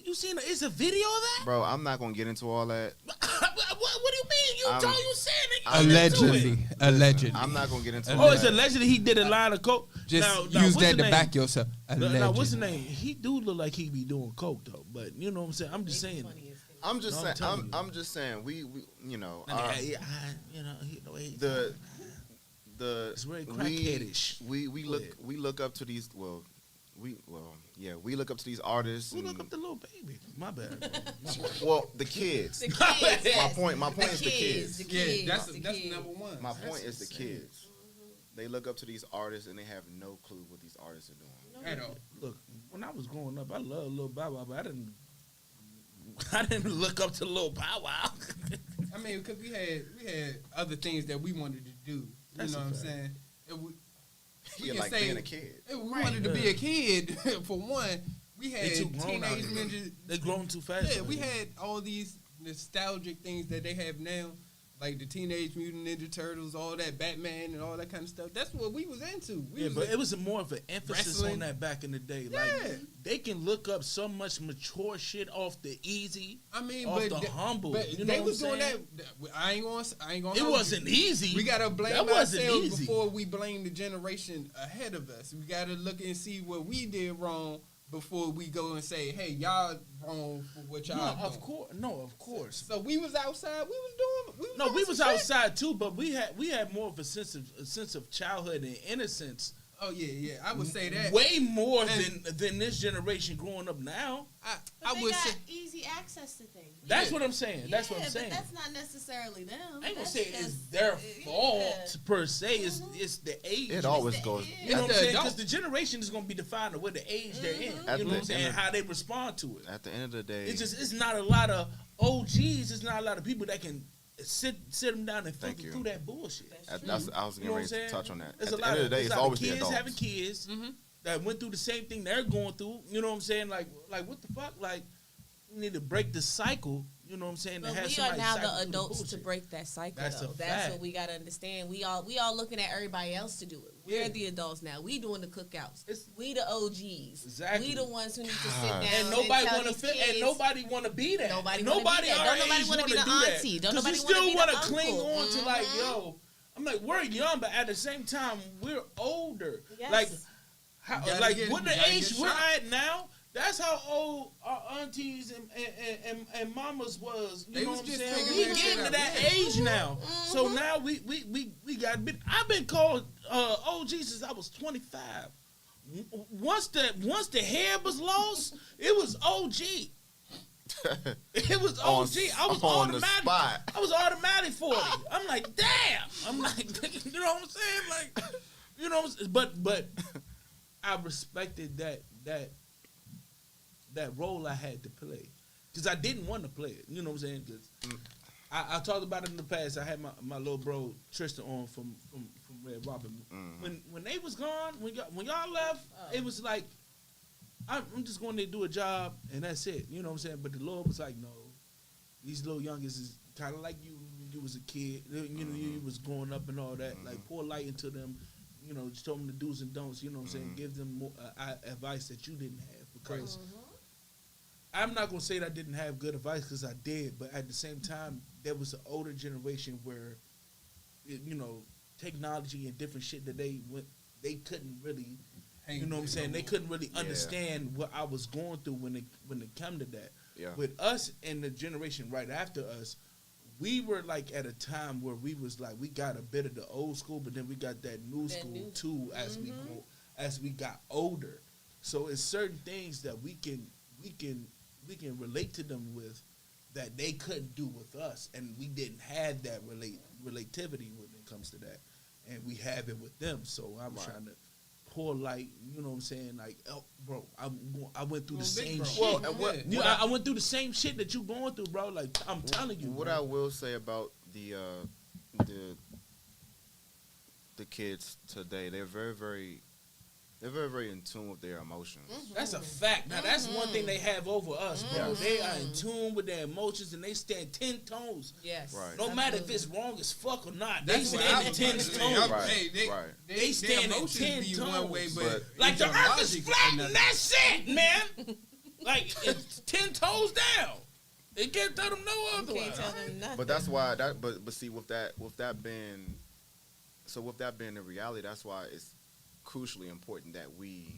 Speaker 3: You seen it? It's a video of that?
Speaker 2: Bro, I'm not gonna get into all that.
Speaker 3: what do you mean? You
Speaker 2: I'm-
Speaker 3: told you said it.
Speaker 2: I'm
Speaker 9: Allegedly. Allegedly.
Speaker 2: I'm not gonna get into all
Speaker 3: Oh, it's
Speaker 2: that.
Speaker 3: allegedly he did a line of coke.
Speaker 9: Just
Speaker 3: now,
Speaker 9: use
Speaker 3: what's
Speaker 9: that
Speaker 3: the
Speaker 9: to
Speaker 3: name?
Speaker 9: back yourself.
Speaker 3: Now, what's the
Speaker 9: Allegedly.
Speaker 3: name? He do look like he be doing coke though, but you know what I'm saying. I'm just saying.
Speaker 8: Funny as hell.
Speaker 2: I'm just
Speaker 3: No,
Speaker 2: saying.
Speaker 3: telling you.
Speaker 2: I'm just saying. We you know,
Speaker 3: And
Speaker 2: our, the
Speaker 3: it's very
Speaker 2: we
Speaker 3: crackheadish.
Speaker 2: we
Speaker 3: Go ahead.
Speaker 2: look up to these. We look up to these artists.
Speaker 3: Who
Speaker 2: And,
Speaker 3: look up the little baby? My bad.
Speaker 2: well, the kids.
Speaker 8: The kids, yes.
Speaker 2: My point is the kids.
Speaker 8: The
Speaker 4: Yeah,
Speaker 8: kids.
Speaker 4: that's
Speaker 8: the
Speaker 4: that's
Speaker 8: kids.
Speaker 4: number one.
Speaker 2: My point is the
Speaker 3: insane.
Speaker 2: kids. They look up to these artists and they have no clue what these artists are doing.
Speaker 4: At all.
Speaker 3: Look, when I was growing up, I loved Lil Bow Wow, but I didn't look up to Lil Bow Wow.
Speaker 4: I mean, because we had other things that we wanted to do.
Speaker 3: That's
Speaker 4: you know
Speaker 3: a
Speaker 4: what I'm
Speaker 3: fact.
Speaker 4: saying? And we
Speaker 2: Yeah,
Speaker 4: can
Speaker 2: like
Speaker 4: say-
Speaker 2: being a kid.
Speaker 4: we wanted to be a kid for one. We had
Speaker 3: They too grown out
Speaker 4: Teenage
Speaker 3: here.
Speaker 4: Ninja.
Speaker 3: They grown too fast.
Speaker 4: Yeah, we
Speaker 3: man.
Speaker 4: had all these nostalgic things that they have now, like the Teenage Mutant Ninja Turtles, all that Batman and all that kind of stuff. That's what we was into. We
Speaker 3: Yeah,
Speaker 4: was
Speaker 3: but it was more of an emphasis
Speaker 4: Wrestling.
Speaker 3: on that back in the day.
Speaker 4: Yeah.
Speaker 3: Like they can look up so much mature shit off the easy,
Speaker 4: I mean,
Speaker 3: off
Speaker 4: but
Speaker 3: the
Speaker 4: th-
Speaker 3: humble.
Speaker 4: But
Speaker 3: You know
Speaker 4: they
Speaker 3: what
Speaker 4: was
Speaker 3: I'm
Speaker 4: doing
Speaker 3: saying?
Speaker 4: that. I ain't gonna.
Speaker 3: It
Speaker 4: hold
Speaker 3: wasn't
Speaker 4: you.
Speaker 3: easy.
Speaker 4: We gotta blame
Speaker 3: That wasn't
Speaker 4: ourselves
Speaker 3: easy.
Speaker 4: before we blame the generation ahead of us. We gotta look and see what we did wrong before we go and say, "Hey, y'all wrong for what y'all."
Speaker 3: No,
Speaker 4: doing.
Speaker 3: of course, no, of course.
Speaker 4: So we was outside. We was doing.
Speaker 3: No, we
Speaker 4: doing
Speaker 3: was
Speaker 4: some shit.
Speaker 3: outside too, but we had more of a sense of childhood and innocence.
Speaker 4: Oh yeah. I would say that.
Speaker 3: Way more
Speaker 4: And-
Speaker 3: than this generation growing up now.
Speaker 4: I
Speaker 8: But they
Speaker 4: would
Speaker 8: got
Speaker 4: say.
Speaker 8: easy access to things.
Speaker 3: That's what I'm saying. That's what I'm
Speaker 8: Yeah,
Speaker 3: saying.
Speaker 8: But that's not necessarily them.
Speaker 3: I ain't gonna
Speaker 8: That's
Speaker 3: say it's
Speaker 8: just-
Speaker 3: their
Speaker 8: yeah.
Speaker 3: fault per se. It's the age.
Speaker 2: It always
Speaker 8: the-
Speaker 2: goes.
Speaker 8: yeah.
Speaker 3: You know
Speaker 4: At
Speaker 3: what I'm
Speaker 4: the
Speaker 3: saying?
Speaker 4: adult-
Speaker 3: Because the generation is going to be defined of what the age they're in.
Speaker 2: At
Speaker 3: You know
Speaker 2: the
Speaker 3: what I'm saying?
Speaker 2: end of-
Speaker 3: How they respond to it.
Speaker 2: At the end of the day,
Speaker 3: It's not a lot of OGs. It's not a lot of people that can sit them down and
Speaker 2: Thank
Speaker 3: filter
Speaker 2: you.
Speaker 3: through that bullshit.
Speaker 2: I was
Speaker 3: You
Speaker 2: getting
Speaker 3: know what
Speaker 2: ready
Speaker 3: I'm saying?
Speaker 2: to touch on that.
Speaker 3: There's
Speaker 2: At
Speaker 3: a
Speaker 2: the end of the day,
Speaker 3: there's
Speaker 2: it's
Speaker 3: a lot
Speaker 2: always
Speaker 3: of
Speaker 2: the
Speaker 3: kids
Speaker 2: adults.
Speaker 3: having kids that went through the same thing they're going through. You know what I'm saying? Like what the fuck? Like we need to break the cycle. You know what I'm saying?
Speaker 5: But
Speaker 3: to have
Speaker 5: we are
Speaker 3: somebody
Speaker 5: now
Speaker 3: cycle
Speaker 5: the
Speaker 3: through
Speaker 5: adults to
Speaker 3: bullshit.
Speaker 5: break that cycle.
Speaker 3: That's a
Speaker 5: Though. That's
Speaker 3: fact.
Speaker 5: what we gotta understand. We all looking at everybody else to do it. We're
Speaker 4: Yeah.
Speaker 5: the adults now. We doing the cookouts.
Speaker 3: It's-
Speaker 5: We the OGs.
Speaker 3: Exactly.
Speaker 5: We the ones who need to sit
Speaker 2: God.
Speaker 5: down
Speaker 3: And nobody
Speaker 5: tell
Speaker 3: want to
Speaker 5: these
Speaker 3: fit. And
Speaker 5: kids-
Speaker 3: nobody want to be that.
Speaker 5: Nobody
Speaker 3: Nobody
Speaker 5: wanna be that.
Speaker 3: our
Speaker 5: Don't nobody
Speaker 3: age
Speaker 5: wanna be
Speaker 3: wanna
Speaker 5: the
Speaker 3: do that.
Speaker 5: auntie. Don't
Speaker 3: 'Cause
Speaker 5: nobody
Speaker 3: you
Speaker 5: wanna
Speaker 3: still
Speaker 5: be the
Speaker 3: wanna
Speaker 5: uncle.
Speaker 3: cling on to like,
Speaker 5: Mhm.
Speaker 3: yo. I'm like, we're young, but at the same time, we're older.
Speaker 5: Yes.
Speaker 3: Like, how,
Speaker 4: You gotta
Speaker 3: like
Speaker 4: get-
Speaker 3: what
Speaker 4: you
Speaker 3: the
Speaker 4: gotta
Speaker 3: age
Speaker 4: get
Speaker 3: we're
Speaker 4: shot.
Speaker 3: at now. That's how old our aunties and mamas was. You
Speaker 4: They
Speaker 3: know
Speaker 4: was
Speaker 3: what I'm
Speaker 4: just
Speaker 3: saying?
Speaker 4: figuring
Speaker 3: We
Speaker 4: that
Speaker 3: getting
Speaker 4: shit
Speaker 3: to
Speaker 4: out.
Speaker 3: that
Speaker 4: Yeah.
Speaker 3: age now. So now we got been. I've been called OG since I was 25. Once the hair was lost, it was OG. It was OG. I was
Speaker 2: on the
Speaker 3: automatic.
Speaker 2: spot.
Speaker 3: I was automatic 40. I'm like, damn. I'm like, you know what I'm saying? Like, you know what I'm saying? But I respected that role I had to play. Because I didn't want to play it. You know what I'm saying? Because I talked about it in the past. I had my little bro Tristan on from Red Robin. When they was gone, when y'all left, it was like, I'm just going to do a job and that's it. You know what I'm saying? But the Lord was like, no, these little youngins is kind of like you when you was a kid. You know, you was growing up and all that. Like pour light into them. You know, just told them the do's and don'ts. You know what I'm saying? Give them more advice that you didn't have because. I'm not gonna say that I didn't have good advice because I did, but at the same time, there was an older generation where, you know, technology and different shit that they couldn't really, you know what I'm saying? They couldn't really understand what I was going through when it come to that.
Speaker 2: Yeah.
Speaker 3: With us and the generation right after us, we were like at a time where we was like we got a bit of the old school, but then we got that new school too as we got older. So it's certain things that we can relate to them with that they couldn't do with us, and we didn't have that relativity when it comes to that, and we have it with them. So I'm trying to pour light. You know what I'm saying? Like, bro, I went through the same shit.
Speaker 2: Well, and what-
Speaker 3: I went through the same shit that you going through, bro. Like I'm telling you.
Speaker 2: What
Speaker 3: bro.
Speaker 2: I will say about the kids today, they're very in tune with their emotions.
Speaker 3: That's a fact. Now that's one thing they have over us, bro. They are in tune with their emotions and they stand 10 toes.
Speaker 5: Yes.
Speaker 2: Right.
Speaker 3: No matter if it's wrong as fuck or not,
Speaker 4: That's
Speaker 3: they
Speaker 4: what
Speaker 3: stand
Speaker 4: I
Speaker 3: at 10
Speaker 4: was
Speaker 3: toes.
Speaker 4: saying.
Speaker 2: Right.
Speaker 4: Hey,
Speaker 2: Right.
Speaker 3: They
Speaker 4: Their
Speaker 3: stand at
Speaker 4: emotions
Speaker 3: 10
Speaker 4: be one way,
Speaker 3: toes.
Speaker 4: but
Speaker 3: Like the
Speaker 4: your
Speaker 3: earth is
Speaker 4: logic
Speaker 3: flat and
Speaker 4: another.
Speaker 3: that's it, man. Like it's 10 toes down. They can't tell them no
Speaker 5: You
Speaker 3: otherwise.
Speaker 5: can't tell them nothing.
Speaker 2: But that's why but see with that being the reality, that's why it's crucially important that we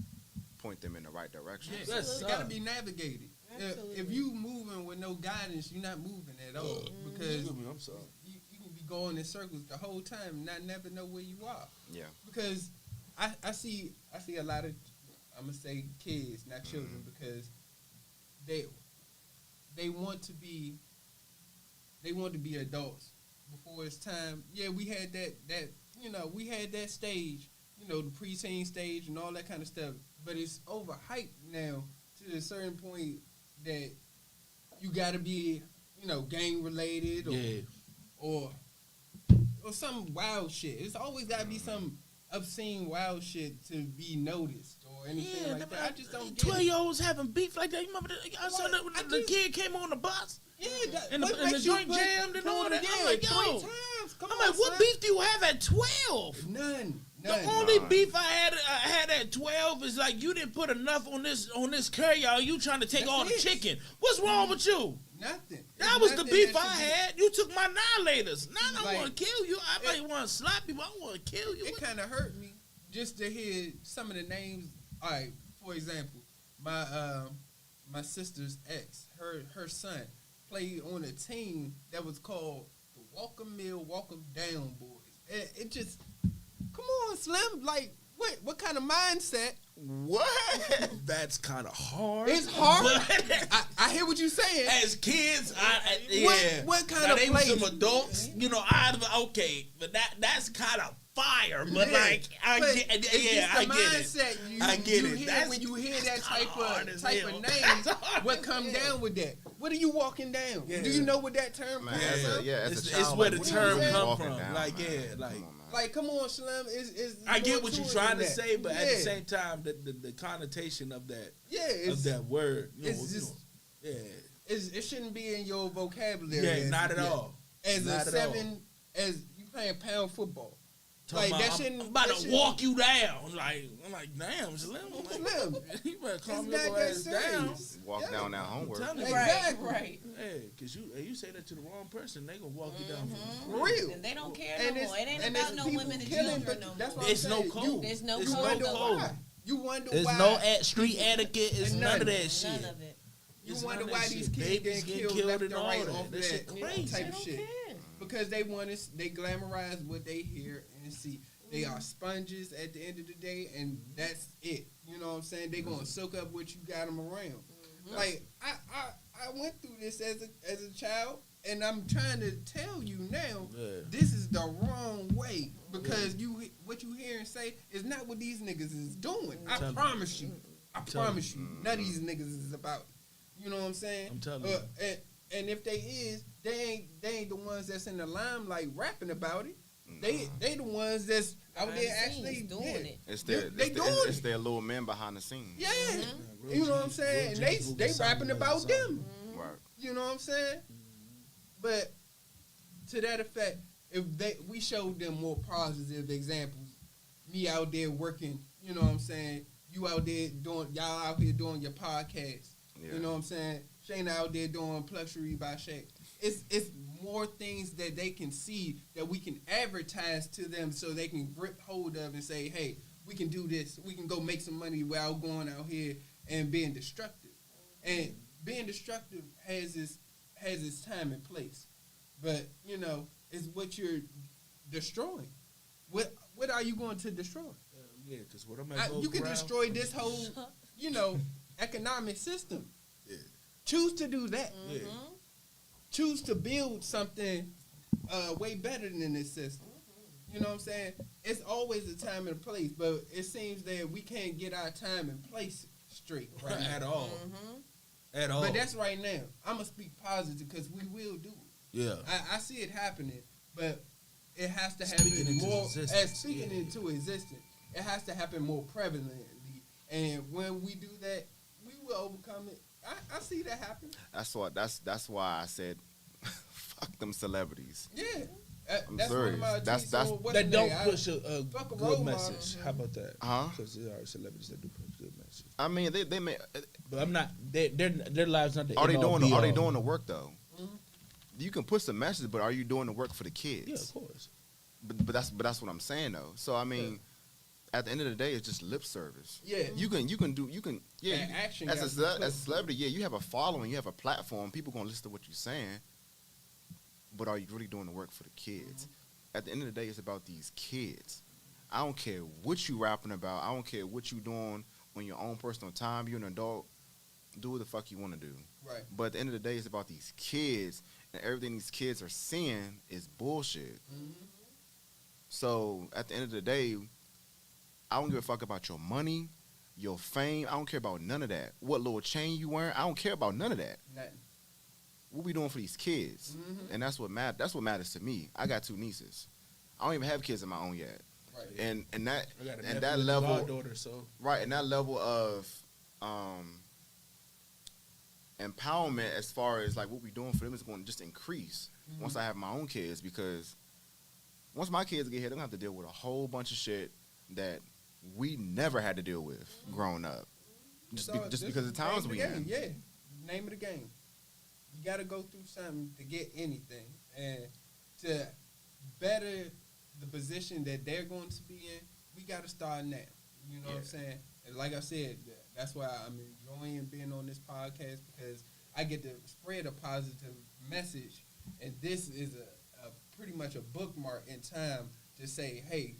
Speaker 2: point them in the right direction.
Speaker 4: Yeah,
Speaker 3: Yes,
Speaker 4: it
Speaker 3: sir.
Speaker 4: got to be navigated. if you moving with no guidance, you're not moving at all because
Speaker 3: I'm sorry.
Speaker 4: you can be going in circles the whole time and not never know where you are.
Speaker 2: Yeah.
Speaker 4: Because I see a lot of, I'm gonna say kids, not children, because they want to be adults before it's time. Yeah, we had that we had that stage, the preteen stage and all that kind of stuff. But it's overhyped now to a certain point that you gotta be, gang related or some wild shit. It's always gotta be some obscene wild shit to be noticed or anything like that. I just don't get
Speaker 3: 12-year-olds having beef like that. You remember I saw the kid came on the bus?
Speaker 4: Yeah,
Speaker 3: and the joint jammed and all that. I'm like, yo.
Speaker 4: 3 times. Come
Speaker 3: I'm
Speaker 4: on,
Speaker 3: like, what
Speaker 4: son.
Speaker 3: beef do you have at 12?
Speaker 4: None.
Speaker 3: The only beef I had at 12 is like you didn't put enough on this curry, y'all. You trying to take all the chicken. What's wrong with you?
Speaker 4: Nothing.
Speaker 3: That was the beef I had. You took my annihilators. Now I don't want to kill you. I might want to slap you, but I want to kill you.
Speaker 4: It kind of hurt me just to hear some of the names. All right, for example, my sister's ex, her son, played on a team that was called the Walker Mill, Walker Down Boys. It just, come on, Slim. Like, what kind of mindset?
Speaker 2: What?
Speaker 3: That's kind of hard.
Speaker 4: It's hard. I hear what you're saying.
Speaker 3: As kids,
Speaker 4: What kind
Speaker 3: now,
Speaker 4: of
Speaker 3: they
Speaker 4: place?
Speaker 3: were some adults, okay, but that's kind of fire. But I get it. I get it.
Speaker 4: Hear, when you hear that type of name, what come down with that? What are you walking down?
Speaker 3: Yeah.
Speaker 4: Do you know what that term
Speaker 2: Man,
Speaker 4: comes from?
Speaker 2: as a child,
Speaker 3: it's where
Speaker 2: like,
Speaker 3: the
Speaker 2: what
Speaker 3: term
Speaker 2: you
Speaker 3: come
Speaker 2: walking
Speaker 3: from.
Speaker 2: down,
Speaker 3: Like,
Speaker 2: man?
Speaker 3: yeah,
Speaker 2: Come
Speaker 3: like.
Speaker 2: on, man.
Speaker 4: Like, come on, Slim. Is
Speaker 3: I get what you're trying to
Speaker 4: that.
Speaker 3: say, but at the same time, the connotation of that that word,
Speaker 4: it shouldn't be in your vocabulary.
Speaker 3: Yeah, not at all.
Speaker 4: As
Speaker 3: not
Speaker 4: a seven, as you playing pound football. Like
Speaker 3: about,
Speaker 4: that shouldn't.
Speaker 3: I'm about
Speaker 4: that
Speaker 3: to
Speaker 4: shouldn't-
Speaker 3: walk you down. Like I'm like, damn, Slim.
Speaker 4: Slim.
Speaker 3: You better calm
Speaker 4: It's
Speaker 3: your
Speaker 4: not that
Speaker 3: ass down.
Speaker 4: serious.
Speaker 2: Walk down that homework.
Speaker 3: I'm telling you.
Speaker 4: Exactly.
Speaker 8: Right.
Speaker 3: Hey, cause you say that to the wrong person, they gonna walk you down.
Speaker 4: For real.
Speaker 8: And they don't care
Speaker 4: And
Speaker 8: no more. It ain't
Speaker 4: and
Speaker 8: about
Speaker 4: it's
Speaker 8: no
Speaker 4: people
Speaker 8: women and
Speaker 4: killing,
Speaker 8: children
Speaker 4: but
Speaker 8: no more.
Speaker 4: that's what
Speaker 3: It's
Speaker 4: I'm
Speaker 3: no
Speaker 4: saying.
Speaker 3: code.
Speaker 8: There's no
Speaker 3: It's
Speaker 4: You
Speaker 8: code.
Speaker 4: wonder
Speaker 3: no
Speaker 8: though.
Speaker 4: why. You wonder
Speaker 3: There's
Speaker 4: why.
Speaker 3: no street etiquette. It's
Speaker 4: And
Speaker 3: none of
Speaker 4: none.
Speaker 3: that shit.
Speaker 8: None of it.
Speaker 4: You
Speaker 3: It's
Speaker 4: wonder
Speaker 3: none of
Speaker 4: why
Speaker 3: that
Speaker 4: these
Speaker 3: shit.
Speaker 4: kids
Speaker 3: Babies
Speaker 4: getting
Speaker 3: get
Speaker 4: killed left
Speaker 3: and
Speaker 4: and
Speaker 3: all
Speaker 4: right
Speaker 3: that.
Speaker 4: off
Speaker 3: That shit
Speaker 4: that
Speaker 3: crazy.
Speaker 4: type
Speaker 8: They
Speaker 4: of
Speaker 8: don't
Speaker 4: shit.
Speaker 8: care.
Speaker 4: Because they glamorize what they hear and see. They are sponges at the end of the day, and that's it. You know what I'm saying? They gonna soak up what you got them around. Like I went through this as a child, and I'm trying to tell you now, this is the wrong way because what you hear and say is not what these niggas is doing. I promise you. None of these niggas is about it. You know what I'm saying?
Speaker 3: I'm telling you.
Speaker 4: And if they is, they ain't the ones that's in the limelight rapping about it. They the ones that's out
Speaker 8: Behind
Speaker 4: there
Speaker 8: the
Speaker 4: actually
Speaker 8: scenes doing it.
Speaker 2: It's
Speaker 4: They
Speaker 2: their little men behind the scenes.
Speaker 4: Yeah, you know what I'm saying? And they rapping about them.
Speaker 2: Right.
Speaker 4: You know what I'm saying? But to that effect, if we showed them more positive examples, me out there working, you know what I'm saying? You out there y'all out here doing your podcast.
Speaker 2: Yeah.
Speaker 4: You know what I'm saying? Shayna out there doing Pluxury by Shay. It's more things that they can see that we can advertise to them so they can grip hold of and say, hey, we can do this. We can go make some money without going out here and being destructive. And being destructive has its time and place. But, it's what you're destroying. What are you going to destroy?
Speaker 3: Yeah, because what I'm at
Speaker 4: You can destroy this whole, economic system.
Speaker 3: Yeah.
Speaker 4: Choose to do that.
Speaker 3: Yeah.
Speaker 4: Choose to build something way better than this system. You know what I'm saying? It's always a time and a place, but it seems that we can't get our time and place straight right now.
Speaker 3: At all. At all.
Speaker 4: But that's right now. I'm going to speak positive because we will do it.
Speaker 3: Yeah.
Speaker 4: I see it happening, but it has to
Speaker 3: Speaking
Speaker 4: happen
Speaker 3: into
Speaker 4: more.
Speaker 3: existence,
Speaker 4: As speaking into existence, it has to happen more prevalently. And when we do that, we will overcome it. I see that happen.
Speaker 2: That's why I said, fuck them celebrities.
Speaker 4: Yeah.
Speaker 2: I'm
Speaker 4: That's
Speaker 2: serious.
Speaker 4: one of my
Speaker 2: That's-
Speaker 4: tweets on what's
Speaker 3: That
Speaker 4: the
Speaker 3: don't
Speaker 4: name?
Speaker 3: push a
Speaker 4: fuck a
Speaker 3: good
Speaker 4: role
Speaker 3: message.
Speaker 4: model.
Speaker 3: How about that?
Speaker 2: Huh?
Speaker 3: Because there are celebrities that do push good message.
Speaker 2: I mean, they may.
Speaker 3: But I'm not. Their lives not the
Speaker 2: Are they
Speaker 3: end all
Speaker 2: doing?
Speaker 3: be
Speaker 2: Are they
Speaker 3: all.
Speaker 2: doing the work though? You can push the message, but are you doing the work for the kids?
Speaker 3: Yeah, of course.
Speaker 2: But that's what I'm saying though. So I mean, at the end of the day, it's just lip service.
Speaker 4: Yeah.
Speaker 2: You can yeah.
Speaker 4: That action
Speaker 2: As
Speaker 4: gotta
Speaker 2: a
Speaker 4: be put.
Speaker 2: as a celebrity, yeah, you have a following, you have a platform. People gonna listen to what you're saying, but are you really doing the work for the kids? At the end of the day, it's about these kids. I don't care what you rapping about. I don't care what you doing on your own personal time. You're an adult. Do what the fuck you want to do.
Speaker 4: Right.
Speaker 2: But at the end of the day, it's about these kids, and everything these kids are seeing is bullshit. So at the end of the day, I don't give a fuck about your money, your fame. I don't care about none of that. What little chain you wearing, I don't care about none of that.
Speaker 4: Nothing.
Speaker 2: What we doing for these kids? And that's what matters. That's what matters to me. I got 2 nieces. I don't even have kids of my own yet.
Speaker 4: Right.
Speaker 2: And that
Speaker 3: I got a
Speaker 2: and
Speaker 3: nephew
Speaker 2: that
Speaker 3: and a
Speaker 2: level,
Speaker 3: goddaughter, so
Speaker 2: right? And that level of empowerment, as far as like what we doing for them, is going to just increase once I have my own kids. Because once my kids get here, they're gonna have to deal with a whole bunch of shit that we never had to deal with growing up. Just because of the times we in.
Speaker 4: Yeah, name of the game. You got to go through something to get anything, and to better the position that they're going to be in, we got to start now. You know what I'm saying? And like I said, that's why I'm enjoying being on this podcast, because I get to spread a positive message, and this is a pretty much a bookmark in time to say, hey,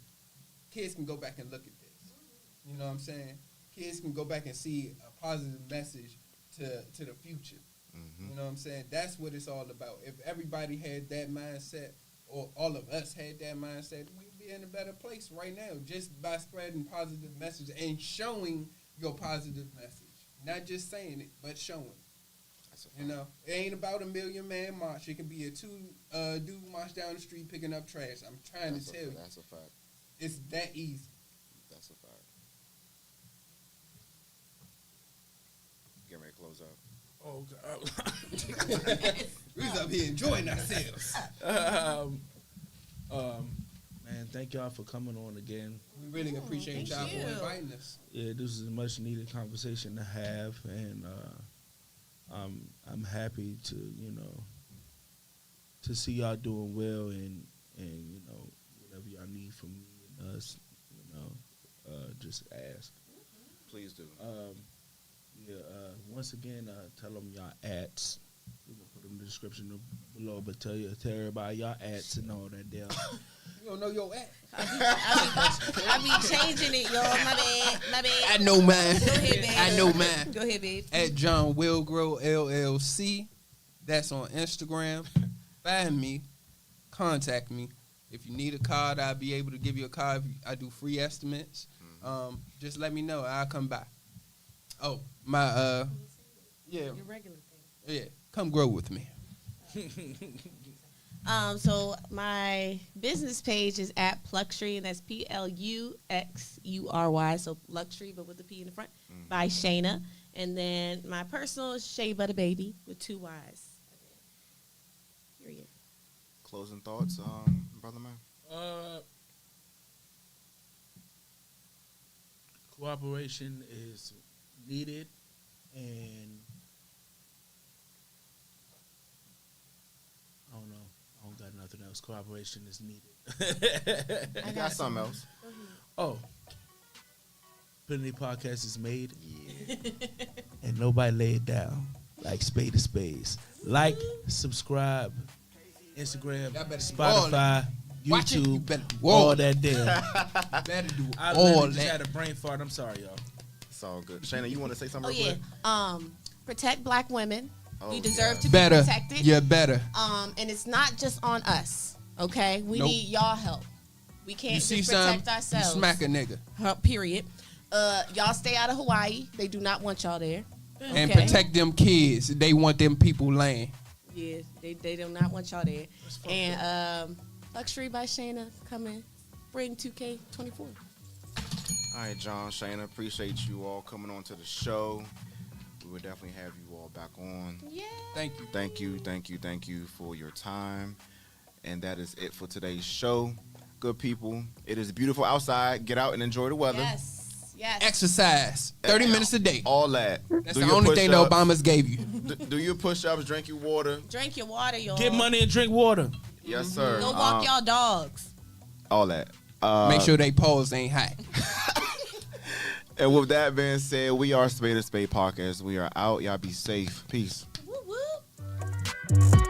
Speaker 4: kids can go back and look at this. You know what I'm saying? Kids can go back and see a positive message to the future. You know what I'm saying? That's what it's all about. If everybody had that mindset, or all of us had that mindset, we'd be in a better place right now, just by spreading positive message and showing your positive message. Not just saying it, but showing. You know, it ain't about a 1,000,000-man march. It can be a 2 dude march down the street picking up trash. I'm trying to tell you.
Speaker 2: That's a fact.
Speaker 4: It's that easy.
Speaker 2: That's a fact. Get ready to close up.
Speaker 3: oh god.
Speaker 4: We was up here enjoying ourselves.
Speaker 3: Man, thank y'all for coming on again.
Speaker 4: We really appreciate y'all
Speaker 8: thank
Speaker 4: for
Speaker 8: you.
Speaker 4: inviting us.
Speaker 3: Yeah, this is a much needed conversation to have, and I'm happy to to see y'all doing well, and whatever y'all need from me and us, just ask.
Speaker 2: Please do.
Speaker 3: Once again, tell them y'all ats. We're gonna put them in the description below, but tell everybody y'all ats and all that deal.
Speaker 4: You don't know your act.
Speaker 8: I be changing it, y'all. My bad.
Speaker 4: I know mine.
Speaker 8: Go ahead, babe.
Speaker 4: I know mine.
Speaker 8: Go ahead, babe.
Speaker 4: At John Wilgrow LLC. That's on Instagram. Find me. Contact me. If you need a card, I'll be able to give you a card. I do free estimates. Just let me know. I'll come by. Oh, my
Speaker 8: Your regular thing.
Speaker 4: yeah. Come grow with me.
Speaker 8: So my business page is at Pluxury, and that's Pluxury. So Luxury, but with the P in the front, by Shayna. And then my personal is Shay Butter Baby with 2 Y's. Period.
Speaker 2: Closing thoughts, brother man.
Speaker 3: Cooperation is needed, and I don't know. I don't got nothing else. Cooperation is needed.
Speaker 2: I got something else.
Speaker 3: Oh, Plenty Podcast is made,
Speaker 2: Yeah.
Speaker 3: and nobody lay it down like Spade of Spades. Like, subscribe, Instagram,
Speaker 4: Y'all better do
Speaker 3: Spotify,
Speaker 4: Watch it, you
Speaker 3: YouTube,
Speaker 4: better do
Speaker 3: all
Speaker 4: all
Speaker 3: that damn.
Speaker 4: Better do
Speaker 3: I
Speaker 4: all
Speaker 3: literally just
Speaker 4: that.
Speaker 3: had a brain fart. I'm sorry, y'all.
Speaker 2: It's all good. Shayna, you want to say something
Speaker 8: Oh
Speaker 2: real
Speaker 8: yeah.
Speaker 2: quick?
Speaker 8: Protect Black women.
Speaker 2: Oh,
Speaker 8: We deserve
Speaker 2: yeah.
Speaker 8: to
Speaker 4: Better.
Speaker 8: be protected.
Speaker 4: You're better.
Speaker 8: And it's not just on us. Okay, we
Speaker 4: Nope.
Speaker 8: need y'all help. We can't
Speaker 4: You see
Speaker 8: just
Speaker 4: something,
Speaker 8: protect
Speaker 4: you
Speaker 8: ourselves.
Speaker 4: smack a nigga.
Speaker 8: Period. Y'all stay out of Hawaii. They do not want y'all there.
Speaker 4: And
Speaker 8: Okay?
Speaker 4: protect them kids. They want them people laying.
Speaker 8: Yeah, they do not want y'all there. And Luxury by Shayna coming spring 2K24.
Speaker 2: All right, John, Shayna, appreciate you all coming on to the show. We will definitely have you all back on.
Speaker 8: Yeah.
Speaker 4: Thank you.
Speaker 2: Thank you for your time. And that is it for today's show. Good people, it is beautiful outside. Get out and enjoy the weather.
Speaker 8: Yes.
Speaker 4: Exercise. 30 minutes a day.
Speaker 2: All that.
Speaker 4: That's
Speaker 2: Do
Speaker 4: the
Speaker 2: your
Speaker 4: only thing the
Speaker 2: push-ups.
Speaker 4: Obamas gave you.
Speaker 2: Do your push-ups, drink your water.
Speaker 8: Drink your water, y'all.
Speaker 3: Get money and drink water.
Speaker 2: Yes, sir.
Speaker 8: Go walk y'all dogs.
Speaker 2: All that.
Speaker 4: Make sure they poles ain't hot.
Speaker 2: And with that being said, we are Spade Podcast. We are out. Y'all be safe. Peace.
Speaker 8: Woo woo.